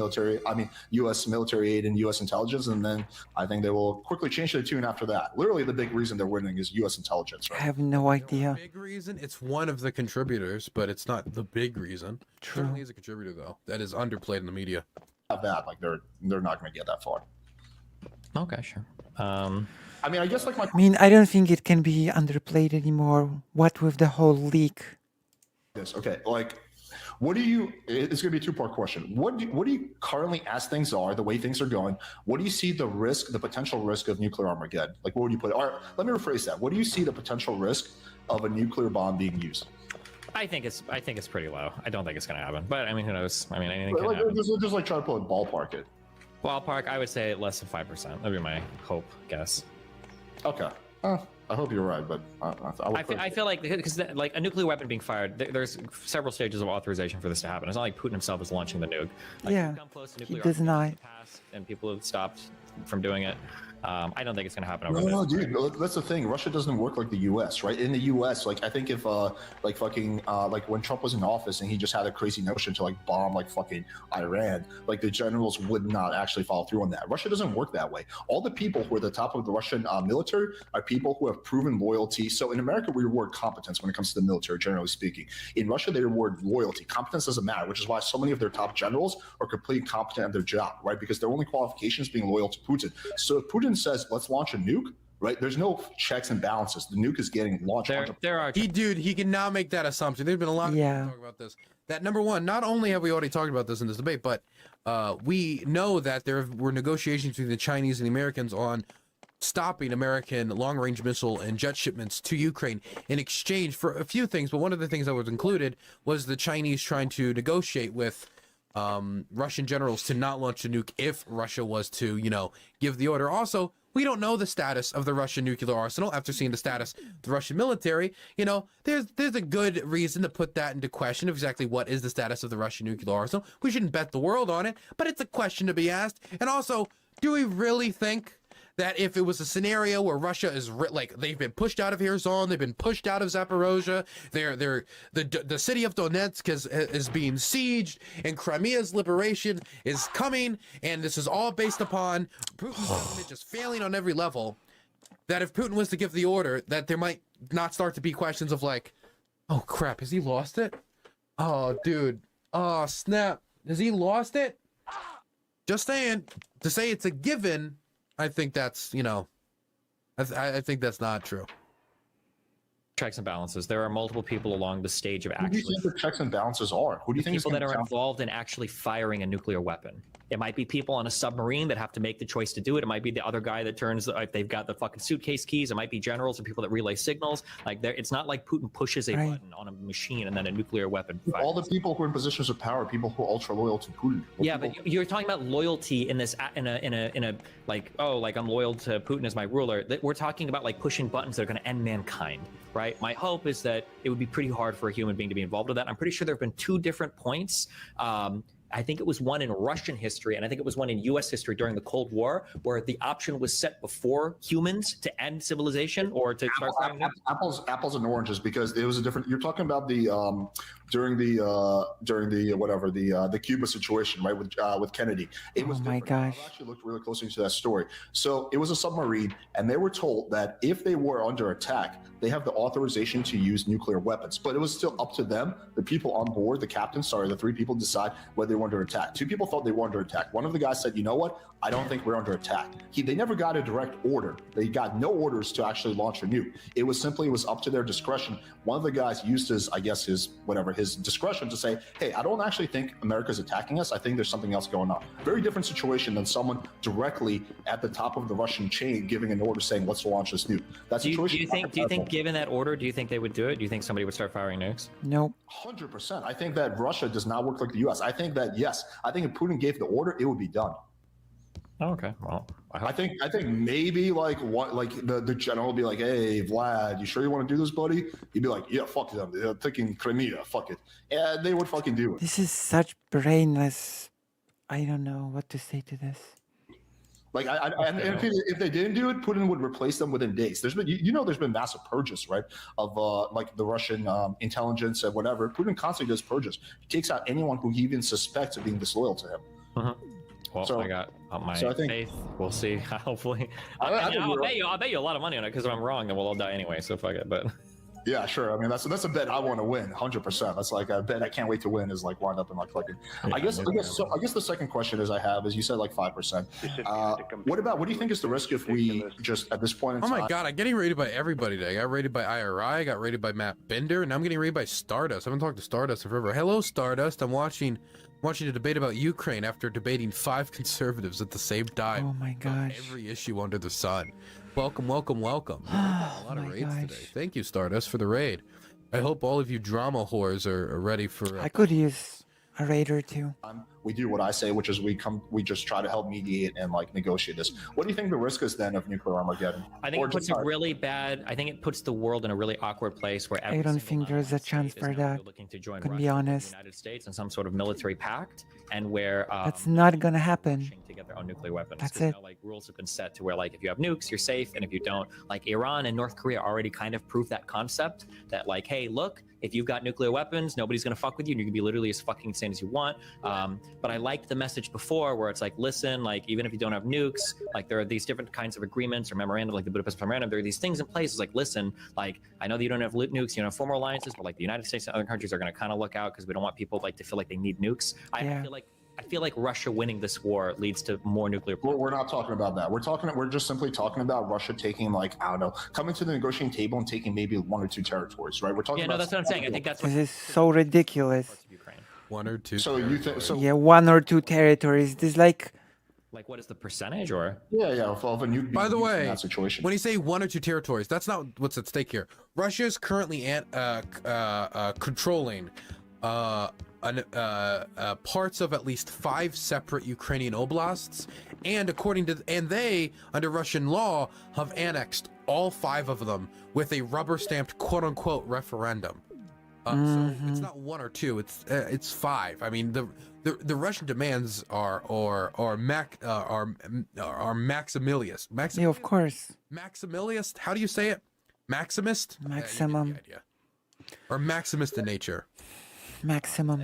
U.S. military aid and U.S. intelligence, and then I think they will quickly change their tune after that. Literally, the big reason they're winning is U.S. intelligence. I Right? have no idea. Big reason? It's one of the contributors, but it's not the big reason. True. Certainly is a contributor though. That is underplayed in the media. Have that, like they're not going to get that far. Okay, sure. I mean, I guess like my I mean, I don't think it can be underplayed anymore. What with the whole leak? this. Okay, like, what do you? It's going to be a two-part question. What do you currently, as things are, the way things are going? What do you see the risk, the potential risk of nuclear Armageddon? Like, what would you put? Or let me rephrase that. What do you see the potential risk of a nuclear bomb being used? I think it's pretty low. I don't think it's gonna happen. But I mean, who knows? I mean, anything can Like, happen. just like try to put a ballpark it. Ballpark, I would say less than 5%. That'd be my hope guess. Okay. I hope you're right, but I feel like because like a nuclear weapon being fired, there's several stages of authorization for this to happen. It's not like Putin himself is launching the nuke. Like, Yeah, we've come close to he nuclear does armament in not. the past, and people have stopped from doing it. I don't think it's going to happen No, overnight. dude, that's the thing. Russia doesn't work like the U.S., right? In the U.S., like I think if like when Trump was in office and he just had a crazy notion to like bomb like fucking Iran, like the generals would not actually follow through on that. Russia doesn't work that way. All the people who are at the top of the Russian military are people who have proven loyalty. So in America, we reward competence when it comes to the military, generally speaking. In Russia, they reward loyalty. Competence doesn't matter, which is why so many of their top generals are completely competent at their job, right? Because their only qualification is being loyal to Putin. So if Putin says, let's launch a nuke, right? There's no checks and balances. The nuke is getting launched. There are He can now make that assumption. There's been a lot of Yeah. talk about this. That number one, not only have we already talked about this in this debate, but we know that there were negotiations between the Chinese and the Americans on stopping American long-range missile and jet shipments to Ukraine in exchange for a few things. But one of the things that was included was the Chinese trying to negotiate with Russian generals to not launch a nuke if Russia was to, give the order. Also, we don't know the status of the Russian nuclear arsenal after seeing the status of the Russian military. There's a good reason to put that into question of exactly what is the status of the Russian nuclear arsenal. We shouldn't bet the world on it, but it's a question to be asked. And also, do we really think that if it was a scenario where Russia is they've been pushed out of Kherson, they've been pushed out of Zaporozhye, the city of Donetsk is being sieged, and Crimea's liberation is coming, and this is all based upon Putin's government just failing on every level, that if Putin was to give the order, that there might not start to be questions of like, oh crap, has he lost it? Oh dude, oh snap, has he lost it? Just saying, to say it's a given, I think that's, I think that's not true. checks and balances. There are multiple people along the stage of Who do you actually think the checks and balances are? Who do you think is people that gonna are count? involved in actually firing a nuclear weapon. It might be people on a submarine that have to make the choice to do it. It might be the other guy that turns, like, they've got the fucking suitcase keys. It might be generals and people that relay signals. Like, it's not like Putin pushes a Right. button on a machine and then a nuclear weapon fires. All the people who are in positions of power, people who are ultra loyal to Putin. Yeah, but you're talking about loyalty in this in a like, oh, like I'm loyal to Putin as my ruler. We're talking about like pushing buttons that are going to end mankind, right? My hope is that it would be pretty hard for a human being to be involved with that. I'm pretty sure there have been 2 different points. I think it was one in Russian history, and I think it was one in U.S. history during the Cold War, where the option was set before humans to end civilization or to start firing. Apples and oranges, because it was a different. You're talking about the during the whatever the Cuba situation, right, with Kennedy. It was Oh my different. gosh. I've actually looked really closely into that story. So it was a submarine, and they were told that if they were under attack, they have the authorization to use nuclear weapons. But it was still up to them, the people on board, the captain, the 3 people, decide whether they were under attack. 2 people thought they were under attack. One of the guys said, "You know what? I don't think we're under attack." They never got a direct order. They got no orders to actually launch a nuke. It was up to their discretion. One of the guys used his discretion to say, "Hey, I don't actually think America's attacking us. I think there's something else going on." Very different situation than someone directly at the top of the Russian chain giving an order saying, "Let's launch this nuke." That Do you situation. think, given that order, do you think they would do it? Do you think somebody would start firing nukes? Nope. 100%. I think that Russia does not work like the U.S. I think that, yes, I think if Putin gave the order, it would be done. Oh, okay. Well, I think maybe the general would be like, "Hey, Vlad, you sure you want to do this, buddy?" He'd be like, "Yeah, fuck them. They're taking Crimea. Fuck it." Yeah, they would fucking do it. This is such brainless. I don't know what to say to this. Like, and if they didn't do it, Putin would replace them within days. There's been, there's been massive purges, right, of like the Russian intelligence and whatever. Putin constantly does purges. He takes out anyone who he even suspects of being disloyal to him. Well, So- I got my so I think- faith. We'll see. Hopefully, I think I'll bet you a lot of money on it, because if I'm wrong, then we'll all die anyway. So fuck it. But Yeah, sure. I mean, that's a bet I want to win, 100%. That's like a bet I can't wait to win, is like wind up in like fucking. I guess the second question is you said like 5%. What do you think is the risk if we just at this point in Oh time? my god, I'm getting rated by everybody today. I got rated by IRI, I got rated by Matt Bender, and I'm getting rated by Stardust. I haven't talked to Stardust in forever. Hello, Stardust. I'm watching a debate about Ukraine after debating 5 conservatives at the same time. Oh my on gosh. Every issue under the sun. Welcome, welcome, welcome. A lot of my raids gosh. today. Thank you, Stardust, for the raid. I hope all of you drama whores are ready for. I could use a raid or 2. We do what I say, which is we just try to help mediate and like negotiate this. What do you think the risk is then of nuclear Armageddon? I think Or it puts just a not? really bad. I think it puts the world in a really awkward place where every don't single think there's a non-aligned chance state is for now that. looking to join Could Russia be and the honest. United States in some sort of military pact, and where That's not gonna happen. pushing to get their own nuclear weapons. That's 'Cause it. now, like, rules have been set to where, like, if you have nukes, you're safe, and if you don't, like, Iran and North Korea already kind of proved that concept that, like, hey, look, if you've got nuclear weapons, nobody's gonna fuck with you, and you can be literally as fucking insane as you want. But I liked the message before, where it's like, listen, like, even if you don't have nukes, like, there are these different kinds of agreements or memorandum, like the Budapest Memorandum. There are these things in place. It's like, listen, like, I know that you don't have nukes, you don't have former alliances, but like the United States and other countries are gonna kind of look out because we don't want people like to feel like they need nukes. Yeah. I feel like Russia winning this war leads to more nuclear. We're not talking about that. We're just simply talking about Russia taking, like, I don't know, coming to the negotiating table and taking maybe 1 or 2 territories, right? We're talking Yeah, about. no, that's what I'm saying. I think that's what This is so ridiculous. parts of Ukraine. 1 or 2. So you think so? Yeah, 1 or 2 territories. This like Like, what is the percentage, or? Yeah, of a nuke. By the being used in way, that situation. when you say 1 or 2 territories, that's not what's at stake here. Russia is currently controlling parts of at least 5 separate Ukrainian oblasts, and they, under Russian law, have annexed all 5 of them with a rubber-stamped "quote-unquote" referendum. So it's not 1 or 2; it's 5. I mean, the Russian demands are maximilious. yeah, of course. Maximilious? How do you say it? Maximist? You get the Maximum. idea. Or maximist in nature. Maximum.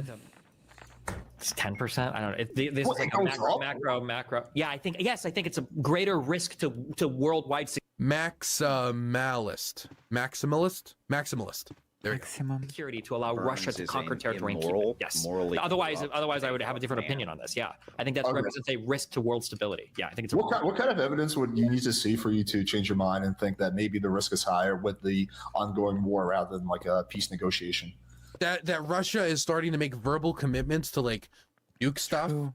It's 10%. I don't know. This is Well, like it a goes up. macro. Yeah, I think it's a greater risk to worldwide security. Maximalist. Maximalist? Maximalist. There you go. Maximum. security to allow Burns Russia to is conquer an territory and keep immoral, it. Yes. morally Otherwise, corrupt I would have a different man. opinion on this. Yeah, I think that Okay. represents a risk to world stability. Yeah, I think it's a What kind of evidence would you need to see for you to change your mind and think that maybe the risk is higher with the ongoing war rather than like a peace negotiation? That Russia is starting to make verbal commitments to like nuke stuff True.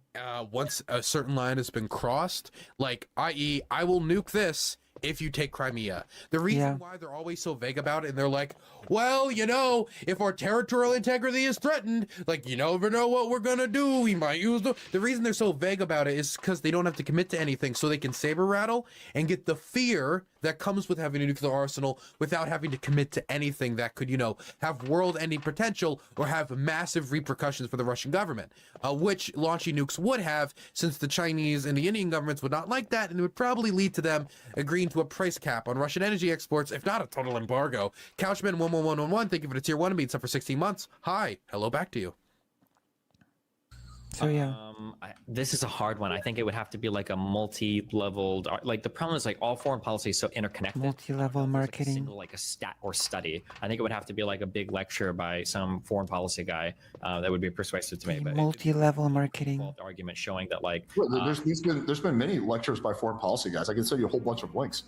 once a certain line has been crossed, like i.e. I will nuke this if you take Crimea. The reason Yeah. why they're always so vague about it, and they're like, well, you know, if our territorial integrity is threatened, like, you never know what we're gonna do, we might use the reason they're so vague about it is because they don't have to commit to anything, so they can saber rattle and get the fear that comes with having a nuclear arsenal without having to commit to anything that could, you know, have world-ending potential or have massive repercussions for the Russian government, which launching nukes would have, since the Chinese and the Indian governments would not like that, and it would probably lead to them agreeing to a price cap on Russian energy exports, if not a total embargo. Couchman 11111, thank you for the tier 1 beats up for 16 months. Hi, hello back to you. So yeah. This is a hard one. I think it would have to be like a multi-leveled. Like the problem is like all foreign policy is so interconnected. Multi-level marketing. Single, like a stat or study. I think it would have to be like a big lecture by some foreign policy guy that would be persuasive to me. But Multi-level marketing. the argument showing that like There's been many lectures by foreign policy guys. I can send you a whole bunch of links.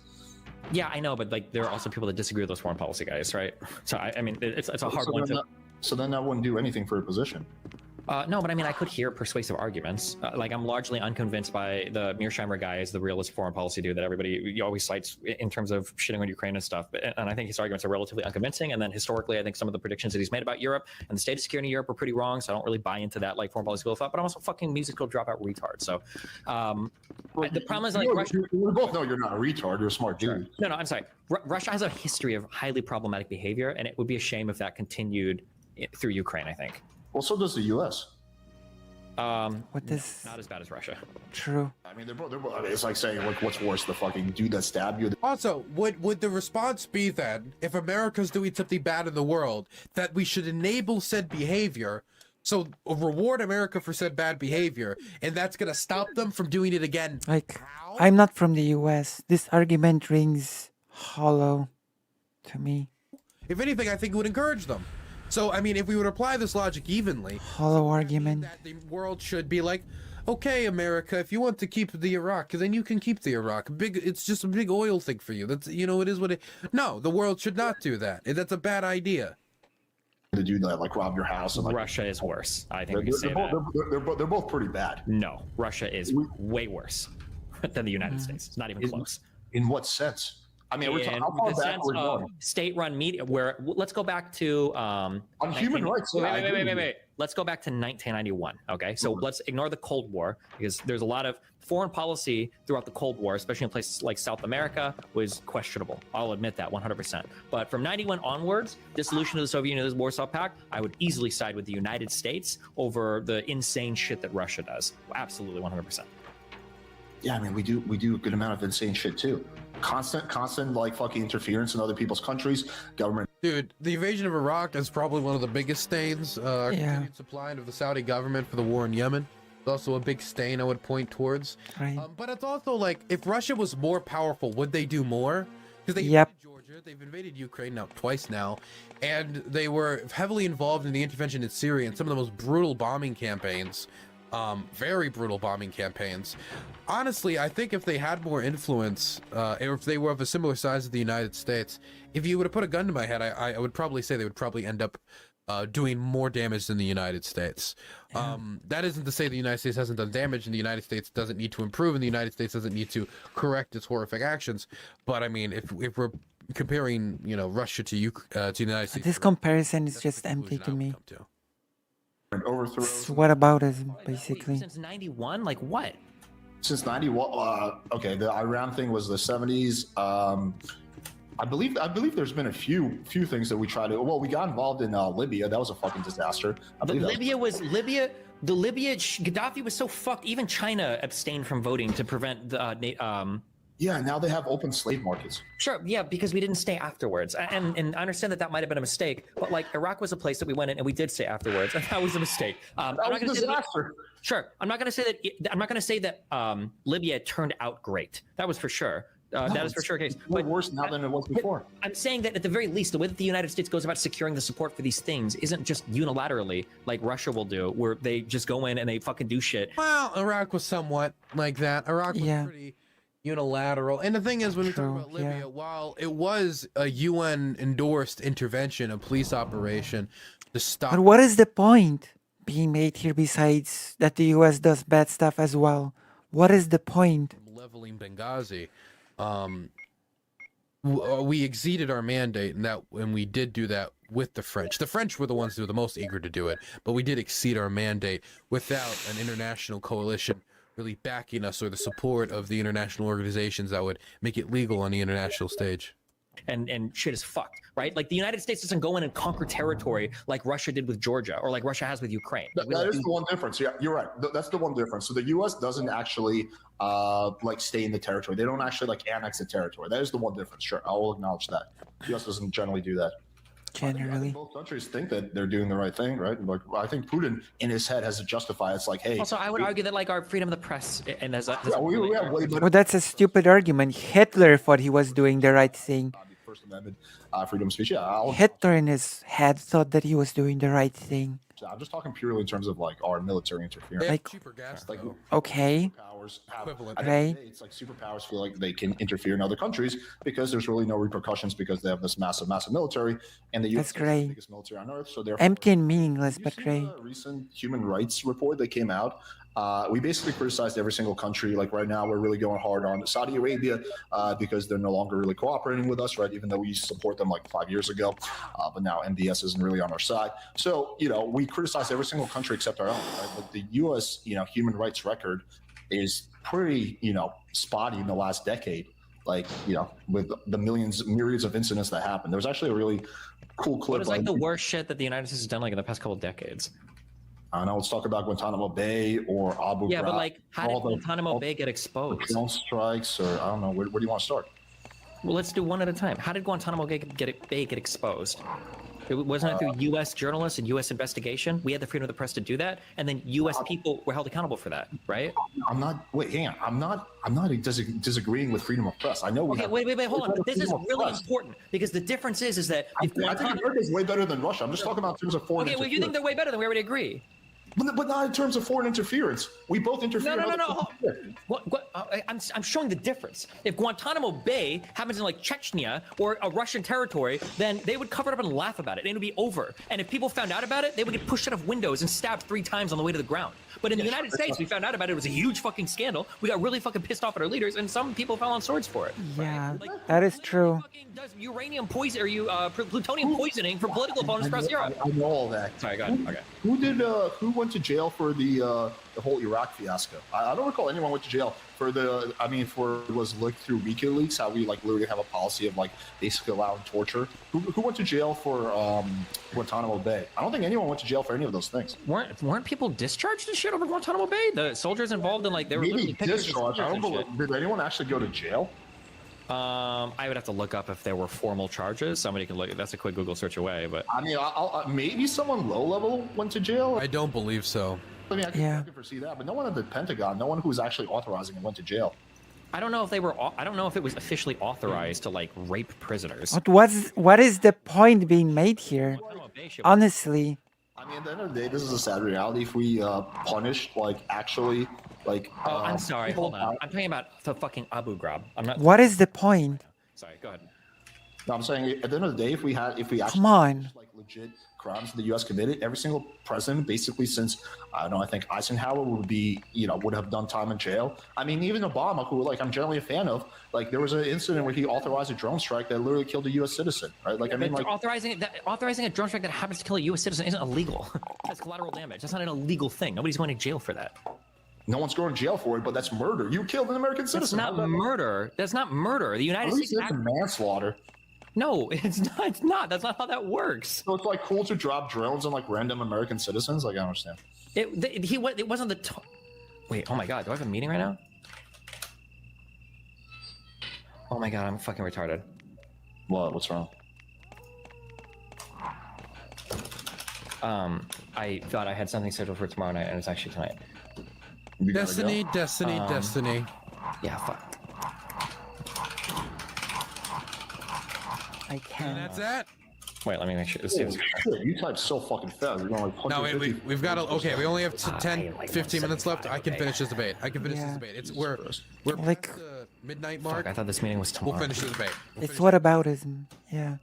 yeah, I know, but like there are also people that disagree with those foreign policy guys, right? So I mean, it's a hard one to. So then that wouldn't do anything for your position. No, but I mean, I could hear persuasive arguments. Like, I'm largely unconvinced by the Mearsheimer guy as the realist foreign policy dude that everybody always cites in terms of shitting on Ukraine and stuff. And I think his arguments are relatively unconvincing. And then historically, I think some of the predictions that he's made about Europe and the state of security in Europe are pretty wrong. So I don't really buy into that, like, foreign policy school of thought. But I'm also fucking musical dropout retard. So the problem is, like, Russia. We both know you're not a retard. You're a smart dude. No, I'm sorry. Russia has a history of highly problematic behavior, and it would be a shame if that continued through Ukraine, I think. Well, so does the U.S. What is Not as bad as Russia. true? I mean, they're both. I mean, it's like saying, like, what's worse, the fucking dude that stabbed you? Also, would the response be then, if America's doing something bad in the world, that we should enable said behavior, so reward America for said bad behavior, and that's gonna stop them from doing it again? Like, How? I'm not from the US. This argument rings hollow to me. If anything, I think it would encourage them. So, I mean, if we would apply this logic evenly, Hollow argument. that the world should be like, okay, America, if you want to keep the Iraq, then you can keep the Iraq. It's just a big oil thing for you. That's, you know, it is what it. No, the world should not do that. That's a bad idea. The dude that like robbed your house and like Russia is worse. I think we they're, can say they're, that. both, they're both pretty bad. No, Russia is way worse than the United States. It's not even close. In what sense? I mean, In how far the back sense are we of going? state-run media, where let's go back to On human rights, yeah, I Wait, agree with you. wait. Let's go back to 1991. Okay, so let's ignore the Cold War because there's a lot of foreign policy throughout the Cold War, especially in places like South America, was questionable. I'll admit that 100%. But from 91 onwards, dissolution of the Soviet Union, the Warsaw Pact, I would easily side with the United States over the insane shit that Russia does. Absolutely, 100%. Yeah, I mean, we do a good amount of insane shit too. Constant like fucking interference in other people's countries, government. Dude, the invasion of Iraq is probably one of the biggest stains. Our continued supply of the Saudi government for the war in Yemen. It's also a big stain I would point towards. Right. But it's also like, if Russia was more powerful, would they do more? Because they Yep. invaded Georgia, they've invaded Ukraine now twice now, and they were heavily involved in the intervention in Syria and some of the most brutal bombing campaigns. Very brutal bombing campaigns. Honestly, I think if they had more influence, or if they were of a similar size as the United States, if you would have put a gun to my head, I would probably say they would probably end up doing more damage than the United States. That isn't to say the United States hasn't done damage and the United States doesn't need to improve and the United States doesn't need to correct its horrific actions. But I mean, if we're comparing, you know, Russia to the United States, This comparison is that's the just empty conclusion to I would me. come to. Overthrows What about us, basically? Since 91, like what? since 91. Okay, the Iran thing was the 70s. I believe there's been a few things that we tried to. Well, we got involved in Libya. That was a fucking disaster. I believe that was- Gaddafi was so fucked. Even China abstained from voting to prevent the. Yeah, now they have open slave markets. Sure, yeah, because we didn't stay afterwards, and I understand that might have been a mistake. But like Iraq was a place that we went in and we did stay afterwards, and that was a mistake. That was a disaster. Sure, I'm not going to say that. I'm not going to say that Libya turned out great. That was for sure. That is for sure the case. Way But worse now than it was before. I'm saying that at the very least, the way that the United States goes about securing the support for these things isn't just unilaterally like Russia will do, where they just go in and they fucking do shit. Well, Iraq was somewhat like that. Iraq was Yeah. pretty unilateral. And the thing is, when we True, talk about Libya, yeah. while it was a UN-endorsed intervention, a police operation to stop... But what is the point being made here besides that the US does bad stuff as well? What is the point? leveling Benghazi, we exceeded our mandate, and we did do that with the French. The French were the ones who were the most eager to do it, but we did exceed our mandate without an international coalition really backing us or the support of the international organizations that would make it legal on the international stage. And shit is fucked, right? Like the United States doesn't go in and conquer territory like Russia did with Georgia or like Russia has with Ukraine. That is the one difference. Yeah, you're right. That's the one difference. So the U.S. doesn't actually like stay in the territory. They don't actually like annex the territory. That is the one difference. Sure, I will acknowledge that. The U.S. doesn't generally do that. I Generally. think both countries think that they're doing the right thing, right? Like I think Putin in his head has to justify. It's like, hey. Also, I would argue that like our freedom of the press and there's a Yeah, we have way better. Well, that's a stupid argument. Hitler thought he was doing the right thing. First Amendment, freedom of speech. Yeah, Hitler in his head thought that he was doing the right thing. I'm just talking purely in terms of like our military interference. They have Like- cheaper gas, Like, though. Okay. Powers have, Equivalent. at the end of Right. the day, it's like superpowers feel like they can interfere in other countries because there's really no repercussions because they have this massive military, and the U.S. That's is great. the biggest military on earth. So therefore, Empty and meaningless, you but see great. the recent human rights report that came out. We basically criticized every single country. Like right now, we're really going hard on Saudi Arabia because they're no longer really cooperating with us, right? Even though we used to support them like 5 years ago, but now MBS isn't really on our side. So we criticize every single country except our own. Right? But the U.S. human rights record is pretty spotty in the last decade. Like with the myriads of incidents that happened. There was actually a really cool clip. What is like the worst shit that the United States has done like in the past couple of decades? I don't know. Let's talk about Guantanamo Bay or Abu Ghraib. Yeah, but like, how did all the- Guantanamo Bay get the exposed? drone strikes, or I don't know. Where do you want to start? Well, let's do one at a time. How did Guantanamo Bay get exposed? Wasn't it through U.S. journalists and U.S. investigation? We had the freedom of the press to do that, and then U.S. people were held accountable for that, right? I'm not. Wait, hang on. I'm not disagreeing with freedom of press. I know. Okay, wait, hold on. But this is really important because the difference is that if I think Guantanamo. America is way better than Russia. I'm just talking about in terms of foreign. Okay, well, if you think they're way better, then we already agree. but not in terms of foreign interference. We both interfere. No. I'm showing the difference. If Guantanamo Bay happens in like Chechnya or a Russian territory, then they would cover it up and laugh about it, and it would be over. And if people found out about it, they would get pushed out of windows and stabbed 3 times on the way to the ground. But in the United States, we found out about it. It was a huge fucking scandal. We got really fucking pissed off at our leaders, and some people fell on swords for it. Yeah, Like, that is who true. fucking does uranium poison or plutonium poisoning for political opponents across Europe? I know all that. Sorry, go ahead. Okay. Who went to jail for the whole Iraq fiasco? I don't recall anyone went to jail for it was looked through WikiLeaks, how we like literally have a policy of like basically allowing torture. Who went to jail for Guantanamo Bay? I don't think anyone went to jail for any of those things. Weren't people discharged and shit over Guantanamo Bay? The soldiers involved in like they were Maybe literally pictures of discharged. I soldiers don't and shit. believe. Did anyone actually go to jail? I would have to look up if there were formal charges. Somebody can look. That's a quick Google search away. But I mean, maybe someone low level went to jail. I don't believe so. I mean, I Yeah. can foresee that, but no one at the Pentagon, no one who was actually authorizing it went to jail. I don't know if they were. I don't know if it was officially authorized to like rape prisoners. What is the point being made here? Guantanamo Bay shit- Honestly, I mean, at the end of the day, this is a sad reality. If we punished, like, actually, like... Oh, I'm sorry. people Hold on. I'm talking about the fucking Abu Ghraib. I'm not. what is the point? Sorry. Go ahead. No, I'm saying at the end of the day, if we actually Come on. like legit crimes the U.S. committed, every single president, basically since I don't know, I think Eisenhower would have done time in jail. I mean, even Obama, who like I'm generally a fan of, like there was an incident where he authorized a drone strike that literally killed a U.S. citizen, right? Like I mean, like authorizing a drone strike that happens to kill a U.S. citizen isn't illegal. That's collateral damage. That's not an illegal thing. Nobody's going to jail for that. no one's going to jail for it, but that's murder. You killed an American That's citizen. not How's that- murder. That's not murder. The United At least States. it's manslaughter. No, it's not. It's not. That's not how that works. So it's like cool to drop drones on like random American citizens. Like I don't understand. It wasn't the. Wait. Oh my God. Do I have a meeting right now? Oh my God. I'm fucking retarded. What's wrong? I thought I had something scheduled for tomorrow night, and it's actually tonight. You gotta Destiny, go? destiny, destiny. Yeah. Fuck. I And can. that's that. Wait, let me make sure. Let's see Holy this. shit, you type so fucking fast. You're going like No, 150. we've got to. Okay, we only have Ah, 10, like 15 minutes left. 175, I can okay. finish this debate. I can finish this Yeah. debate. We're Like- past the midnight mark. Fuck, I thought this meeting was tomorrow. We'll finish this debate. It's whataboutism. Yeah.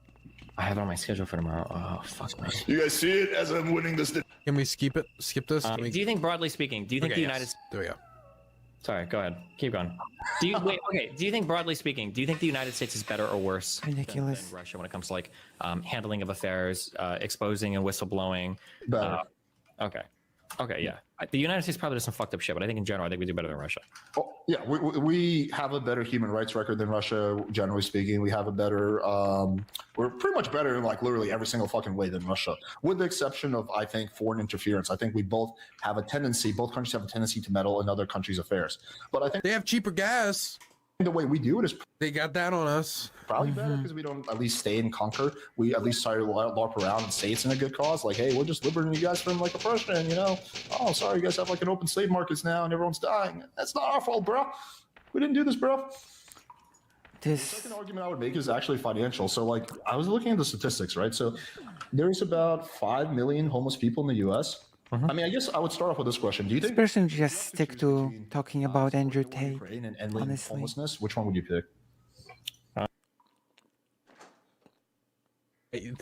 I have it on my schedule for tomorrow. Oh, fuck me. You guys see it as I'm winning this. Can we skip it? Skip this? Can we- Do you think, broadly speaking, do you think Okay, the yes. United There we go. Sorry, go ahead. Keep going. Do you wait? Okay. Do you think, broadly speaking, do you think the United States is better or worse Ridiculous. than Russia when it comes to like handling of affairs, exposing and whistleblowing? Better. Okay. Okay. Yeah. The United States probably does some fucked up shit, but I think in general, I think we do better than Russia. Oh, yeah, we have a better human rights record than Russia, generally speaking. We have a better, we're pretty much better in like literally every single fucking way than Russia, with the exception of, I think, foreign interference. I think we both have a tendency, both countries have a tendency to meddle in other countries' affairs. But I think They have cheaper gas. the way we do it is They got that on us. probably better because we don't at least stay and conquer. We at least try to LARP around and say it's in a good cause. Like, hey, we're just liberating you guys from like oppression, you know? Oh, sorry, you guys have like an open slave markets now and everyone's dying. That's not our fault, bro. We didn't do this, bro. The This. second argument I would make is actually financial. So, like, I was looking at the statistics, right? So, there's about 5 million homeless people in the U.S. I mean, I guess I would start off with this question: do you This think person just stick to between, talking about Andrew supporting Tate. Ukraine and ending honestly. homelessness? Which one would you pick?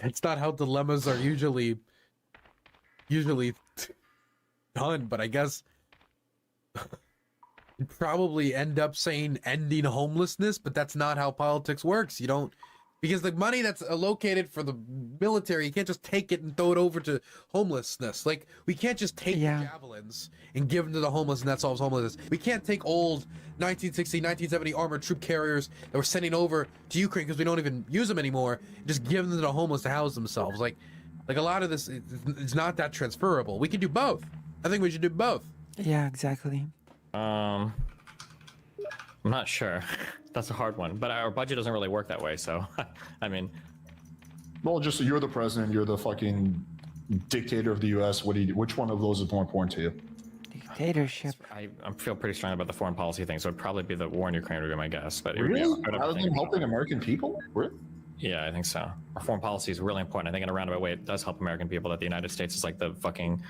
That's not how dilemmas are usually done, but I guess you'd probably end up saying ending homelessness, but that's not how politics works. You don't, because the money that's allocated for the military, you can't just take it and throw it over to homelessness. Like, we can't just take Yeah. the javelins and give them to the homeless and that solves homelessness. We can't take old 1960, 1970 armored troop carriers that we're sending over to Ukraine because we don't even use them anymore, and just give them to the homeless to house themselves. Like a lot of this, it's not that transferable. We can do both. I think we should do both. Yeah, exactly. I'm not sure. That's a hard one, but our budget doesn't really work that way. So, I mean, Well, just you're the president, you're the fucking dictator of the U.S. What do you? Which one of those is more important to you? Dictatorship. I feel pretty strong about the foreign policy thing. So it'd probably be the war in Ukraine would be my guess. But Really? I would have Rather to than think- helping American people? Really? Yeah, I think so. Our foreign policy is really important. I think in a roundabout way, it does help American people that the United States is like the fucking,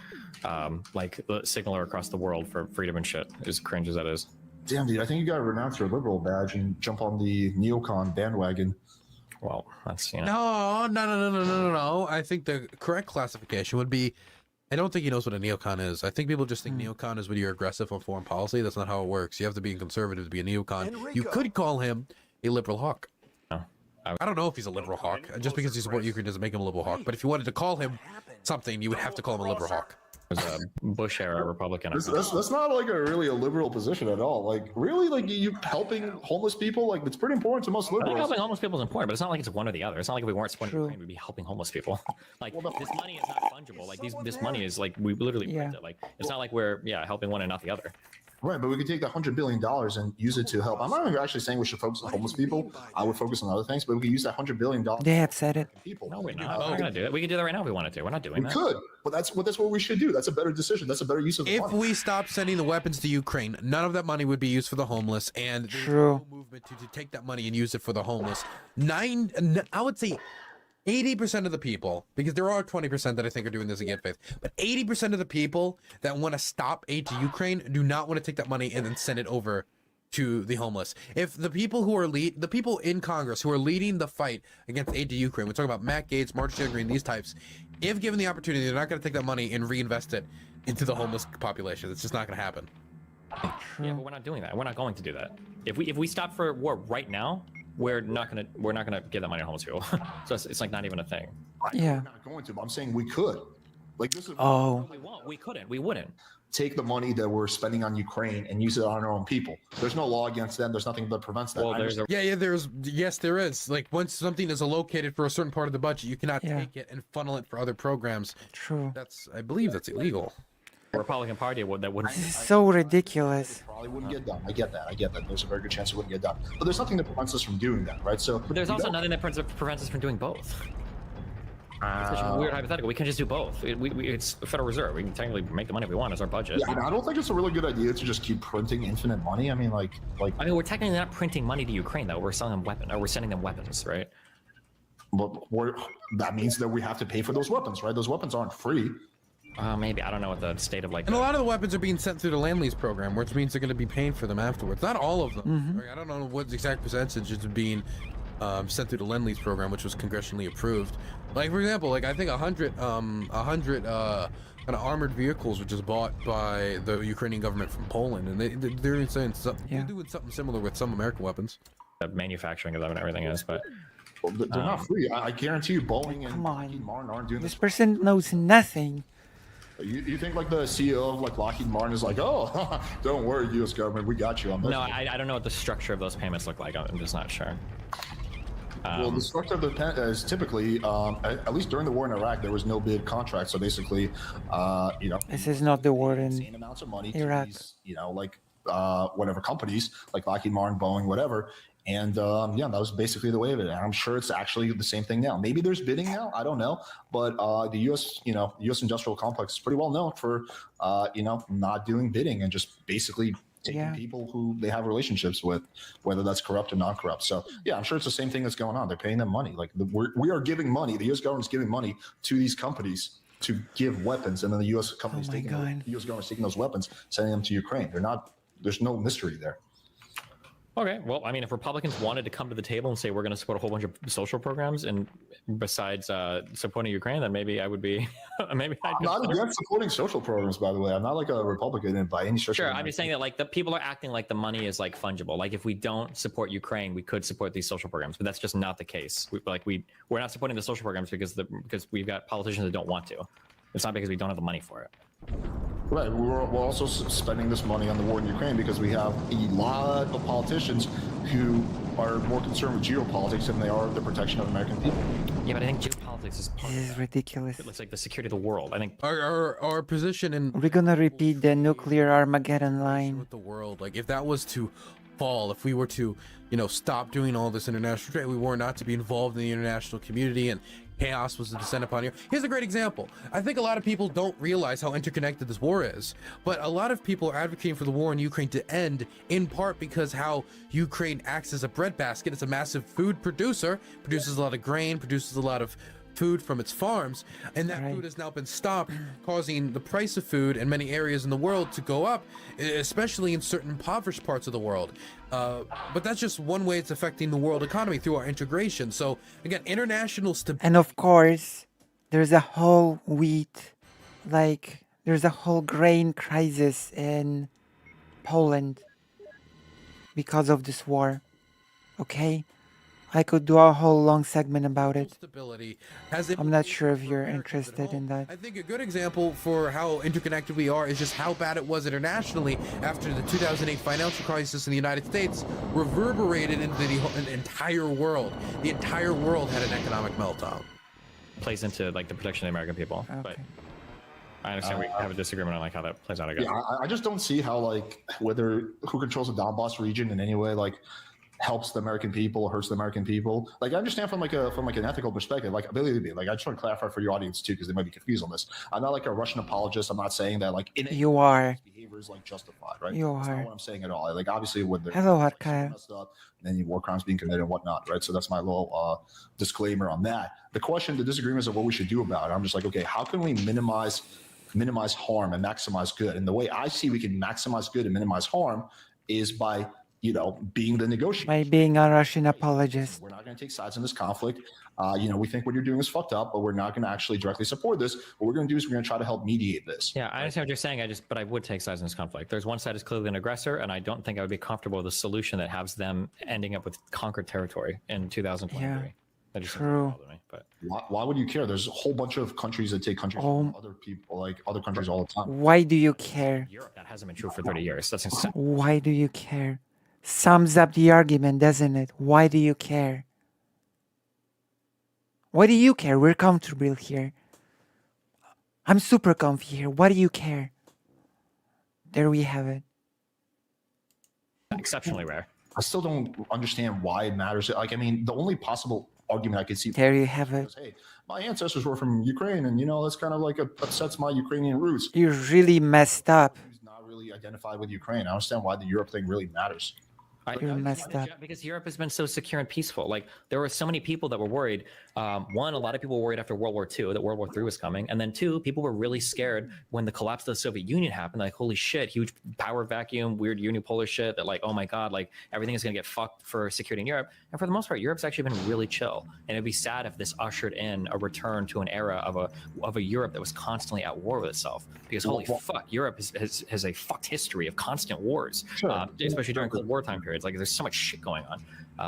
like the signaler across the world for freedom and shit. As cringe as that is. Damn, dude, I think you gotta renounce your liberal badge and jump on the neocon bandwagon. Well, that's, you know. No. I think the correct classification would be, I don't think he knows what a neocon is. I think people just think neocon is when you're aggressive on foreign policy. That's not how it works. You have to be conservative to be a neocon. You could call him a liberal hawk. No. I don't know if he's a liberal hawk. Just because he supports Ukraine doesn't make him a liberal hawk. But if you wanted to call him something, you would have to call him a liberal hawk. It was a Bush era Republican. That's not like a really position at all. Like, really, like you helping homeless people, like it's pretty important to most I think liberals. helping homeless people is important, but it's not like it's one or the other. It's not like if we weren't supporting True. Ukraine, we'd be helping homeless people. Like this money is not fungible. Like this money is like we literally print Yeah. it. Like it's not like we're helping one and not the other. Right, but we could take the $100 billion and use it to help. I'm not even actually saying we should focus on homeless people. I would focus on other things, but we could use that $100 billion They have said it. people. No, we're not. We're not gonna do it. We could do that right now if we wanted to. We're not doing We that. could, but that's what we should do. That's a better decision. That's a better use of the If money. we stopped sending the weapons to Ukraine, none of that money would be used for the homeless, and there's True. no movement to take that money and use it for the homeless. I would say 80% of the people, because there are 20% that I think are doing this in good faith, but 80% of the people that want to stop aid to Ukraine do not want to take that money and then send it over to the homeless. If the people who are the people in Congress who are leading the fight against aid to Ukraine, we're talking about Matt Gaetz, Marjorie Green, these types, if given the opportunity, they're not going to take that money and reinvest it into the homeless population. It's just not going to happen. Yeah, but we're not doing that. We're not going to do that. If we stop for war right now, we're not gonna give that money to homeless people. So it's like not even a thing. Yeah. We're not going to, but I'm saying we could. Like, this is Oh. We won't. We couldn't. We wouldn't. take the money that we're spending on Ukraine and use it on our own people. There's no law against them. There's nothing that prevents that. Well, I there's just- a Yes, there is. Like, once something is allocated for a certain part of the budget, you cannot Yeah. take it and funnel it for other programs. True. I believe that's illegal. Republican Party that wouldn't. This is so ridiculous. probably wouldn't get done. I get that. There's a very good chance it wouldn't get done. But there's nothing that prevents us from doing that, right? So But there's you also don't- nothing that prevents us from doing both. It's such a weird hypothetical. We can just do both. It's the Federal Reserve. We can technically make the money if we want. It's our budget. Yeah, I don't think it's a really good idea to just keep printing infinite money. I mean, like I mean, we're technically not printing money to Ukraine though. We're selling them weapons, or we're sending them weapons, right? But that means that we have to pay for those weapons, right? Those weapons aren't free. Maybe I don't know what the state of like. And a lot of the weapons are being sent through the land lease program, which means they're going to be paying for them afterwards. Not all of them. Like, I don't know what the exact percentage is being sent through the land lease program, which was congressionally approved. Like for example, like I think 100 kind of armored vehicles were just bought by the Ukrainian government from Poland, and they're saying they're doing something similar with some American weapons. The manufacturing of them and everything is, but Well, they're not free. I guarantee you, Boeing and Come on. Lockheed Martin aren't doing This this. person knows nothing. You think like the CEO of like Lockheed Martin is like, oh, don't worry, U.S. government, we got you on this. no, I don't know what the structure of those payments look like. I'm just not sure. Well, the structure of the is typically, at least during the war in Iraq, there was no bid contract. So basically, This is not the war in insane amounts of money Iraq. to these, like whatever companies, like Lockheed Martin, Boeing, whatever. And that was basically the way of it. And I'm sure it's actually the same thing now. Maybe there's bidding now. I don't know. But the U.S. Industrial complex is pretty well known for, not doing bidding and just basically taking people who they have relationships with, whether that's corrupt or non-corrupt. So yeah, I'm sure it's the same thing that's going on. They're paying them money. Like we are giving money. The U.S. government's giving money to these companies to give weapons, and then the U.S. companies Oh my taking God. the U.S. government's taking those weapons, sending them to Ukraine. There's no mystery there. Okay, well, I mean, if Republicans wanted to come to the table and say we're going to support a whole bunch of social programs, and besides supporting Ukraine, then maybe I would be, maybe I'd I'm not against supporting social programs, by the way. I'm not like a Republican by any stretch. Sure, I'm just saying that like the people are acting like the money is like fungible. Like if we don't support Ukraine, we could support these social programs, but that's just not the case. We're not supporting the social programs because we've got politicians that don't want to. It's not because we don't have the money for it. Right. We're also spending this money on the war in Ukraine because we have a lot of politicians who are more concerned with geopolitics than they are the protection of American people. Yeah, but I think geopolitics is part This of is that. ridiculous. It's like the security of the world. I think Our position in We're gonna repeat the nuclear Armageddon line. with the world, like if that was to fall, if we were to stop doing all this international trade, we were not to be involved in the international community, and chaos was to descend upon you. Here's a great example. I think a lot of people don't realize how interconnected this war is, but a lot of people are advocating for the war in Ukraine to end, in part because how Ukraine acts as a breadbasket. It's a massive food producer, produces a lot of grain, produces a lot of food from its farms, and that food has now been stopped, causing the price of food in many areas in the world to go up, especially in certain impoverished parts of the world. But that's just one way it's affecting the world economy through our integration. So again, international stability. And of course, there's a whole there's a whole grain crisis in Poland because of this war. Okay? I could do a whole long segment about it. Stability has I'm not sure if implications for you're Americans at interested in home. that. I think a good example for how interconnected we are is just how bad it was internationally after the 2008 financial crisis in the United States reverberated into the entire world. The entire world had an economic meltdown. plays into like the protection of the American people. But Okay. I understand we have a disagreement on like how that plays out. I guess. Yeah, I just don't see how whether who controls the Donbass region in any way helps the American people, hurts the American people. Like I understand from an ethical perspective, like ability to be. Like I just want to clarify for your audience too, because they might be confused on this. I'm not like a Russian apologist. I'm not saying that You are. behavior is justified, right? You That's are. not what I'm saying at all. Like obviously when there's Hello, like, Arkaya. messed up, and then you war crimes being committed and whatnot, right? So that's my little disclaimer on that. The disagreements of what we should do about it. I'm just like, okay, how can we minimize harm and maximize good? And the way I see we can maximize good and minimize harm is by being the negotiator. By being a Russian apologist. We're not going to take sides in this conflict. We think what you're doing is fucked up, but we're not going to actually directly support this. What we're going to do is we're going to try to help mediate this. Yeah, I understand what you're saying. But I would take sides in this conflict. There's one side is clearly an aggressor, and I don't think I would be comfortable with a solution that has them ending up with conquered territory in 2023. Yeah, That just true. doesn't bother me. But Why would you care? There's a whole bunch of countries that take countries from other people, like other countries all the time. Why do you care? Europe, that hasn't been true for 30 years. That's insane. Why do you care? Sums up the argument, doesn't it? Why do you care? Why do you care? We're comfortable here. I'm super comfy here. Why do you care? There we have it. Exceptionally rare. I still don't understand why it matters. The only possible argument I could see There you have it. is, hey, my ancestors were from Ukraine, and that's kind of upsets my Ukrainian roots. You're really messed up. Who's not really identified with Ukraine? I understand why the Europe thing really matters. You're messed up. Because Europe has been so secure and peaceful. Like there were so many people that were worried. One, a lot of people were worried after World War II that World War III was coming, and then two, people were really scared when the collapse of the Soviet Union happened. Like, holy shit, huge power vacuum, weird unipolar shit. That like, oh my god, like everything is gonna get fucked for security in Europe. And for the most part, Europe's actually been really chill. And it'd be sad if this ushered in a return to an era of a Europe that was constantly at war with itself. Because holy fuck, Europe has a fucked history of constant wars, especially during Cold War time periods. Like there's so much shit going on.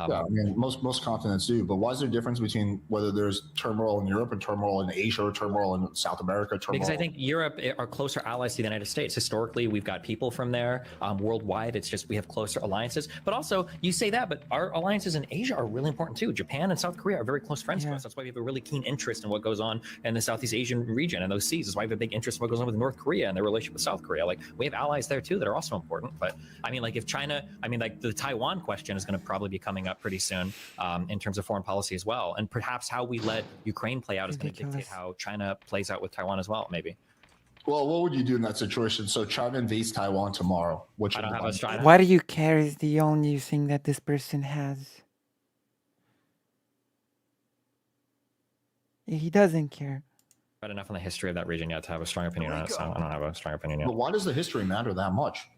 Yeah, I mean, most continents do, but why is there a difference between whether there's turmoil in Europe and turmoil in Asia or turmoil in South America? Because I think Europe are closer allies to the United States. Historically, we've got people from there. Worldwide, it's just we have closer alliances. But also, you say that, but our alliances in Asia are really important too. Japan and South Korea are very close friends to us. That's why we have a really keen interest in what goes on in the Southeast Asian region and those seas. That's why we have a big interest in what goes on with North Korea and their relationship with South Korea. Like we have allies there too that are also important. But I mean, like if China, I mean, like the Taiwan question is going to probably be coming up pretty soon. In terms of foreign policy as well, and perhaps how we let Ukraine play out is going to dictate how China plays out with Taiwan as well. Maybe. Well, what would you do in that situation? So China invades Taiwan tomorrow. Which I don't have a strategy. What do you care is the only thing that this person has. He doesn't care. Read enough on the history of that region yet to have a strong opinion on it, so I don't have a strong opinion yet. But why does the history matter that much?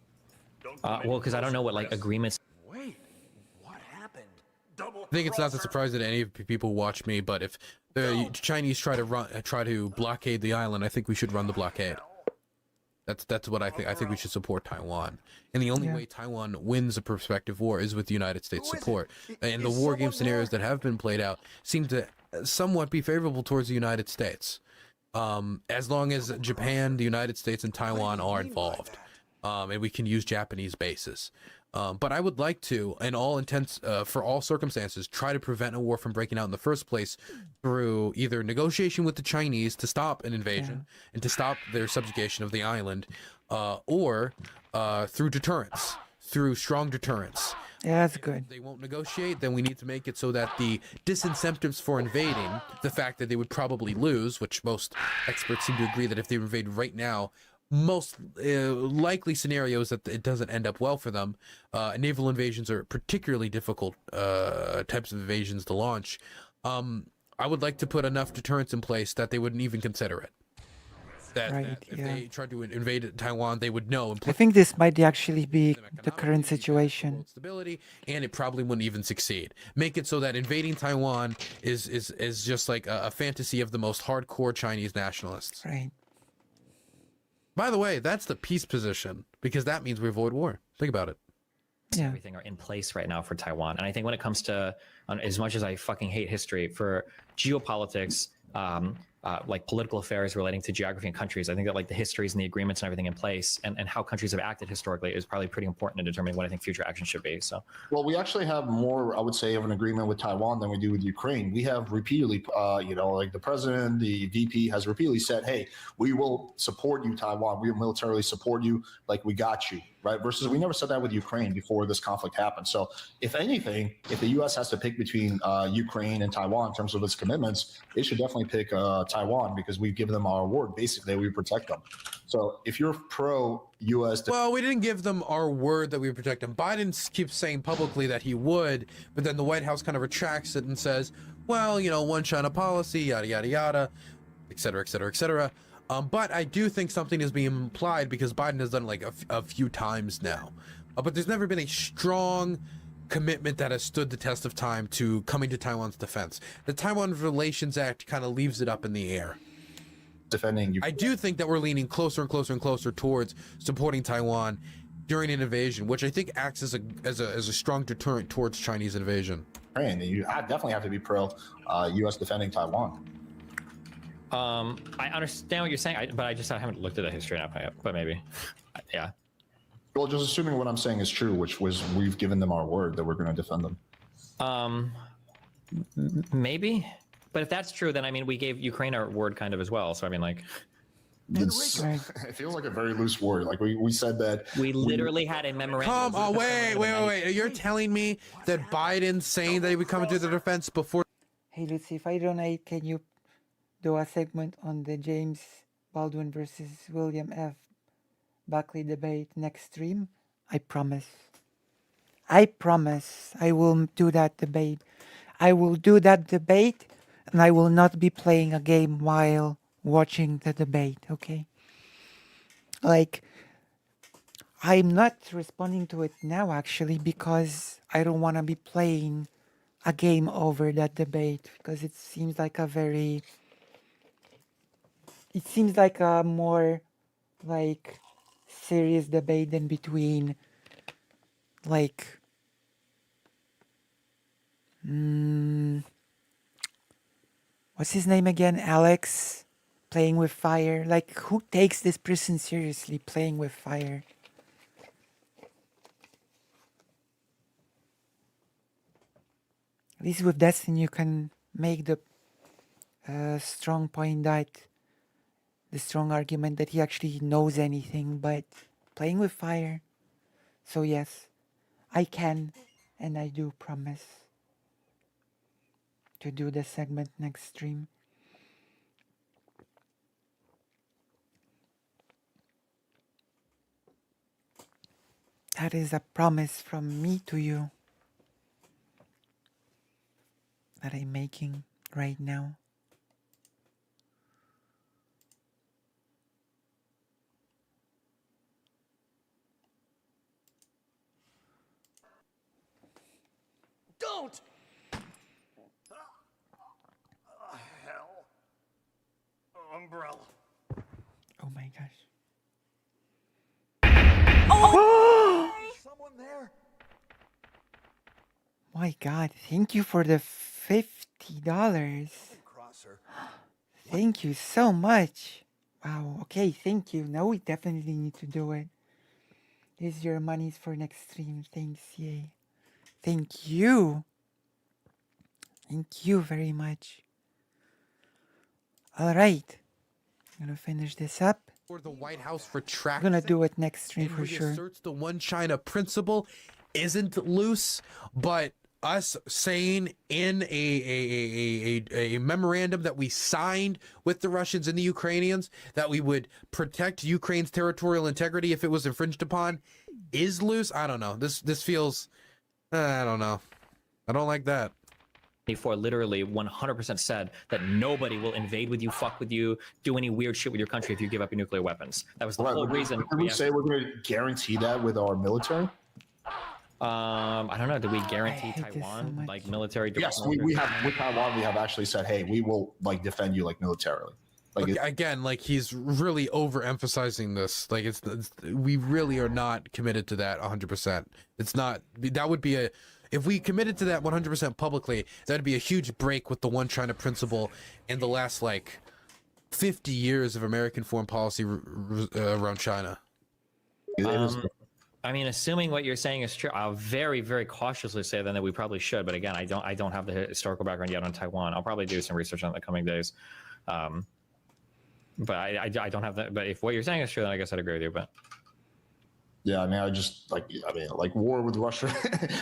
Well, because I don't know what like agreements. Wait, what happened? I think it's not that surprising that any people watch me, but if the Chinese try to blockade the island, I think we should run the blockade. That's what I think. I think we should support Taiwan. And the only way Taiwan wins a prospective war is with the United States support. And the war game scenarios that have been played out seem to somewhat be favorable towards the United States. As long as Japan, the United States, and Taiwan are involved. And we can use Japanese bases. But I would like to, in all intents, for all circumstances, try to prevent a war from breaking out in the first place through either negotiation with the Chinese to stop an invasion and to stop their subjugation of the island, or through deterrence, through strong deterrence. Yeah, that's good. If they won't negotiate, then we need to make it so that the disincentives for invading, the fact that they would probably lose, which most experts seem to agree that if they invade right now, most likely scenarios that it doesn't end up well for them. Naval invasions are particularly difficult types of invasions to launch. I would like to put enough deterrence in place that they wouldn't even consider it. That if they tried to invade Taiwan, they would know. I think this might actually be the current situation. Stability, and it probably wouldn't even succeed. Make it so that invading Taiwan is just like a fantasy of the most hardcore Chinese nationalists. Right. By the way, that's the peace position, because that means we avoid war. Think about it. Yeah. Everything are in place right now for Taiwan. And I think when it comes to, as much as I fucking hate history, for geopolitics, like political affairs relating to geography and countries, I think that like the histories and the agreements and everything in place and how countries have acted historically is probably pretty important in determining what I think future action should be. So, well, we actually have more, I would say, of an agreement with Taiwan than we do with Ukraine. We have repeatedly, like the president, the VP has repeatedly said, hey, we will support you, Taiwan. We will militarily support you, like we got you. Right? Versus we never said that with Ukraine before this conflict happened. So if anything, if the U.S. has to pick between Ukraine and Taiwan in terms of its commitments, it should definitely pick Taiwan, because we've given them our word. Basically, we protect them. So if you're pro-U.S. Well, we didn't give them our word that we would protect them. Biden keeps saying publicly that he would, but then the White House kind of retracts it and says, well, one China policy, yada, yada, yada, et cetera, et cetera, et cetera. But I do think something is being implied, because Biden has done it like a few times now. But there's never been a strong commitment that has stood the test of time to coming to Taiwan's defense. The Taiwan Relations Act kind of leaves it up in the air. Defending I do think that we're leaning closer and closer and closer towards supporting Taiwan during an invasion, which I think acts as a strong deterrent towards Chinese invasion. Ukraine. You definitely have to be pro-U.S. defending Taiwan. I understand what you're saying, but I haven't looked at the history enough yet. But maybe, yeah. Well, just assuming what I'm saying is true, which was we've given them our word that we're going to defend them. Maybe, but if that's true, then I mean we gave Ukraine our word kind of as well. So I mean, like, it feels like a very loose word. Like we said that we literally had a memorandum. Come on, wait. You're telling me that Biden's saying that he would come into the defense before? Hey, let's see, if I donate, can you do a segment on the James Baldwin versus William F. Buckley debate next stream? I promise. I promise I will do that debate. I will do that debate, and I will not be playing a game while watching the debate, okay? Like, I'm not responding to it now actually because I don't want to be playing a game over that debate because it seems like a more like serious debate than between like what's his name again? Alex playing with fire. Like who takes this person seriously playing with fire? At least with Destiny you can make the strong point that the strong argument that he actually knows anything, but playing with fire. So yes, I can and I do promise to do the segment next stream. That is a promise from me to you that I'm making right now. Don't! Hell. Umbrella. Oh my gosh. Someone there? My God, thank you for the $50. Cross her. Thank you so much. Wow, okay, thank you. Now we definitely need to do it. Here's your monies for next stream. Thanks, yay. Thank you. Thank you very much. All right. I'm going to finish this up. For the White House for I'm tracking. going to do it next stream and for sure. reasserts the one China principle isn't loose, but us saying in a memorandum that we signed with the Russians and the Ukrainians that we would protect Ukraine's territorial integrity if it was infringed upon is loose. I don't know. This feels, I don't know. I don't like that. Before literally 100% said that nobody will invade with you, fuck with you, do any weird shit with your country if you give up your nuclear weapons. That was the whole reason. Did we say we're going to guarantee that with our military? I don't know. Did we guarantee hate this so Taiwan much. like military? Yes, we have with Taiwan. We have actually said, hey, we will like defend you like militarily. Like Look, again, like he's really overemphasizing this. Like it's we really are not committed to that 100%. It's not. That would be a. If we committed to that 100% publicly, that'd be a huge break with the one China principle in the last like 50 years of American foreign policy around China. I mean, assuming what you're saying is true, I'll very, very cautiously say then that we probably should. But again, I don't have the historical background yet on Taiwan. I'll probably do some research on it in the coming days. But I don't have that. But if what you're saying is true, then I guess I'd agree with you. But yeah, I mean, like war with Russia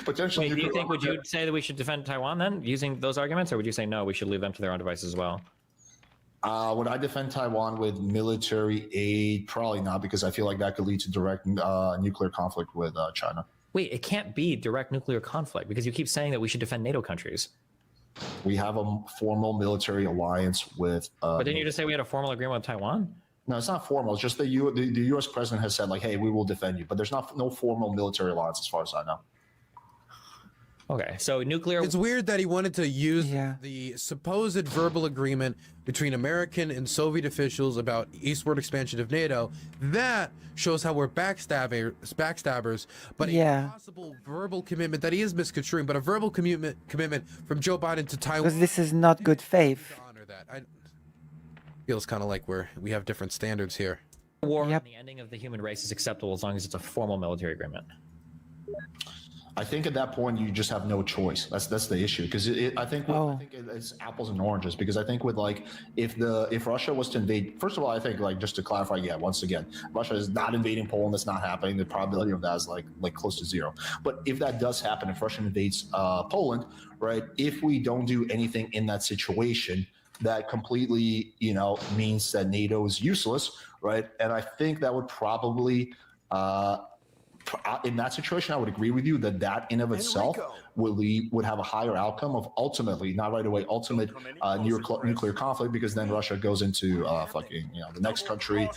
potentially. wait, do you think would you say that we should defend Taiwan then using those arguments, or would you say no, we should leave them to their own devices as well? Would I defend Taiwan with military aid? Probably not, because I feel like that could lead to direct nuclear conflict with China. Wait, it can't be direct nuclear conflict because you keep saying that we should defend NATO countries. We have a formal military alliance with. But didn't you just say we had a formal agreement with Taiwan? No, it's not formal. It's just the U.S. president has said like, "Hey, we will defend you," but there's no formal military alliance as far as I know. Okay, so nuclear. It's weird that he wanted to use the supposed verbal agreement between American and Soviet officials about eastward expansion of NATO. That shows how we're backstabbers. But a possible verbal commitment that he is misconstruing, but a verbal commitment from Joe Biden to Taiwan. Because this is not good faith. Honor that. Feels kind of like we have different standards here. War and the ending of the human race is acceptable as long as it's a formal military agreement. I think at that point you just have no choice. That's the issue, because I think it's apples and oranges. Because I think with like if Russia was to invade, first of all, I think like just to clarify, once again, Russia is not invading Poland. That's not happening. The probability of that is like close to zero. But if that does happen, if Russia invades Poland, right? If we don't do anything in that situation, that completely means that NATO is useless, right? And I think that would probably in that situation, I would agree with you that that in of itself would have a higher outcome of ultimately, not right away, ultimate nuclear conflict, because then Russia goes into fucking the next country,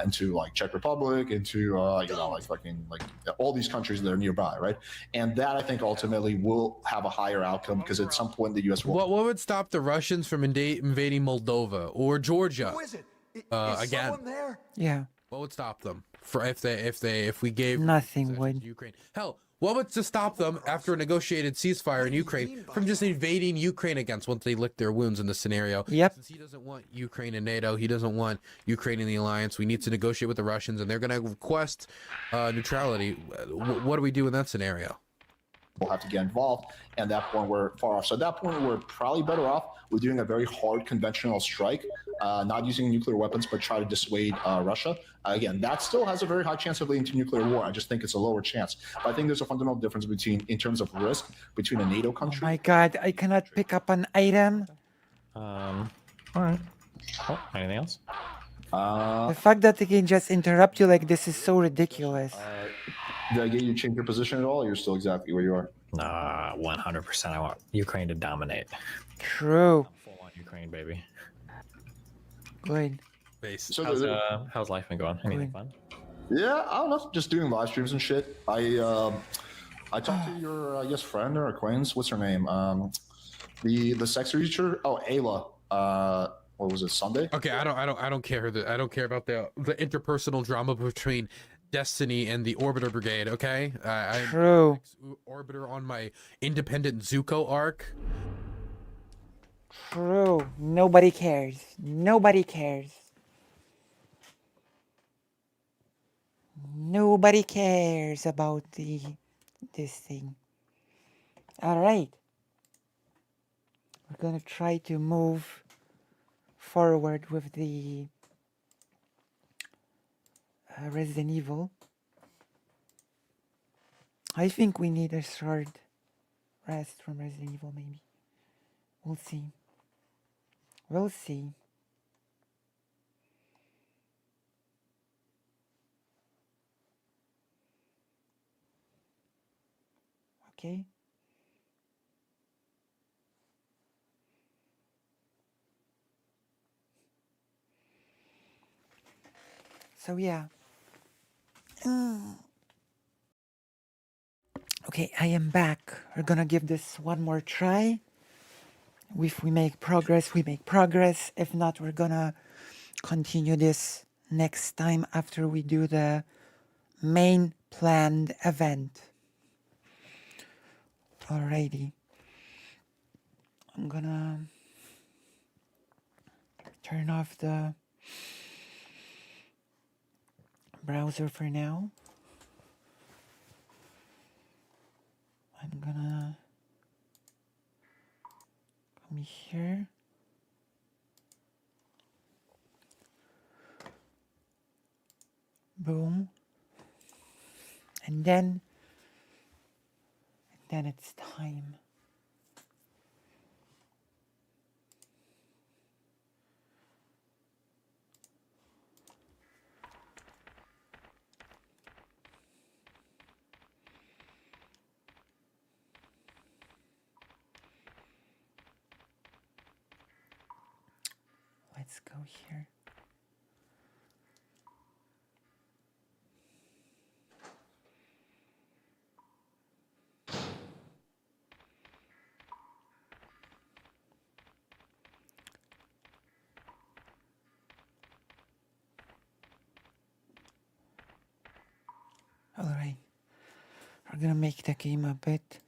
into like Czech Republic, into like fucking like all these countries that are nearby, right? And that I think ultimately will have a higher outcome because at some point the U.S. will. What would stop the Russians from invading Moldova or Georgia? Who is it? Is Again. someone there? Yeah. What would stop them for if we gave Nothing concessions would. to Ukraine? Hell, what would to stop them after a negotiated ceasefire in Ukraine from just invading Ukraine against once they lick their wounds in this scenario? Yep. Since he doesn't want Ukraine in NATO, he doesn't want Ukraine in the alliance. We need to negotiate with the Russians, and they're going to request neutrality. What do we do in that scenario? We'll have to get involved, and at that point we're far off. So at that point we're probably better off with doing a very hard conventional strike, not using nuclear weapons, but try to dissuade Russia. Again, that still has a very high chance of leading to nuclear war. I just think it's a lower chance. But I think there's a fundamental difference in terms of risk between a NATO country. Oh my God, I cannot pick up an item. All right. Oh, anything else? The fact that they can just interrupt you like this is so ridiculous. Did I get you to change your position at all? Or you're still exactly where you are. Nah, 100%. I want Ukraine to dominate. True. Full on Ukraine, baby. Good. So How's life been going? Anything fun? yeah, I don't know, just doing live streams and shit. I talked to your I guess friend or acquaintance. What's her name? The sex teacher. Oh, Ayla. What was it? Sunday? Okay, I don't care I don't care about the interpersonal drama between Destiny and the Orbiter Brigade. Okay, I'm True. Orbiter on my independent Zuko arc. True. Nobody cares. Nobody cares. Nobody cares about this thing. All right. We're gonna try to move forward with the Resident Evil. I think we need a short rest from Resident Evil, maybe. We'll see. We'll see. Okay. So yeah. Okay, I am back. We're gonna give this one more try. If we make progress, we make progress. If not, we're gonna continue this next time after we do the main planned event. Alrighty. I'm gonna turn off the browser for now. I'm gonna come here. Boom. And then it's time. Let's go here. All right. We're gonna make the game a bit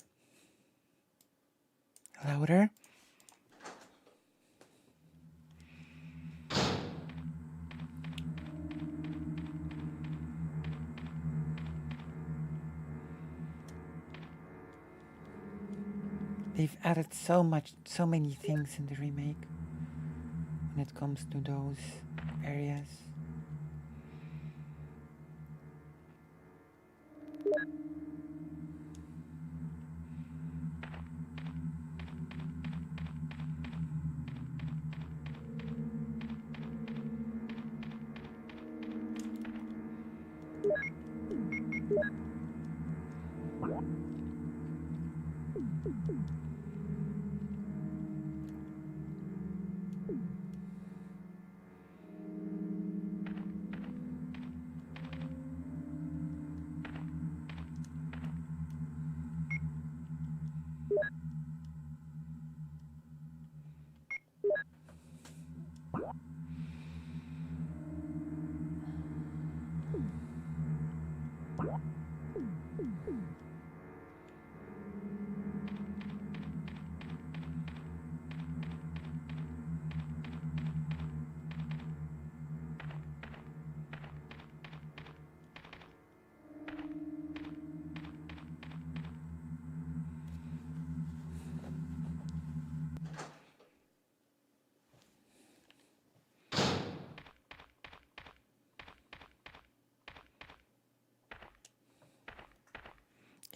louder. They've added so many things in the remake when it comes to those areas.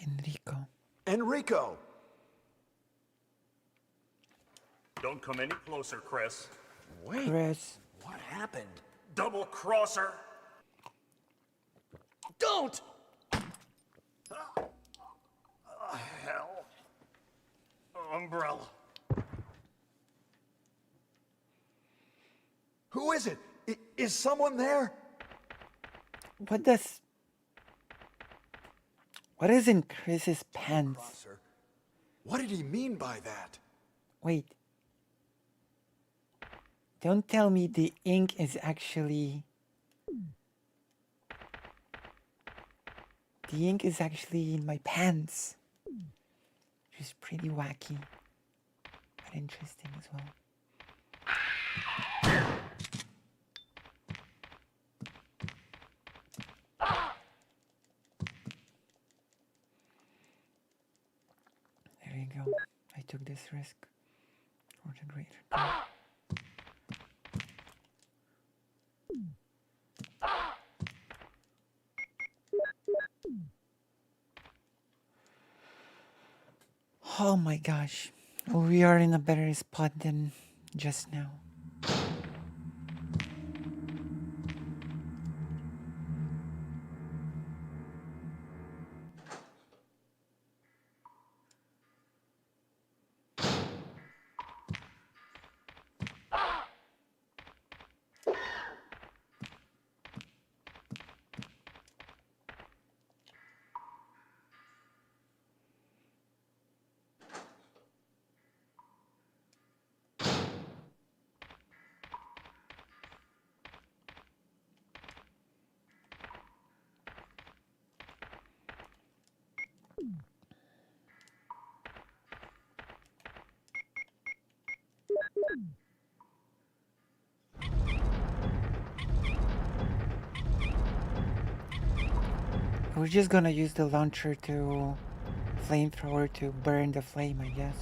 Enrico. Enrico! Don't come any closer, Chris. Wait, Chris. What happened? Double crosser! Don't! Hell. Umbrella. Who is it? Is someone there? What does... What is in Chris's pants? Crosser. What did he mean by that? Wait. Don't tell me the ink is actually... The ink is actually in my pants. Which is pretty wacky. But interesting as well. There you go. I took this risk for the greater good. Oh my gosh. We are in a better spot than just now. We're just gonna use the launcher to flamethrower to burn the flame, I guess.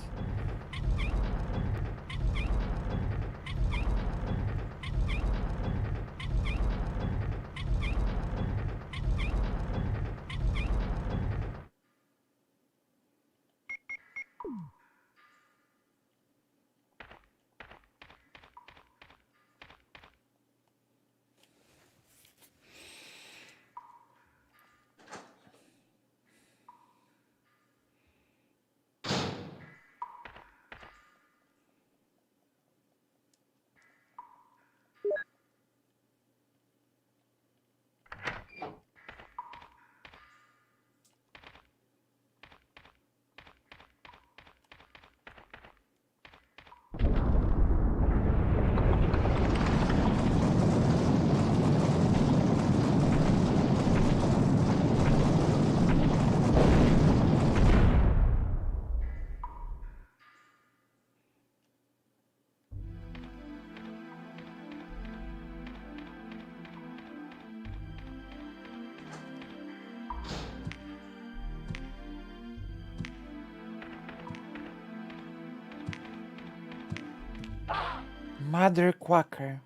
Mother Quacker.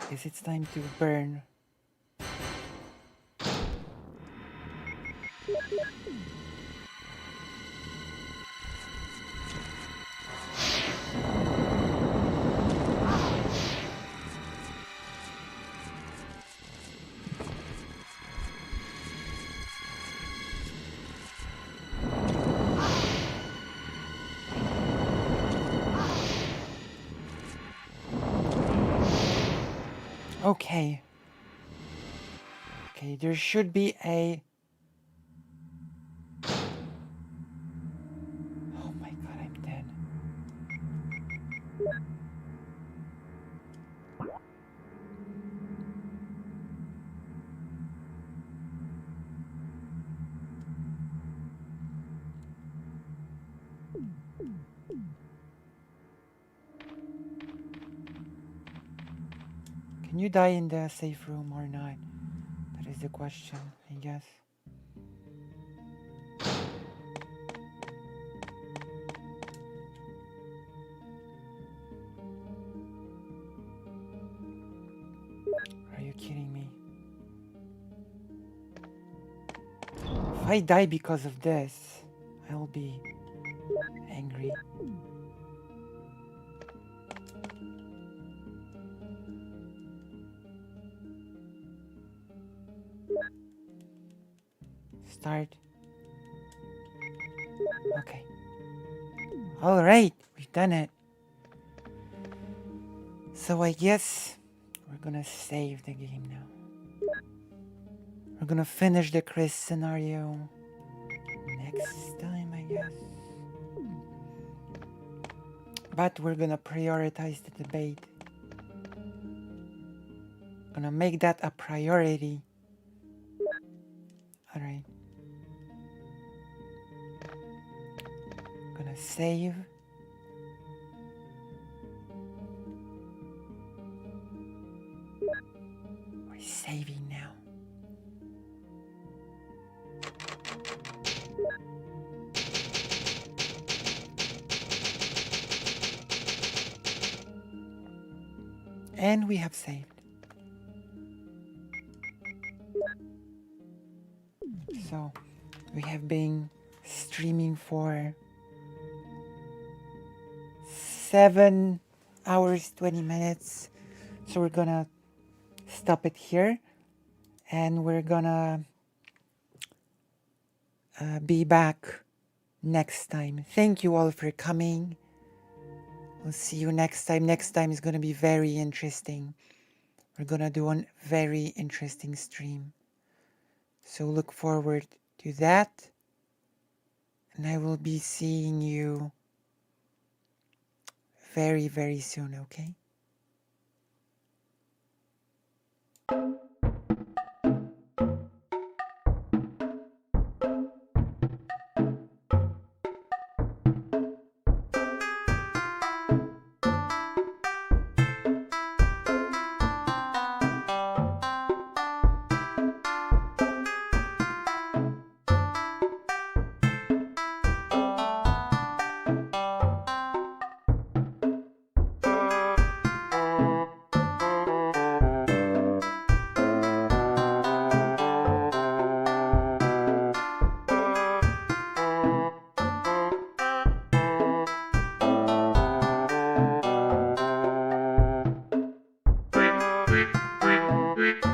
Guess it's time to burn. Okay. Okay, there should be a... Oh my god, I'm dead. Can you die in the safe room or not? That is the question, I guess. Are you kidding me? If I die because of this, I will be angry. Start. Okay. All right, we've done it. So I guess we're gonna save the game now. We're gonna finish the Chris scenario next time, I guess. But we're gonna prioritize the debate. Gonna make that a priority. All right. Gonna save. We're saving now. And we have saved. So we have been streaming for 7 hours, 20 minutes. So we're gonna stop it here and we're gonna be back next time. Thank you all for coming. We'll see you next time. Next time is gonna be very interesting. We're gonna do a very interesting stream. So look forward to that. And I will be seeing you very, very soon, okay? Wait.